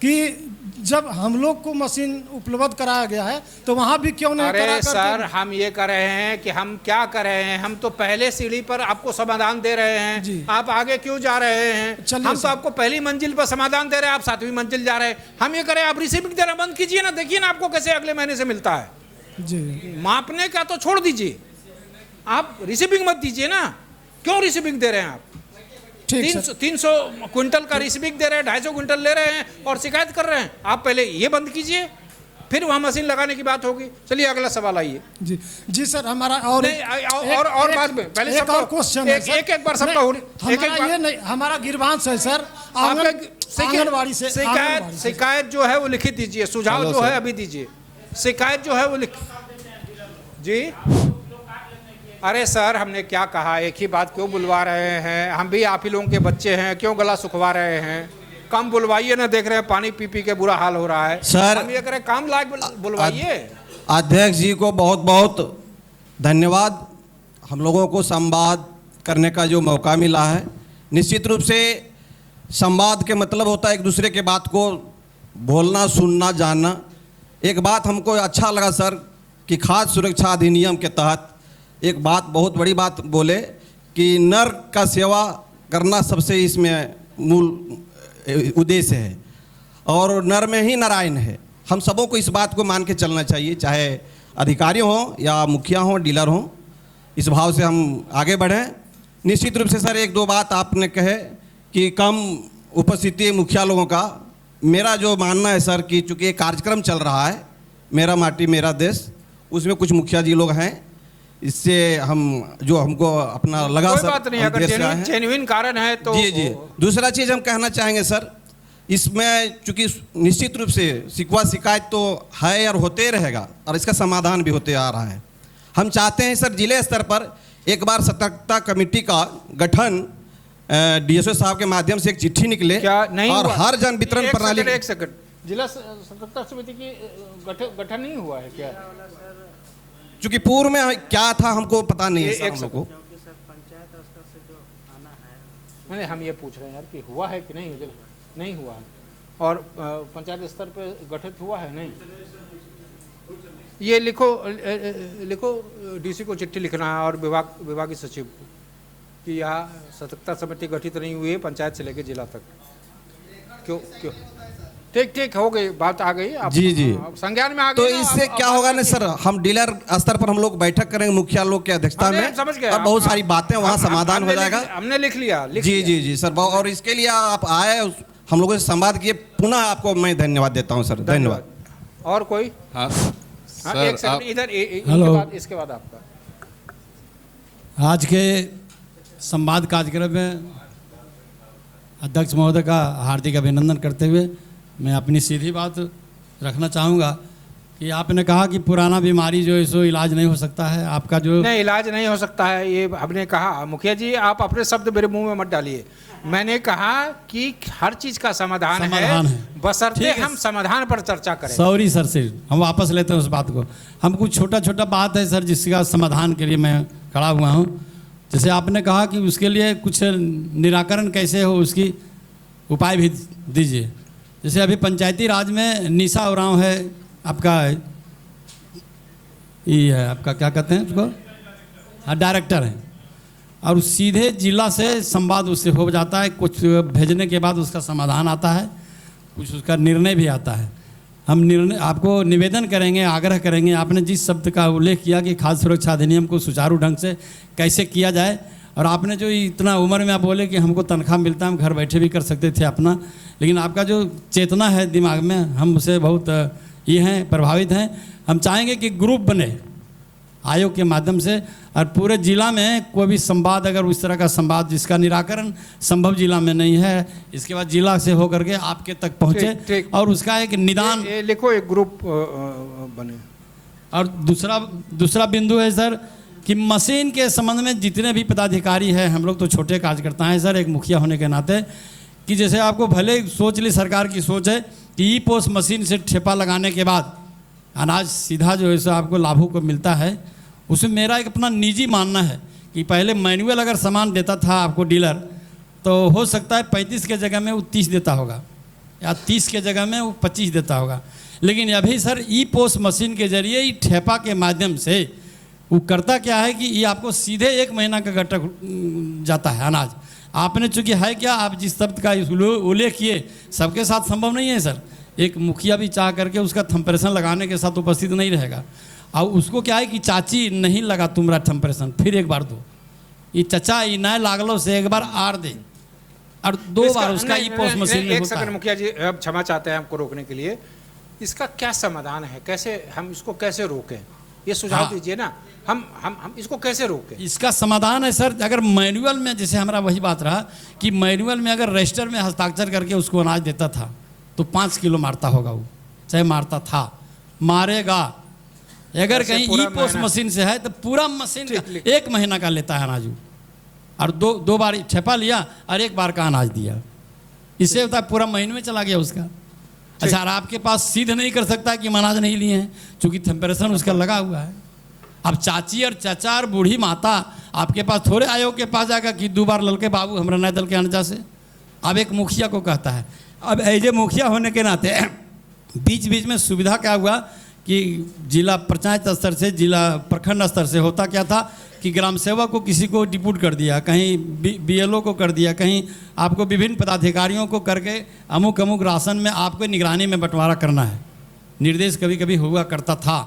कि जब हम लोग को मशीन उपलब्ध कराया गया है तो वहाँ भी क्यों नहीं अरे सर, हम ये कर रहे हैं कि हम क्या कर रहे हैं, हम तो पहले सीढ़ी पर आपको समाधान दे रहे हैं, आप आगे क्यों जा रहे हैं? हम तो आपको पहली मंजिल पर समाधान दे रहे हैं, आप 7वीं मंजिल जा रहे हैं। हम ये करें, आप रिसीविंग देना बंद कीजिए ना, देखिए ना आपको कैसे अगले महीने से मिलता है। जी, मापने का तो छोड़ दीजिए, आप रिसीविंग मत दीजिए ना। क्यों रिसीविंग दे रहे हैं आप? 300 क्विंटल का रिसीविंग दे रहे हैं, 250 क्विंटल ले रहे हैं और शिकायत कर रहे हैं। आप पहले ये बंद कीजिए, फिर वहां मशीन लगाने की बात होगी। चलिए अगला सवाल आइए। जी, जी सर, हमारा और बाद में पहले एक और क्वेश्चन है सर। एक बार सबका हमारा ये नहीं, हमारा गिरबांस है सर, आंगनबाड़ी से शिकायत जो है वो लिखित दीजिए, सुझाव जो है अभी दीजिए, शिकायत जो है वो लिख। जी, अरे सर, हमने क्या कहा? एक ही बात क्यों बुलवा रहे हैं? हम भी आप ही लोगों के बच्चे हैं, क्यों गला सुखवा रहे हैं? कम बुलवाइए ना, देख रहे हैं पानी पी पी के बुरा हाल हो रहा है। सर, हम ये करें, काम लायक बुलवाइए। अध्यक्ष जी को बहुत बहुत धन्यवाद। हम लोगों को संवाद करने का जो मौका मिला है। निश्चित रूप से संवाद के मतलब होता है एक दूसरे के बात को बोलना, सुनना, जानना। एक बात हमको अच्छा लगा सर कि खाद्य सुरक्षा अधिनियम के तहत एक बात, बहुत बड़ी बात बोले कि नर का सेवा करना सबसे इसमें मूल उद्देश्य है और नर में ही नारायण है। हम सबों को इस बात को मान के चलना चाहिए, चाहे अधिकारी हों या मुखिया हों, डीलर हों। इस भाव से हम आगे बढ़ें। निश्चित रूप से सर, एक दो बात आपने कहे कि कम उपस्थिति मुखिया लोगों का। मेरा जो मानना है सर कि चूँकि एक कार्यक्रम चल रहा है, मेरा माटी मेरा देश, उसमें कुछ मुखिया जी लोग हैं, इससे हम जो हमको अपना लगा कोई सर, बात नहीं, अगर जेन्युइन कारण है तो। जी जी। दूसरा चीज़ हम कहना चाहेंगे सर, इसमें चूँकि निश्चित रूप से शिकवा शिकायत तो है और होते रहेगा और इसका समाधान भी होते आ रहा है। हम चाहते हैं सर जिले स्तर पर एक बार सतर्कता कमेटी का गठन डीएसओ साहब के माध्यम से एक चिट्ठी निकले और हर जन वितरण प्रणाली। एक सेकंड, जिला सतर्कता समिति की गठन नहीं हुआ है क्या? चूँकि पूर्व में क्या था हमको पता नहीं है हम लोग को। नहीं, हम ये पूछ रहे हैं यार कि हुआ है कि नहीं? नहीं हुआ है। और पंचायत स्तर पे गठित हुआ है? नहीं। ये लिखो डीसी को चिट्ठी लिखना है और विभागीय सचिव को कि यहाँ सतर्कता समिति गठित नहीं हुई है पंचायत से लेकर जिला तक। क्यों? ठीक हो गई, बात आ गई। जी जी, संज्ञान में आ गई। तो इससे क्या होगा ना सर, हम डीलर स्तर पर हम लोग बैठक करेंगे मुखिया लोग के अध्यक्षता में, समझ गए, और बहुत सारी बातें वहाँ समाधान हो जाएगा। हमने लिख लिया। जी जी जी सर, और इसके लिए आप आए, हम लोगों से संवाद किए, पुनः आपको मैं धन्यवाद देता हूँ सर। धन्यवाद। और कोई? हाँ एक सेकंड, इधर इसके बाद आपका। आज के संवाद कार्यक्रम में अध्यक्ष महोदय का हार्दिक अभिनंदन करते हुए मैं अपनी सीधी बात रखना चाहूँगा कि आपने कहा कि पुराना बीमारी जो है सो इलाज नहीं हो सकता है, आपका जो नहीं इलाज नहीं हो सकता है, ये हमने कहा। मुखिया जी आप अपने शब्द मेरे मुंह में मत डालिए। मैंने कहा कि हर चीज का समाधान है, बशर्ते हम समाधान पर चर्चा करें। सॉरी सर, से हम वापस लेते हैं उस बात को। हम कुछ छोटा छोटा बात है सर जिसका समाधान के लिए मैं खड़ा हुआ हूँ। जैसे आपने कहा कि उसके लिए कुछ निराकरण कैसे हो, उसकी उपाय भी दीजिए। जैसे अभी पंचायती राज में निशा उरांव है, आपका ये है, आपका क्या कहते हैं उसको, हाँ डायरेक्टर हैं, और सीधे जिला से संवाद उससे हो जाता है। कुछ भेजने के बाद उसका समाधान आता है, कुछ उसका निर्णय भी आता है। हम निर्णय आपको निवेदन करेंगे, आग्रह करेंगे, आपने जिस शब्द का उल्लेख किया कि खाद्य सुरक्षा अधिनियम को सुचारू ढंग से कैसे किया जाए, और आपने जो इतना उम्र में आप बोले कि हमको तनख्वाह मिलता है, हम घर बैठे भी कर सकते थे अपना, लेकिन आपका जो चेतना है दिमाग में, हम उससे बहुत ये हैं, प्रभावित हैं। हम चाहेंगे कि ग्रुप बने आयोग के माध्यम से, और पूरे जिला में कोई भी संवाद, अगर उस तरह का संवाद जिसका निराकरण संभव जिला में नहीं है, इसके बाद जिला से होकर के आपके तक पहुँचे और उसका एक निदान लिखो, एक ग्रुप बने। और दूसरा बिंदु है सर कि मशीन के संबंध में जितने भी पदाधिकारी हैं, हम लोग तो छोटे कार्यकर्ता हैं सर, एक मुखिया होने के नाते, कि जैसे आपको भले सोच ली, सरकार की सोच है कि ई पोस्ट मशीन से ठेपा लगाने के बाद अनाज सीधा जो है सो आपको लाभों को मिलता है। उसमें मेरा एक अपना निजी मानना है कि पहले मैनुअल अगर सामान देता था आपको डीलर, तो हो सकता है 35 के जगह में वो 30 देता होगा, या 30 के जगह में वो 25 देता होगा। लेकिन अभी सर ई पोस्ट मशीन के जरिए ही ठेपा के माध्यम से वो करता क्या है कि ये आपको सीधे 1 महीना का गट्टा जाता है अनाज। आपने चूँकि है क्या, आप जिस शब्द का उल्लेख किए, सबके साथ संभव नहीं है सर। एक मुखिया भी चाह करके उसका थंप्रेशन लगाने के साथ उपस्थित नहीं रहेगा, और उसको क्या है कि चाची नहीं लगा तुम्हारा थंप्रेशन, फिर एक बार दो, ये चचा ये नए लागलो से एक बार आर दे, और 2 बार उसका ई पोस्ट मशीन में होता है। मुखिया जी अब क्षमा चाहते हैं हमको रोकने के लिए, इसका क्या समाधान है, कैसे हम इसको कैसे रोकें, ये सुझाव दीजिए ना। हम इसको कैसे रोकें? इसका समाधान है सर, अगर मैनुअल में, जैसे हमारा वही बात रहा कि मैनुअल में अगर रजिस्टर में हस्ताक्षर करके उसको अनाज देता था तो 5 किलो मारता होगा, वो चाहे मारता था, मारेगा। अगर कहीं ई पोस्ट मशीन से है तो पूरा मशीन 1 महीना का लेता है अनाज, और दो बार ठेपा लिया और 1 बार का अनाज दिया, इससे होता है पूरा महीने में चला गया उसका। अच्छा, और आपके पास सीध नहीं कर सकता कि हम अनाज नहीं लिए हैं, चूँकि थंप्रेशन उसका लगा हुआ है। अब चाची और चाचा और बूढ़ी माता आपके पास थोड़े आयोग के पास जाएगा कि 2 बार ललके बाबू हमरा नए दल के अनजा से। अब एक मुखिया को कहता है, अब ऐसे मुखिया होने के नाते बीच बीच में सुविधा क्या हुआ कि जिला पंचायत स्तर से, जिला प्रखंड स्तर से होता क्या था कि ग्राम सेवक को किसी को डिप्यूट कर दिया, कहीं बीएलओ को कर दिया, कहीं आपको विभिन्न पदाधिकारियों को करके अमुक अमुक राशन में आपको निगरानी में बंटवारा करना है, निर्देश कभी कभी हुआ करता था।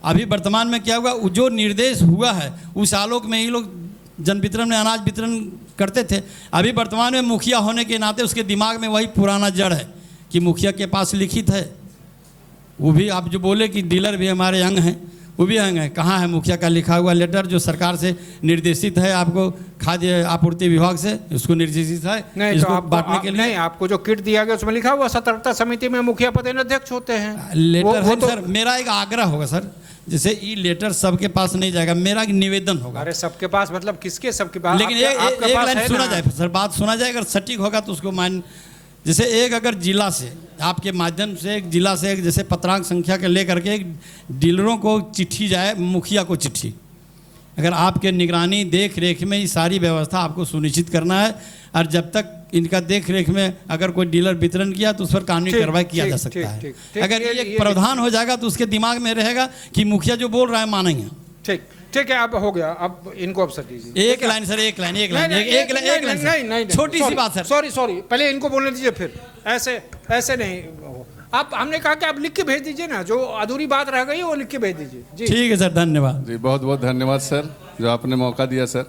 अभी वर्तमान में क्या हुआ, जो निर्देश हुआ है उस आलोक में ही लोग जन वितरण में अनाज वितरण करते थे। अभी वर्तमान में मुखिया होने के नाते उसके दिमाग में वही पुराना जड़ है कि मुखिया के पास लिखित है, वो भी आप जो बोले कि डीलर भी हमारे अंग हैं, वो भी अंग है, कहाँ है मुखिया का लिखा हुआ लेटर जो सरकार से निर्देशित है, आपको खाद्य आपूर्ति विभाग से उसको निर्देशित है नहीं, इसको तो आपको, बांटने के लिए। नहीं, आपको जो किट दिया गया उसमें लिखा हुआ सतर्कता समिति में मुखिया पदाध्यक्ष होते हैं, लेटर है सर। मेरा एक आग्रह होगा सर, जैसे ई लेटर सबके पास नहीं जाएगा, मेरा एक निवेदन होगा। अरे सबके पास मतलब किसके सबके पास? लेकिन एक लाइन सुना जाए सर, बात सुना जाए, अगर सटीक होगा तो उसको मान। जैसे एक अगर जिला से आपके माध्यम से, एक जिला से एक जैसे पत्रांक संख्या के लेकर के एक डीलरों को चिट्ठी जाए, मुखिया को चिट्ठी, अगर आपके निगरानी देख रेख में ये सारी व्यवस्था आपको सुनिश्चित करना है, और जब तक इनका देख रेख में अगर कोई डीलर वितरण किया तो उस पर कानूनी कार्रवाई किया जा सकता है। अगर ये एक प्रावधान हो जाएगा तो उसके दिमाग में रहेगा कि मुखिया जो बोल रहा है मानेंगे। ठीक है, अब हो गया, अब इनको अवसर दीजिए। एक लाइन सर, एक लाइन नहीं, छोटी सी बात सर। सॉरी, पहले इनको बोलने दीजिए, फिर ऐसे नहीं। आप हमने कहा कि आप लिख के भेज दीजिए ना, जो अधूरी बात रह गई वो लिख के भेज दीजिए। ठीक है सर, धन्यवाद जी, बहुत बहुत धन्यवाद सर जो आपने मौका दिया सर।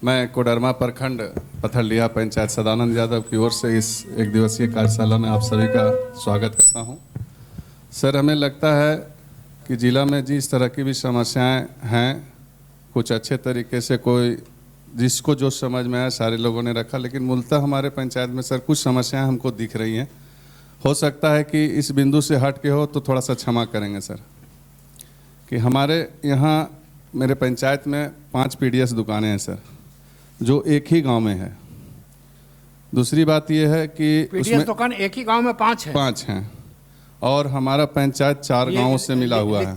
मैं कोडरमा प्रखंड पथरलिया पंचायत सदानंद यादव की ओर से इस 1 दिवसीय कार्यशाला में आप सभी का स्वागत करता हूं। सर, हमें लगता है कि जिला में जिस तरह की भी समस्याएं हैं, कुछ अच्छे तरीके से कोई जिसको जो समझ में आया सारे लोगों ने रखा, लेकिन मूलतः हमारे पंचायत में सर कुछ समस्याएं हमको दिख रही हैं, हो सकता है कि इस बिंदु से हट के हो तो थोड़ा सा क्षमा करेंगे सर। कि हमारे यहाँ मेरे पंचायत में 5 पीडीएस दुकानें हैं सर, जो एक ही गांव में है। दूसरी बात यह है कि पीडीएस दुकान एक ही गांव में 5 है? 5 हैं, और हमारा पंचायत 4 गांवों से मिला हुआ है।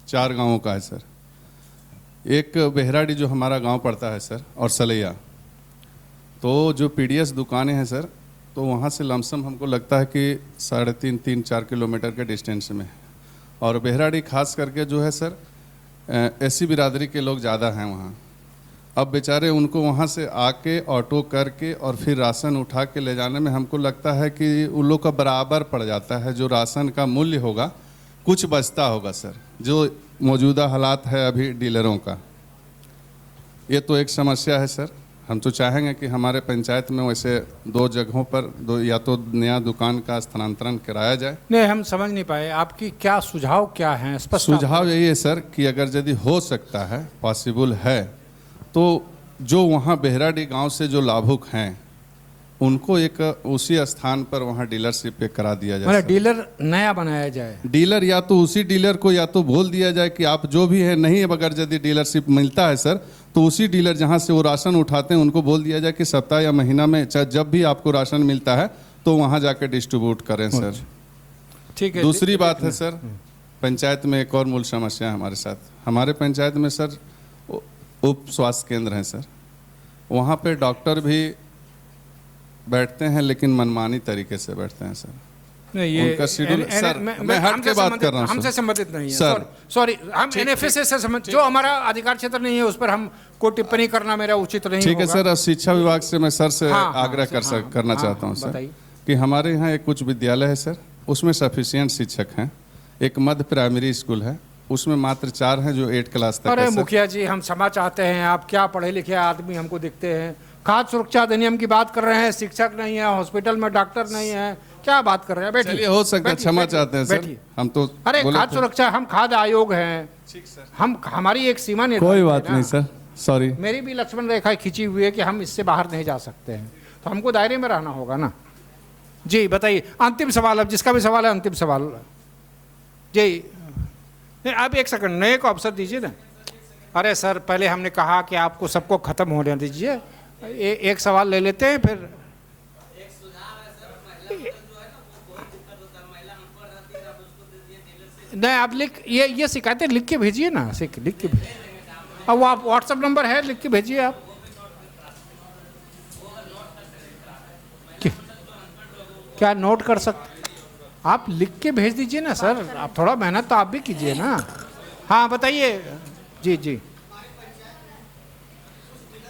4 गांवों का है सर। एक बेहराडी जो हमारा गांव पड़ता है सर, और सलैया। तो जो पीडीएस दुकानें हैं सर, तो वहाँ से लमसम हमको लगता है कि 3.5-4 किलोमीटर के डिस्टेंस में है। और बेहराडी खास करके जो है सर, एसी बिरादरी के लोग ज़्यादा हैं वहाँ। अब बेचारे उनको वहाँ से आके ऑटो करके और फिर राशन उठा के ले जाने में हमको लगता है कि उन लोग का बराबर पड़ जाता है। जो राशन का मूल्य होगा कुछ बचता होगा सर, जो मौजूदा हालात है अभी डीलरों का। ये तो एक समस्या है सर। हम तो चाहेंगे कि हमारे पंचायत में वैसे 2 जगहों पर या तो नया दुकान का स्थानांतरण कराया जाए। नहीं, हम समझ नहीं पाए आपकी क्या सुझाव क्या है, स्पष्ट सुझाव यही है सर कि अगर यदि हो सकता है, पॉसिबल है, तो जो वहाँ बेहराडी गांव से जो लाभुक हैं उनको एक उसी स्थान पर वहाँ डीलरशिप पे करा दिया जाए। डीलर नया बनाया जाए। डीलर या तो उसी डीलर को या तो बोल दिया जाए कि आप जो भी है, नहीं अगर यदि डीलरशिप मिलता है सर, तो उसी डीलर जहाँ से वो राशन उठाते हैं उनको बोल दिया जाए कि सप्ताह या महीना में जब भी आपको राशन मिलता है तो वहाँ जाके डिस्ट्रीब्यूट करें सर। ठीक है। दूसरी बात है सर, पंचायत में एक और मूल समस्या है हमारे साथ। हमारे पंचायत में सर उप स्वास्थ्य केंद्र हैं सर, वहाँ पे डॉक्टर भी बैठते हैं लेकिन मनमानी तरीके से बैठते हैं सर। नहीं, ये उनका शेड्यूल सर, मैं हट के बात कर रहा हूँ। हमसे संबंधित नहीं है सर। सॉरी, हम एनएफएस से संबंधित, जो हमारा अधिकार क्षेत्र नहीं है उस पर हम कोई टिप्पणी करना मेरा उचित नहीं ठीक है होगा। सर। शिक्षा विभाग से मैं सर से आग्रह करना चाहता हूँ सर कि हमारे यहाँ एक कुछ विद्यालय है सर, उसमें सफिशिएंट शिक्षक हैं। एक मध्य प्राइमरी स्कूल है, उसमें मात्र 4 हैं जो 8 क्लास तक। अरे मुखिया जी, हम क्षमा चाहते हैं, आप क्या पढ़े लिखे आदमी हमको दिखते हैं। खाद्य सुरक्षा अधिनियम की बात कर रहे हैं, शिक्षक नहीं है, हॉस्पिटल में डॉक्टर नहीं है, क्या बात कर रहे हैं? बैठिए। हो सकता है, क्षमा चाहते हैं सर, हम तो। अरे खाद्य सुरक्षा, हम खाद्य आयोग हैं, हम हमारी एक सीमा नहीं। कोई बात नहीं सर, सॉरी। मेरी भी लक्ष्मण रेखा खींची हुई है कि हम इससे बाहर नहीं जा सकते हैं, तो हमको दायरे में रहना होगा ना। जी बताइए, अंतिम सवाल, अब जिसका भी सवाल है अंतिम सवाल। जी आप एक सेकंड, नए को अवसर दीजिए ना। अरे सर, पहले हमने कहा कि आपको सबको खत्म होने दीजिए, एक सवाल ले लेते हैं फिर। नहीं, आप लिख, ये शिकायतें लिख के भेजिए ना, लिख के भेजिए। अब वो आप व्हाट्सएप नंबर है, लिख के भेजिए आप। क्या नोट कर सकते? आप लिख के भेज दीजिए ना सर, आप थोड़ा मेहनत तो आप भी कीजिए ना। हाँ बताइए। जी जी,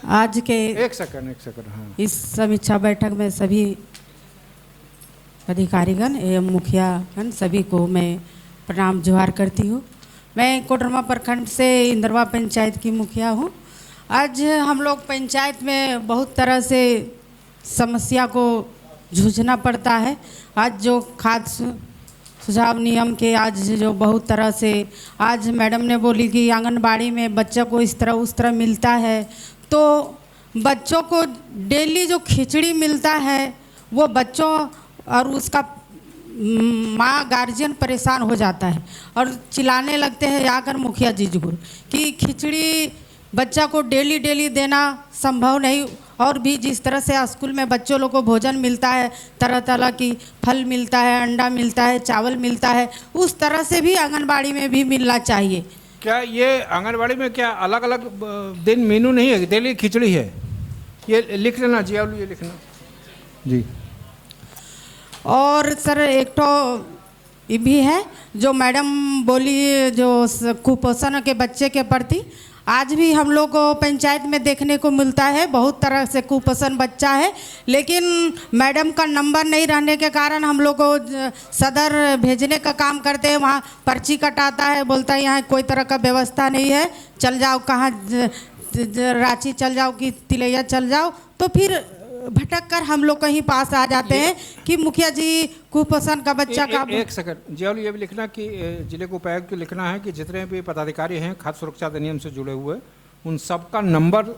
आज के एक सेकंड हाँ। इस समीक्षा बैठक में सभी अधिकारीगण एवं मुखियागण सभी को मैं प्रणाम जोहार करती हूँ। मैं कोडरमा प्रखंड से इंदरवा पंचायत की मुखिया हूँ। आज हम लोग पंचायत में बहुत तरह से समस्या को जूझना पड़ता है। आज जो खाद्य सुझाव नियम के आज जो बहुत तरह से, आज मैडम ने बोली कि आंगनबाड़ी में बच्चों को इस तरह उस तरह मिलता है, तो बच्चों को डेली जो खिचड़ी मिलता है वो बच्चों और उसका माँ गार्जियन परेशान हो जाता है और चिल्लाने लगते हैं आकर मुखिया जी जुगुर कि खिचड़ी बच्चा को डेली डेली देना संभव नहीं। और भी जिस तरह से स्कूल में बच्चों लोग को भोजन मिलता है, तरह तरह की फल मिलता है, अंडा मिलता है, चावल मिलता है, उस तरह से भी आंगनबाड़ी में भी मिलना चाहिए। क्या ये आंगनबाड़ी में क्या अलग अलग दिन मेनू नहीं है, डेली खिचड़ी है? ये लिख लेना जी, ये लिखना जी। और सर एक तो ये भी है जो मैडम बोली, जो कुपोषण के बच्चे के प्रति आज भी हम लोग को पंचायत में देखने को मिलता है। बहुत तरह से कुपोषण बच्चा है, लेकिन मैडम का नंबर नहीं रहने के कारण हम लोग को सदर भेजने का काम करते हैं। वहाँ पर्ची कटाता है, बोलता है यहाँ कोई तरह का व्यवस्था नहीं है, चल जाओ कहाँ रांची चल जाओ कि तिलैया चल जाओ, तो फिर भटक कर हम लोग कहीं पास आ जाते हैं कि मुखिया जी कुपोषण का बच्चा का। एक सेकंड जियाउल, ये भी लिखना कि जिले को उपायुक्त को लिखना है कि जितने भी पदाधिकारी हैं खाद्य सुरक्षा अधिनियम से जुड़े हुए, उन सब का नंबर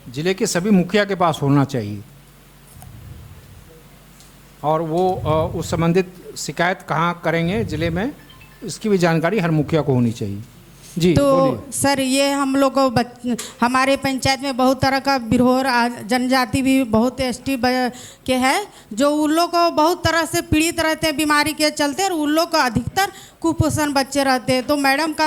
जिले के सभी मुखिया के पास होना चाहिए। और वो उस संबंधित शिकायत कहाँ करेंगे ज़िले में, इसकी भी जानकारी हर मुखिया को होनी चाहिए। जी तो बोलिए। सर ये हम लोग को हमारे पंचायत में बहुत तरह का बिरहोर जनजाति भी बहुत एसटी के हैं, जो उन लोग को बहुत तरह से पीड़ित रहते हैं बीमारी के चलते, और उन लोग को अधिकतर कुपोषण बच्चे रहते हैं। तो मैडम का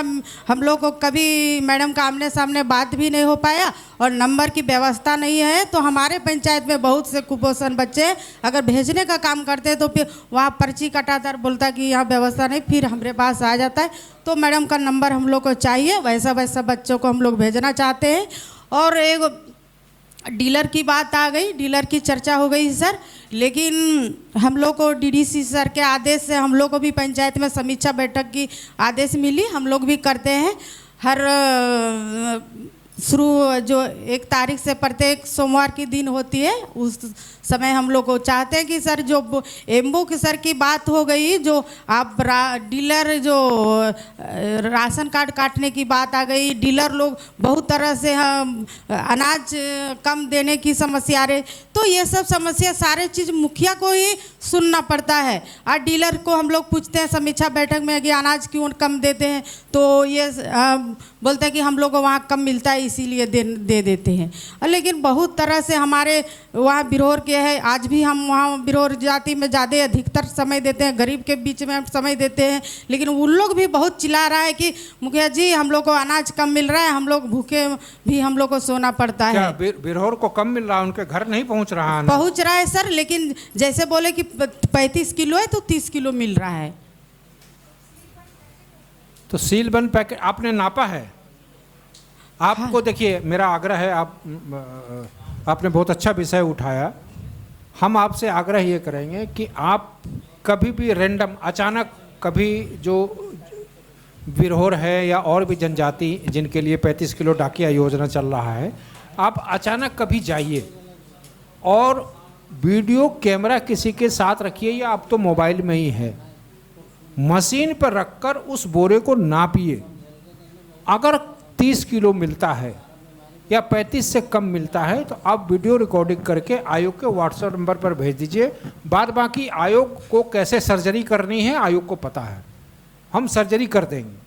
हम लोग को कभी मैडम का आमने सामने बात भी नहीं हो पाया और नंबर की व्यवस्था नहीं है। तो हमारे पंचायत में बहुत से कुपोषण बच्चे अगर भेजने का काम करते हैं तो फिर वहाँ पर्ची कटाता बोलता कि यहाँ व्यवस्था नहीं, फिर हमारे पास आ जाता है। तो मैडम का नंबर हम लोग को चाहिए, वैसा वैसा बच्चों को हम लोग भेजना चाहते हैं। और एक डीलर की बात आ गई, डीलर की चर्चा हो गई सर, लेकिन हम लोग को डीडीसी सर के आदेश से हम लोग को भी पंचायत में समीक्षा बैठक की आदेश मिली, हम लोग भी करते हैं। हर शुरू जो 1 तारीख से प्रत्येक सोमवार की दिन होती है, उस समय हम लोग को चाहते हैं कि सर जो एम्बू की सर की बात हो गई, जो आप डीलर जो राशन कार्ड काटने की बात आ गई, डीलर लोग बहुत तरह से हम अनाज कम देने की समस्या आ रही, तो ये सब समस्या सारे चीज़ मुखिया को ही सुनना पड़ता है। और डीलर को हम लोग पूछते हैं समीक्षा बैठक में कि अनाज क्यों कम देते हैं, तो ये बोलते हैं कि हम लोग को वहाँ कम मिलता है इसीलिए दे देते हैं। लेकिन बहुत तरह से हमारे वहाँ बिरहोर के है, आज भी हम वहाँ बिरहोर जाति में ज़्यादा अधिकतर समय देते हैं, गरीब के बीच में हम समय देते हैं, लेकिन उन लोग भी बहुत चिल्ला रहा है कि मुखिया जी हम लोग को अनाज कम मिल रहा है, हम लोग भूखे भी हम लोग को सोना पड़ता है। बिरहोर को कम मिल रहा है, उनके घर नहीं पहुँच रहा है? पहुँच रहा है सर, लेकिन जैसे बोले कि 35 किलो है तो 30 किलो मिल रहा है। तो सील बंद पैकेट आपने नापा है? आपको देखिए, मेरा आग्रह है, आपने बहुत अच्छा विषय उठाया। हम आपसे आग्रह ये करेंगे कि आप कभी भी रैंडम अचानक कभी जो बिरहोर है या और भी जनजाति जिनके लिए 35 किलो डाकिया योजना चल रहा है, आप अचानक कभी जाइए और वीडियो कैमरा किसी के साथ रखिए, या अब तो मोबाइल में ही है, मशीन पर रखकर उस बोरे को नापिए। अगर 30 किलो मिलता है या 35 से कम मिलता है तो आप वीडियो रिकॉर्डिंग करके आयोग के व्हाट्सएप नंबर पर भेज दीजिए। बाद बाकी आयोग को कैसे सर्जरी करनी है आयोग को पता है, हम सर्जरी कर देंगे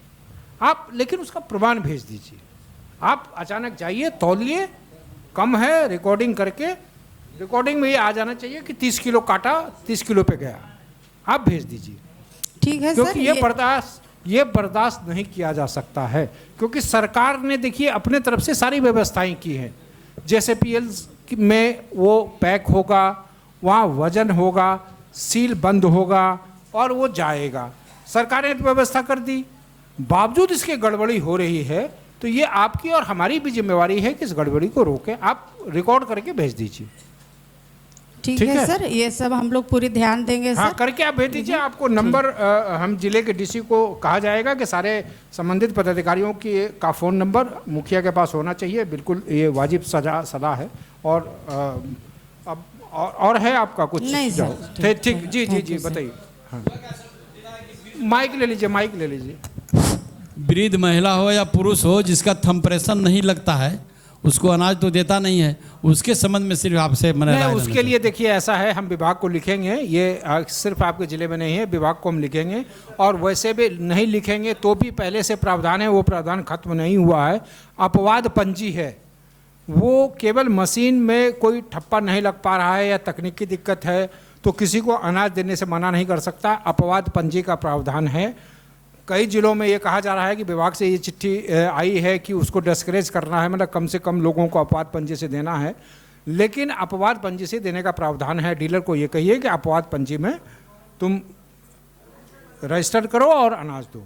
आप, लेकिन उसका प्रमाण भेज दीजिए। आप अचानक जाइए, तौलिए, कम है, रिकॉर्डिंग करके, रिकॉर्डिंग में ये आ जाना चाहिए कि 30 किलो काटा, 30 किलो पे गया, आप भेज दीजिए। ठीक है क्योंकि सर, ये बर्दाश्त नहीं किया जा सकता है, क्योंकि सरकार ने देखिए अपने तरफ से सारी व्यवस्थाएं की हैं। जैसे पीएल में वो पैक होगा, वहाँ वजन होगा, सील बंद होगा और वो जाएगा, सरकार ने व्यवस्था कर दी। बावजूद इसके गड़बड़ी हो रही है, तो ये आपकी और हमारी भी जिम्मेवारी है कि इस गड़बड़ी को रोकें। आप रिकॉर्ड करके भेज दीजिए। ठीक है सर, ये सब हम लोग पूरी ध्यान देंगे सर। हाँ, करके आप भेज दीजिए। आपको नंबर हम जिले के डीसी को कहा जाएगा कि सारे संबंधित पदाधिकारियों का फ़ोन नंबर मुखिया के पास होना चाहिए, बिल्कुल ये वाजिब सलाह है। और अब और है आपका कुछ? नहीं सर, ठीक, जी बताइए। हाँ, माइक ले लीजिए, माइक ले लीजिए। वृद्ध महिला हो या पुरुष हो जिसका थंप्रेशन नहीं लगता है, उसको अनाज तो देता नहीं है, उसके संबंध में सिर्फ आपसे मैंने उसके लिए देखिए ऐसा है, हम विभाग को लिखेंगे, ये सिर्फ आपके ज़िले में नहीं है, विभाग को हम लिखेंगे। और वैसे भी नहीं लिखेंगे तो भी पहले से प्रावधान है, वो प्रावधान खत्म नहीं हुआ है। अपवाद पंजी है, वो केवल मशीन में कोई ठप्पा नहीं लग पा रहा है या तकनीकी दिक्कत है तो किसी को अनाज देने से मना नहीं कर सकता। अपवाद पंजी का प्रावधान है। कई जिलों में ये कहा जा रहा है कि विभाग से ये चिट्ठी आई है कि उसको डिस्करेज करना है, मतलब कम से कम लोगों को अपवाद पंजी से देना है, लेकिन अपवाद पंजी से देने का प्रावधान है। डीलर को ये कहिए कि अपवाद पंजी में तुम रजिस्टर करो और अनाज दो।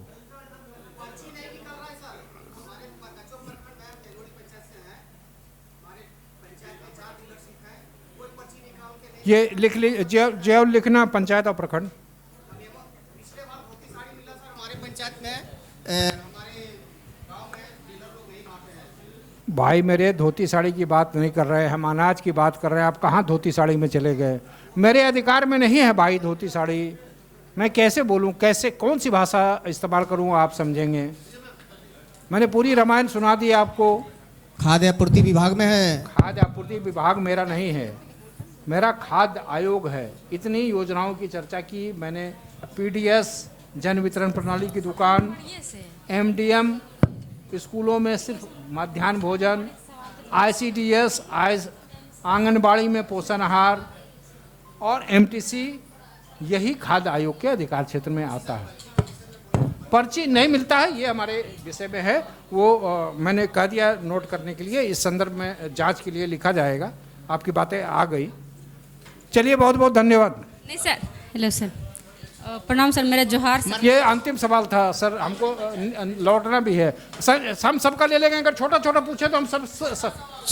ये लिख लीजिए, जो लिखना पंचायत और प्रखंड। पंचायत में हमारे गांव में डीलर लोग नहीं आते हैं। भाई मेरे, धोती साड़ी की बात नहीं कर रहे हैं, हम अनाज की बात कर रहे हैं। आप कहाँ धोती साड़ी में चले गए? मेरे अधिकार में नहीं है भाई धोती साड़ी। मैं कैसे बोलूँ, कैसे, कौन सी भाषा इस्तेमाल करूँ आप समझेंगे? मैंने पूरी रामायण सुना दी आपको। खाद्य आपूर्ति विभाग में है। खाद्य आपूर्ति विभाग मेरा नहीं है, मेरा खाद्य आयोग है, इतनी योजनाओं की चर्चा की मैंने। पीडीएस जन वितरण प्रणाली की दुकान, एमडीएम स्कूलों में सिर्फ मध्याह्न भोजन, आईसीडीएस आंगनबाड़ी में पोषण आहार और एमटीसी, यही खाद्य आयोग के अधिकार क्षेत्र में आता है। पर्ची नहीं मिलता है, ये हमारे विषय में है, वो मैंने कह दिया नोट करने के लिए। इस संदर्भ में जांच के लिए लिखा जाएगा। आपकी बातें आ गई। चलिए, बहुत बहुत धन्यवाद। नहीं सर, हेलो सर, प्रणाम सर, मेरा जोहार सर। ये अंतिम सवाल था सर, हमको लौटना भी है सर। हम सबका ले लेंगे, अगर छोटा छोटा पूछे तो हम सब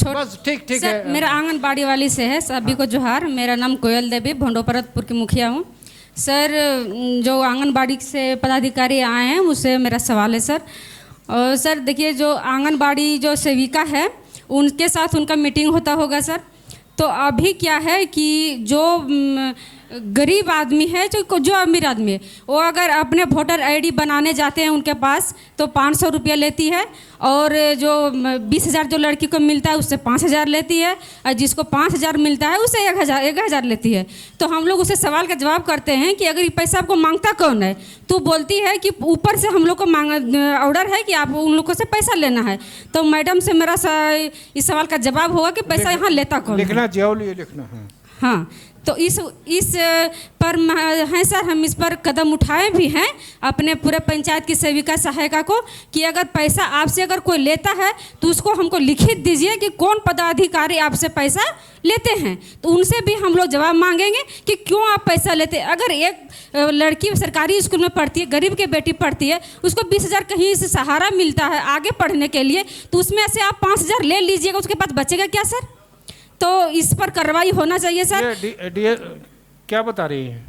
बस ठीक ठीक है। मेरा आंगनबाड़ी वाली से है, सभी को जोहार। मेरा नाम कोयल देवी, भंडोपरतपुर की मुखिया हूँ सर। जो आंगनबाड़ी से पदाधिकारी आए हैं उससे मेरा सवाल है सर। और सर देखिए, जो आंगनबाड़ी जो सेविका है उनके साथ उनका मीटिंग होता होगा सर। तो अभी क्या है कि जो गरीब आदमी है, जो अमीर आदमी है, वो अगर अपने वोटर आईडी बनाने जाते हैं उनके पास तो 500 रुपया लेती है, और जो 20,000 जो लड़की को मिलता है उससे 5,000 लेती है, और जिसको 5,000 मिलता है उससे 1,000 लेती है। तो हम लोग उसे सवाल का जवाब करते हैं कि अगर ये पैसा आपको मांगता कौन है, तो बोलती है कि ऊपर से हम लोग को ऑर्डर है कि आप उन लोगों से पैसा लेना है। तो मैडम से मेरा इस सवाल का जवाब होगा कि पैसा यहाँ लेता कौन है? लिखना ज्योली लिखना है। हाँ, तो इस पर हैं सर, हम इस पर कदम उठाए भी हैं अपने पूरे पंचायत की सेविका सहायिका को कि अगर पैसा आपसे अगर कोई लेता है तो उसको हमको लिखित दीजिए कि कौन पदाधिकारी आपसे पैसा लेते हैं। तो उनसे भी हम लोग जवाब मांगेंगे कि क्यों आप पैसा लेते हैं। अगर एक लड़की सरकारी स्कूल में पढ़ती है, गरीब की बेटी पढ़ती है, उसको 20,000 कहीं से सहारा मिलता है आगे पढ़ने के लिए, तो उसमें से आप 5,000 ले लीजिएगा, उसके पास बचेगा क्या सर? तो इस पर कार्रवाई होना चाहिए सर। क्या बता रही हैं?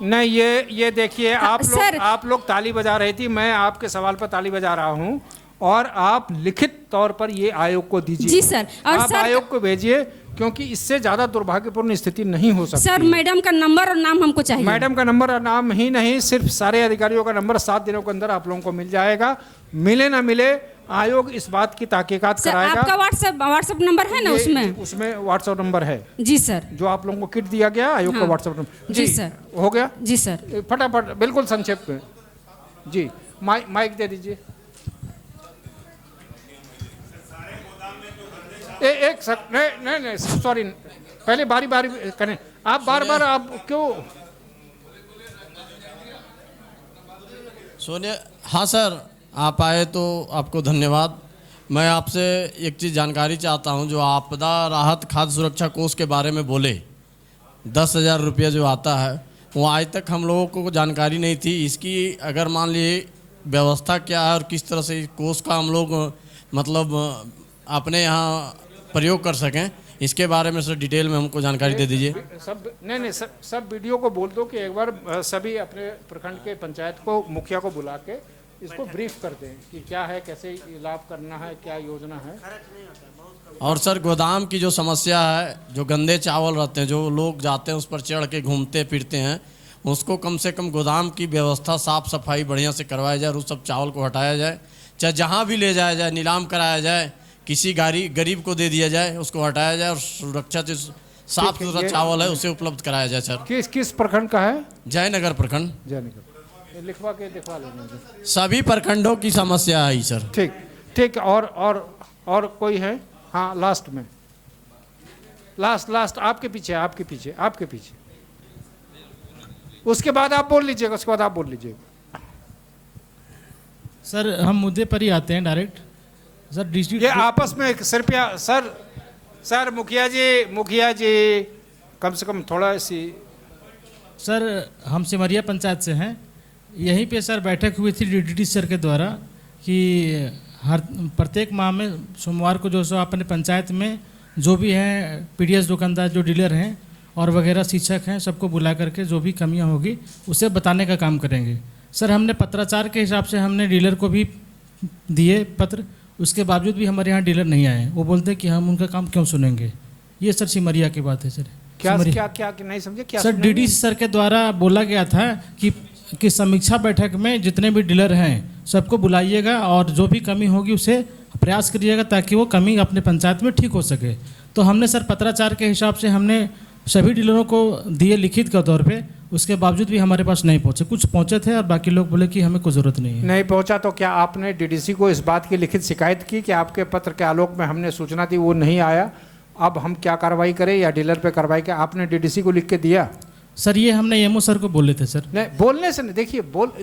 नहीं, ये देखिए, आप लोग ताली बजा रही थी, मैं आपके सवाल पर ताली बजा रहा हूं, और आप लिखित तौर पर ये आयोग को दीजिए। जी सर, और आप सर, आयोग को भेजिए, क्योंकि इससे ज्यादा दुर्भाग्यपूर्ण स्थिति नहीं हो सकती। सर मैडम का नंबर और नाम हमको चाहिए। मैडम का नंबर और नाम ही नहीं, सिर्फ सारे अधिकारियों का नंबर 7 दिनों के अंदर आप लोगों को मिल जाएगा। मिले ना मिले, आयोग इस बात की तहकीकात कराएगा। आपका व्हाट्सएप नंबर है ना? उसमें व्हाट्सएप नंबर है। जी सर, जो आप लोगों को किट दिया गया, आयोग का व्हाट्सएप नंबर। जी सर, हो गया? जी सर, फटाफट बिल्कुल संक्षेप में। जी, माइक दे दीजिए। एक नहीं, सॉरी, पहले बारी बारी करें। आप बार आप क्यों? सोनिया, हाँ सर, आप आए तो आपको धन्यवाद। मैं आपसे एक चीज़ जानकारी चाहता हूं, जो आपदा राहत खाद्य सुरक्षा कोष के बारे में बोले, 10,000 रुपया जो आता है, वो आज तक हम लोगों को जानकारी नहीं थी। इसकी अगर मान लिए व्यवस्था क्या है और किस तरह से इस कोष का हम लोग मतलब अपने यहाँ प्रयोग कर सकें, इसके बारे में सर डिटेल में हमको जानकारी दे दीजिए। सब वीडियो को बोल दो कि एक बार सभी अपने प्रखंड के पंचायत को, मुखिया को बुला के इसको ब्रीफ करते हैं कि क्या है, कैसे लाभ करना है, क्या योजना है। और सर गोदाम की जो समस्या है, जो गंदे चावल रहते हैं, जो लोग जाते हैं उस पर चढ़ के घूमते फिरते हैं, उसको कम से कम गोदाम की व्यवस्था साफ सफाई बढ़िया से करवाया जाए और उस सब चावल को हटाया जाए। चाहे जहाँ भी ले जाया जाए, नीलाम कराया जाए, किसी गरीब को दे दिया जाए, उसको हटाया जाए और सुरक्षा से साफ सुथरा चावल है उसे उपलब्ध कराया जाए। सर किस प्रखंड का है? जयनगर प्रखंड। जयनगर लिखवा लेंगे। सभी प्रखंडों की समस्या है सर। ठीक। और कोई है? हाँ, लास्ट में, लास्ट आपके पीछे। उसके बाद आप बोल लीजिएगा। सर हम मुद्दे पर ही आते हैं डायरेक्ट। सर डिस्ट्रिक्ट, ये आपस में कृपया सर मुखिया जी कम से कम थोड़ा सी। सर हम सिमरिया पंचायत से हैं। यहीं पे सर बैठक हुई थी डीडीटी सर के द्वारा कि हर प्रत्येक माह में सोमवार को जो सो अपने पंचायत में जो भी हैं पीडीएस दुकानदार, जो डीलर हैं और वगैरह शिक्षक हैं, सबको बुला करके जो भी कमियां होगी उसे बताने का काम करेंगे। सर हमने पत्राचार के हिसाब से हमने डीलर को भी दिए पत्र, उसके बावजूद भी हमारे यहाँ डीलर नहीं आए। वो बोलते कि हम उनका काम क्यों सुनेंगे। ये सर सिमरिया की बात है सर। क्या नहीं समझे? क्या सर डीडी सर के द्वारा बोला गया था कि समीक्षा बैठक में जितने भी डीलर हैं सबको बुलाइएगा और जो भी कमी होगी उसे प्रयास करिएगा ताकि वो कमी अपने पंचायत में ठीक हो सके। तो हमने सर पत्राचार के हिसाब से हमने सभी डीलरों को दिए लिखित के तौर पे, उसके बावजूद भी हमारे पास नहीं पहुंचे। कुछ पहुंचे थे और बाकी लोग बोले कि हमें कोई ज़रूरत नहीं है। नहीं पहुंचा तो क्या आपने डीडीसी को इस बात की लिखित शिकायत की कि आपके पत्र के आलोक में हमने सूचना दी वो नहीं आया, अब हम क्या कार्रवाई करें या डीलर पे कार्रवाई करें? आपने डीडीसी को लिख के दिया? सर ये हमने एमओ सर को बोले थे सर। नहीं, बोलने से नहीं,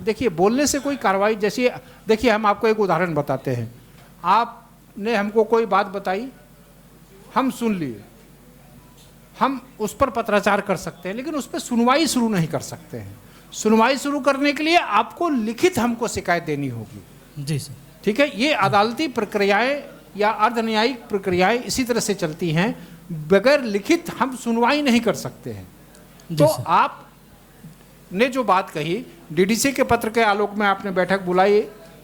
देखिए बोलने से कोई कार्रवाई, जैसे देखिए हम आपको एक उदाहरण बताते हैं। आपने हमको कोई बात बताई, हम सुन लिए, हम उस पर पत्राचार कर सकते हैं, लेकिन उस पर सुनवाई शुरू नहीं कर सकते हैं। सुनवाई शुरू करने के लिए आपको लिखित हमको शिकायत देनी होगी। जी सर। ठीक है, ये अदालती प्रक्रियाएं या अर्ध न्यायिक प्रक्रियाएं इसी तरह से चलती हैं, बगैर लिखित हम सुनवाई नहीं कर सकते हैं। तो आपने जो बात कही, डीडीसी के पत्र के आलोक में आपने बैठक बुलाई,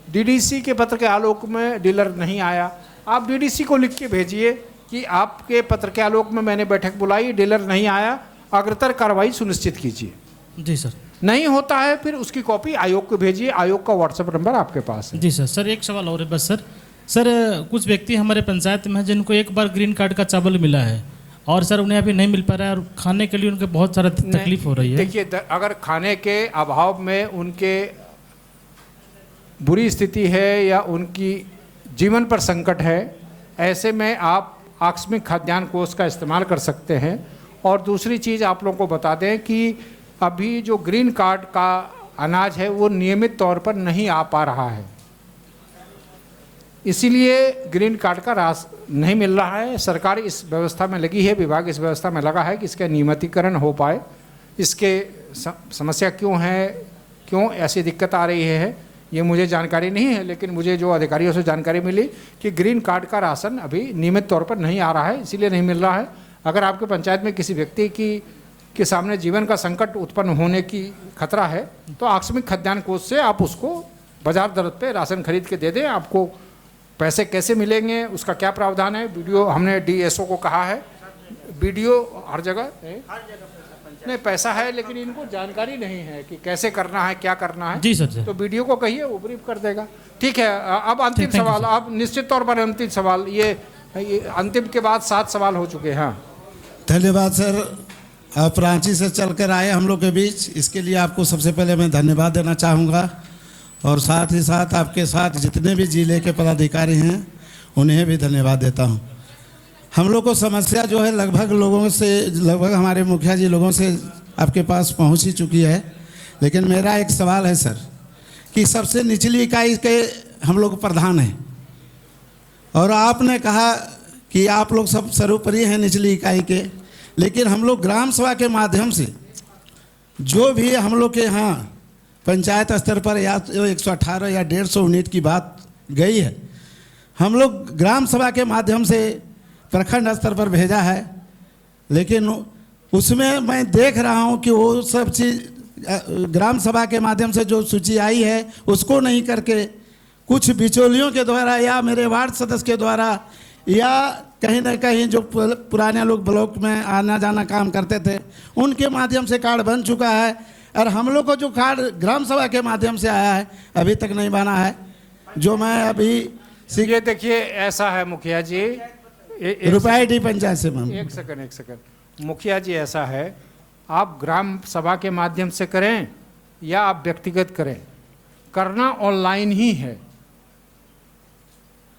डीडीसी के पत्र के आलोक में डीलर नहीं आया, आप डीडीसी को लिख के भेजिए कि आपके पत्र के आलोक में मैंने बैठक बुलाई, डीलर नहीं आया, अग्रतर कार्रवाई सुनिश्चित कीजिए। जी सर। नहीं होता है फिर उसकी कॉपी आयोग को भेजिए, आयोग का व्हाट्सएप नंबर आपके पास है। जी सर। सर एक सवाल और है बस सर। सर कुछ व्यक्ति हमारे पंचायत में हैं जिनको एक बार ग्रीन कार्ड का चावल मिला है और सर उन्हें अभी नहीं मिल पा रहा है और खाने के लिए उनके बहुत सारा तकलीफ हो रही है। देखिए, अगर खाने के अभाव में उनके बुरी स्थिति है या उनकी जीवन पर संकट है, ऐसे में आप आकस्मिक खाद्यान्न कोष का इस्तेमाल कर सकते हैं। और दूसरी चीज़ आप लोगों को बता दें कि अभी जो ग्रीन कार्ड का अनाज है वो नियमित तौर पर नहीं आ पा रहा है, इसीलिए ग्रीन कार्ड का रास नहीं मिल रहा है। सरकार इस व्यवस्था में लगी है, विभाग इस व्यवस्था में लगा है कि इसका नियमितीकरण हो पाए। इसके समस्या क्यों है, क्यों ऐसी दिक्कत आ रही है, ये मुझे जानकारी नहीं है, लेकिन मुझे जो अधिकारियों से जानकारी मिली कि ग्रीन कार्ड का राशन अभी नियमित तौर पर नहीं आ रहा है, इसीलिए नहीं मिल रहा है। अगर आपके पंचायत में किसी व्यक्ति के सामने जीवन का संकट उत्पन्न होने की खतरा है, तो आकस्मिक खाद्यान्न कोष से आप उसको बाजार दर पे राशन खरीद के दे दें। आपको पैसे कैसे मिलेंगे, उसका क्या प्रावधान है, वीडियो हमने डीएसओ को कहा है, वीडियो हर जगह नहीं, पैसा है लेकिन इनको जानकारी नहीं है कि कैसे करना है, क्या करना है। जी सर। तो वीडियो को कहिए, वो ब्रीफ कर देगा। ठीक है, अब अंतिम सवाल, अब निश्चित तौर पर अंतिम सवाल, ये अंतिम के बाद 7 सवाल हो चुके हैं। हाँ, धन्यवाद सर, आप रांची से चलकर आए हम लोग के बीच, इसके लिए आपको सबसे पहले मैं धन्यवाद देना चाहूँगा। और साथ ही साथ आपके साथ जितने भी जिले के पदाधिकारी हैं उन्हें भी धन्यवाद देता हूँ। हम लोग को समस्या जो है लगभग हमारे मुखिया जी लोगों से आपके पास पहुँच ही चुकी है, लेकिन मेरा एक सवाल है सर कि सबसे निचली इकाई के हम लोग प्रधान हैं और आपने कहा कि आप लोग सब सर्वोपरि हैं निचली इकाई के, लेकिन हम लोग ग्राम सभा के माध्यम से जो भी हम लोग के यहाँ पंचायत स्तर पर या 118 या 150 यूनिट की बात गई है, हम लोग ग्राम सभा के माध्यम से प्रखंड स्तर पर भेजा है, लेकिन उसमें मैं देख रहा हूँ कि वो सब चीज़ ग्राम सभा के माध्यम से जो सूची आई है उसको नहीं करके कुछ बिचौलियों के द्वारा या मेरे वार्ड सदस्य के द्वारा या कहीं ना कहीं जो पुराने लोग ब्लॉक में आना जाना काम करते थे उनके माध्यम से कार्ड बन चुका है, और हम लोग को जो कार्ड ग्राम सभा के माध्यम से आया है अभी तक नहीं बना है। जो मैं अभी ये देखिए, ऐसा है मुखिया जी, रुपये पंचायत से एक सेकंड मुखिया जी, ऐसा है, आप ग्राम सभा के माध्यम से करें या आप व्यक्तिगत करें, करना ऑनलाइन ही है।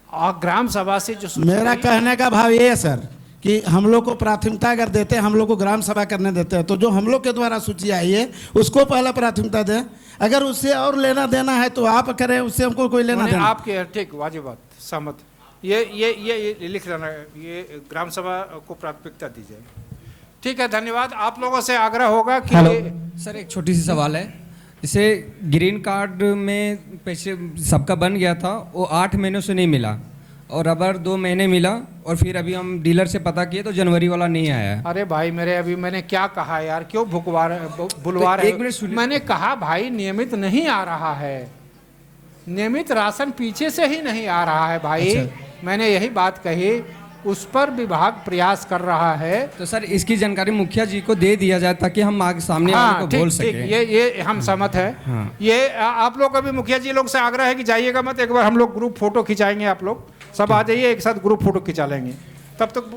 और ग्राम सभा से जो मेरा कहने का भाव ये है सर कि हम लोग को प्राथमिकता अगर देते हैं, हम लोग को ग्राम सभा करने देते हैं, तो जो हम लोग के द्वारा सूची आई है उसको पहला प्राथमिकता दें। अगर उससे और लेना देना है तो आप करें, उससे हमको कोई लेना देना। आपके ठीक वाजिब बात, सहमत। ये लिख लेना, ये ग्राम सभा को प्राथमिकता दी जाए। ठीक है, धन्यवाद। आप लोगों से आग्रह होगा कि सर एक छोटी सी सवाल है, जैसे ग्रीन कार्ड में पैसे सबका बन गया था, वो 8 महीनों से नहीं मिला और अबर 2 महीने मिला, और फिर अभी हम डीलर से पता किए तो जनवरी वाला नहीं आया है। अरे भाई मेरे, अभी मैंने क्या कहा यार, क्यों बुलवा रहे हो? मैंने कहा भाई नियमित नहीं आ रहा है, नियमित राशन पीछे से ही नहीं आ रहा है भाई। अच्छा। मैंने यही बात कही, उस पर विभाग प्रयास कर रहा है। तो सर इसकी जानकारी मुखिया जी को दे दिया जाए ताकि हम आगे सामने वाले को बोल सकें। ये हम सहमत है। हाँ। ये आप लोग अभी मुखिया जी लोग से आग्रह है कि जाइएगा मत, एक बार हम लोग ग्रुप फोटो खिंचाएंगे, आप लोग सब आ जाइए, एक साथ ग्रुप फोटो खिंचा लेंगे। तब तक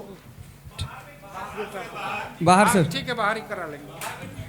बाहर सर। ठीक है, बाहर ही करा लेंगे।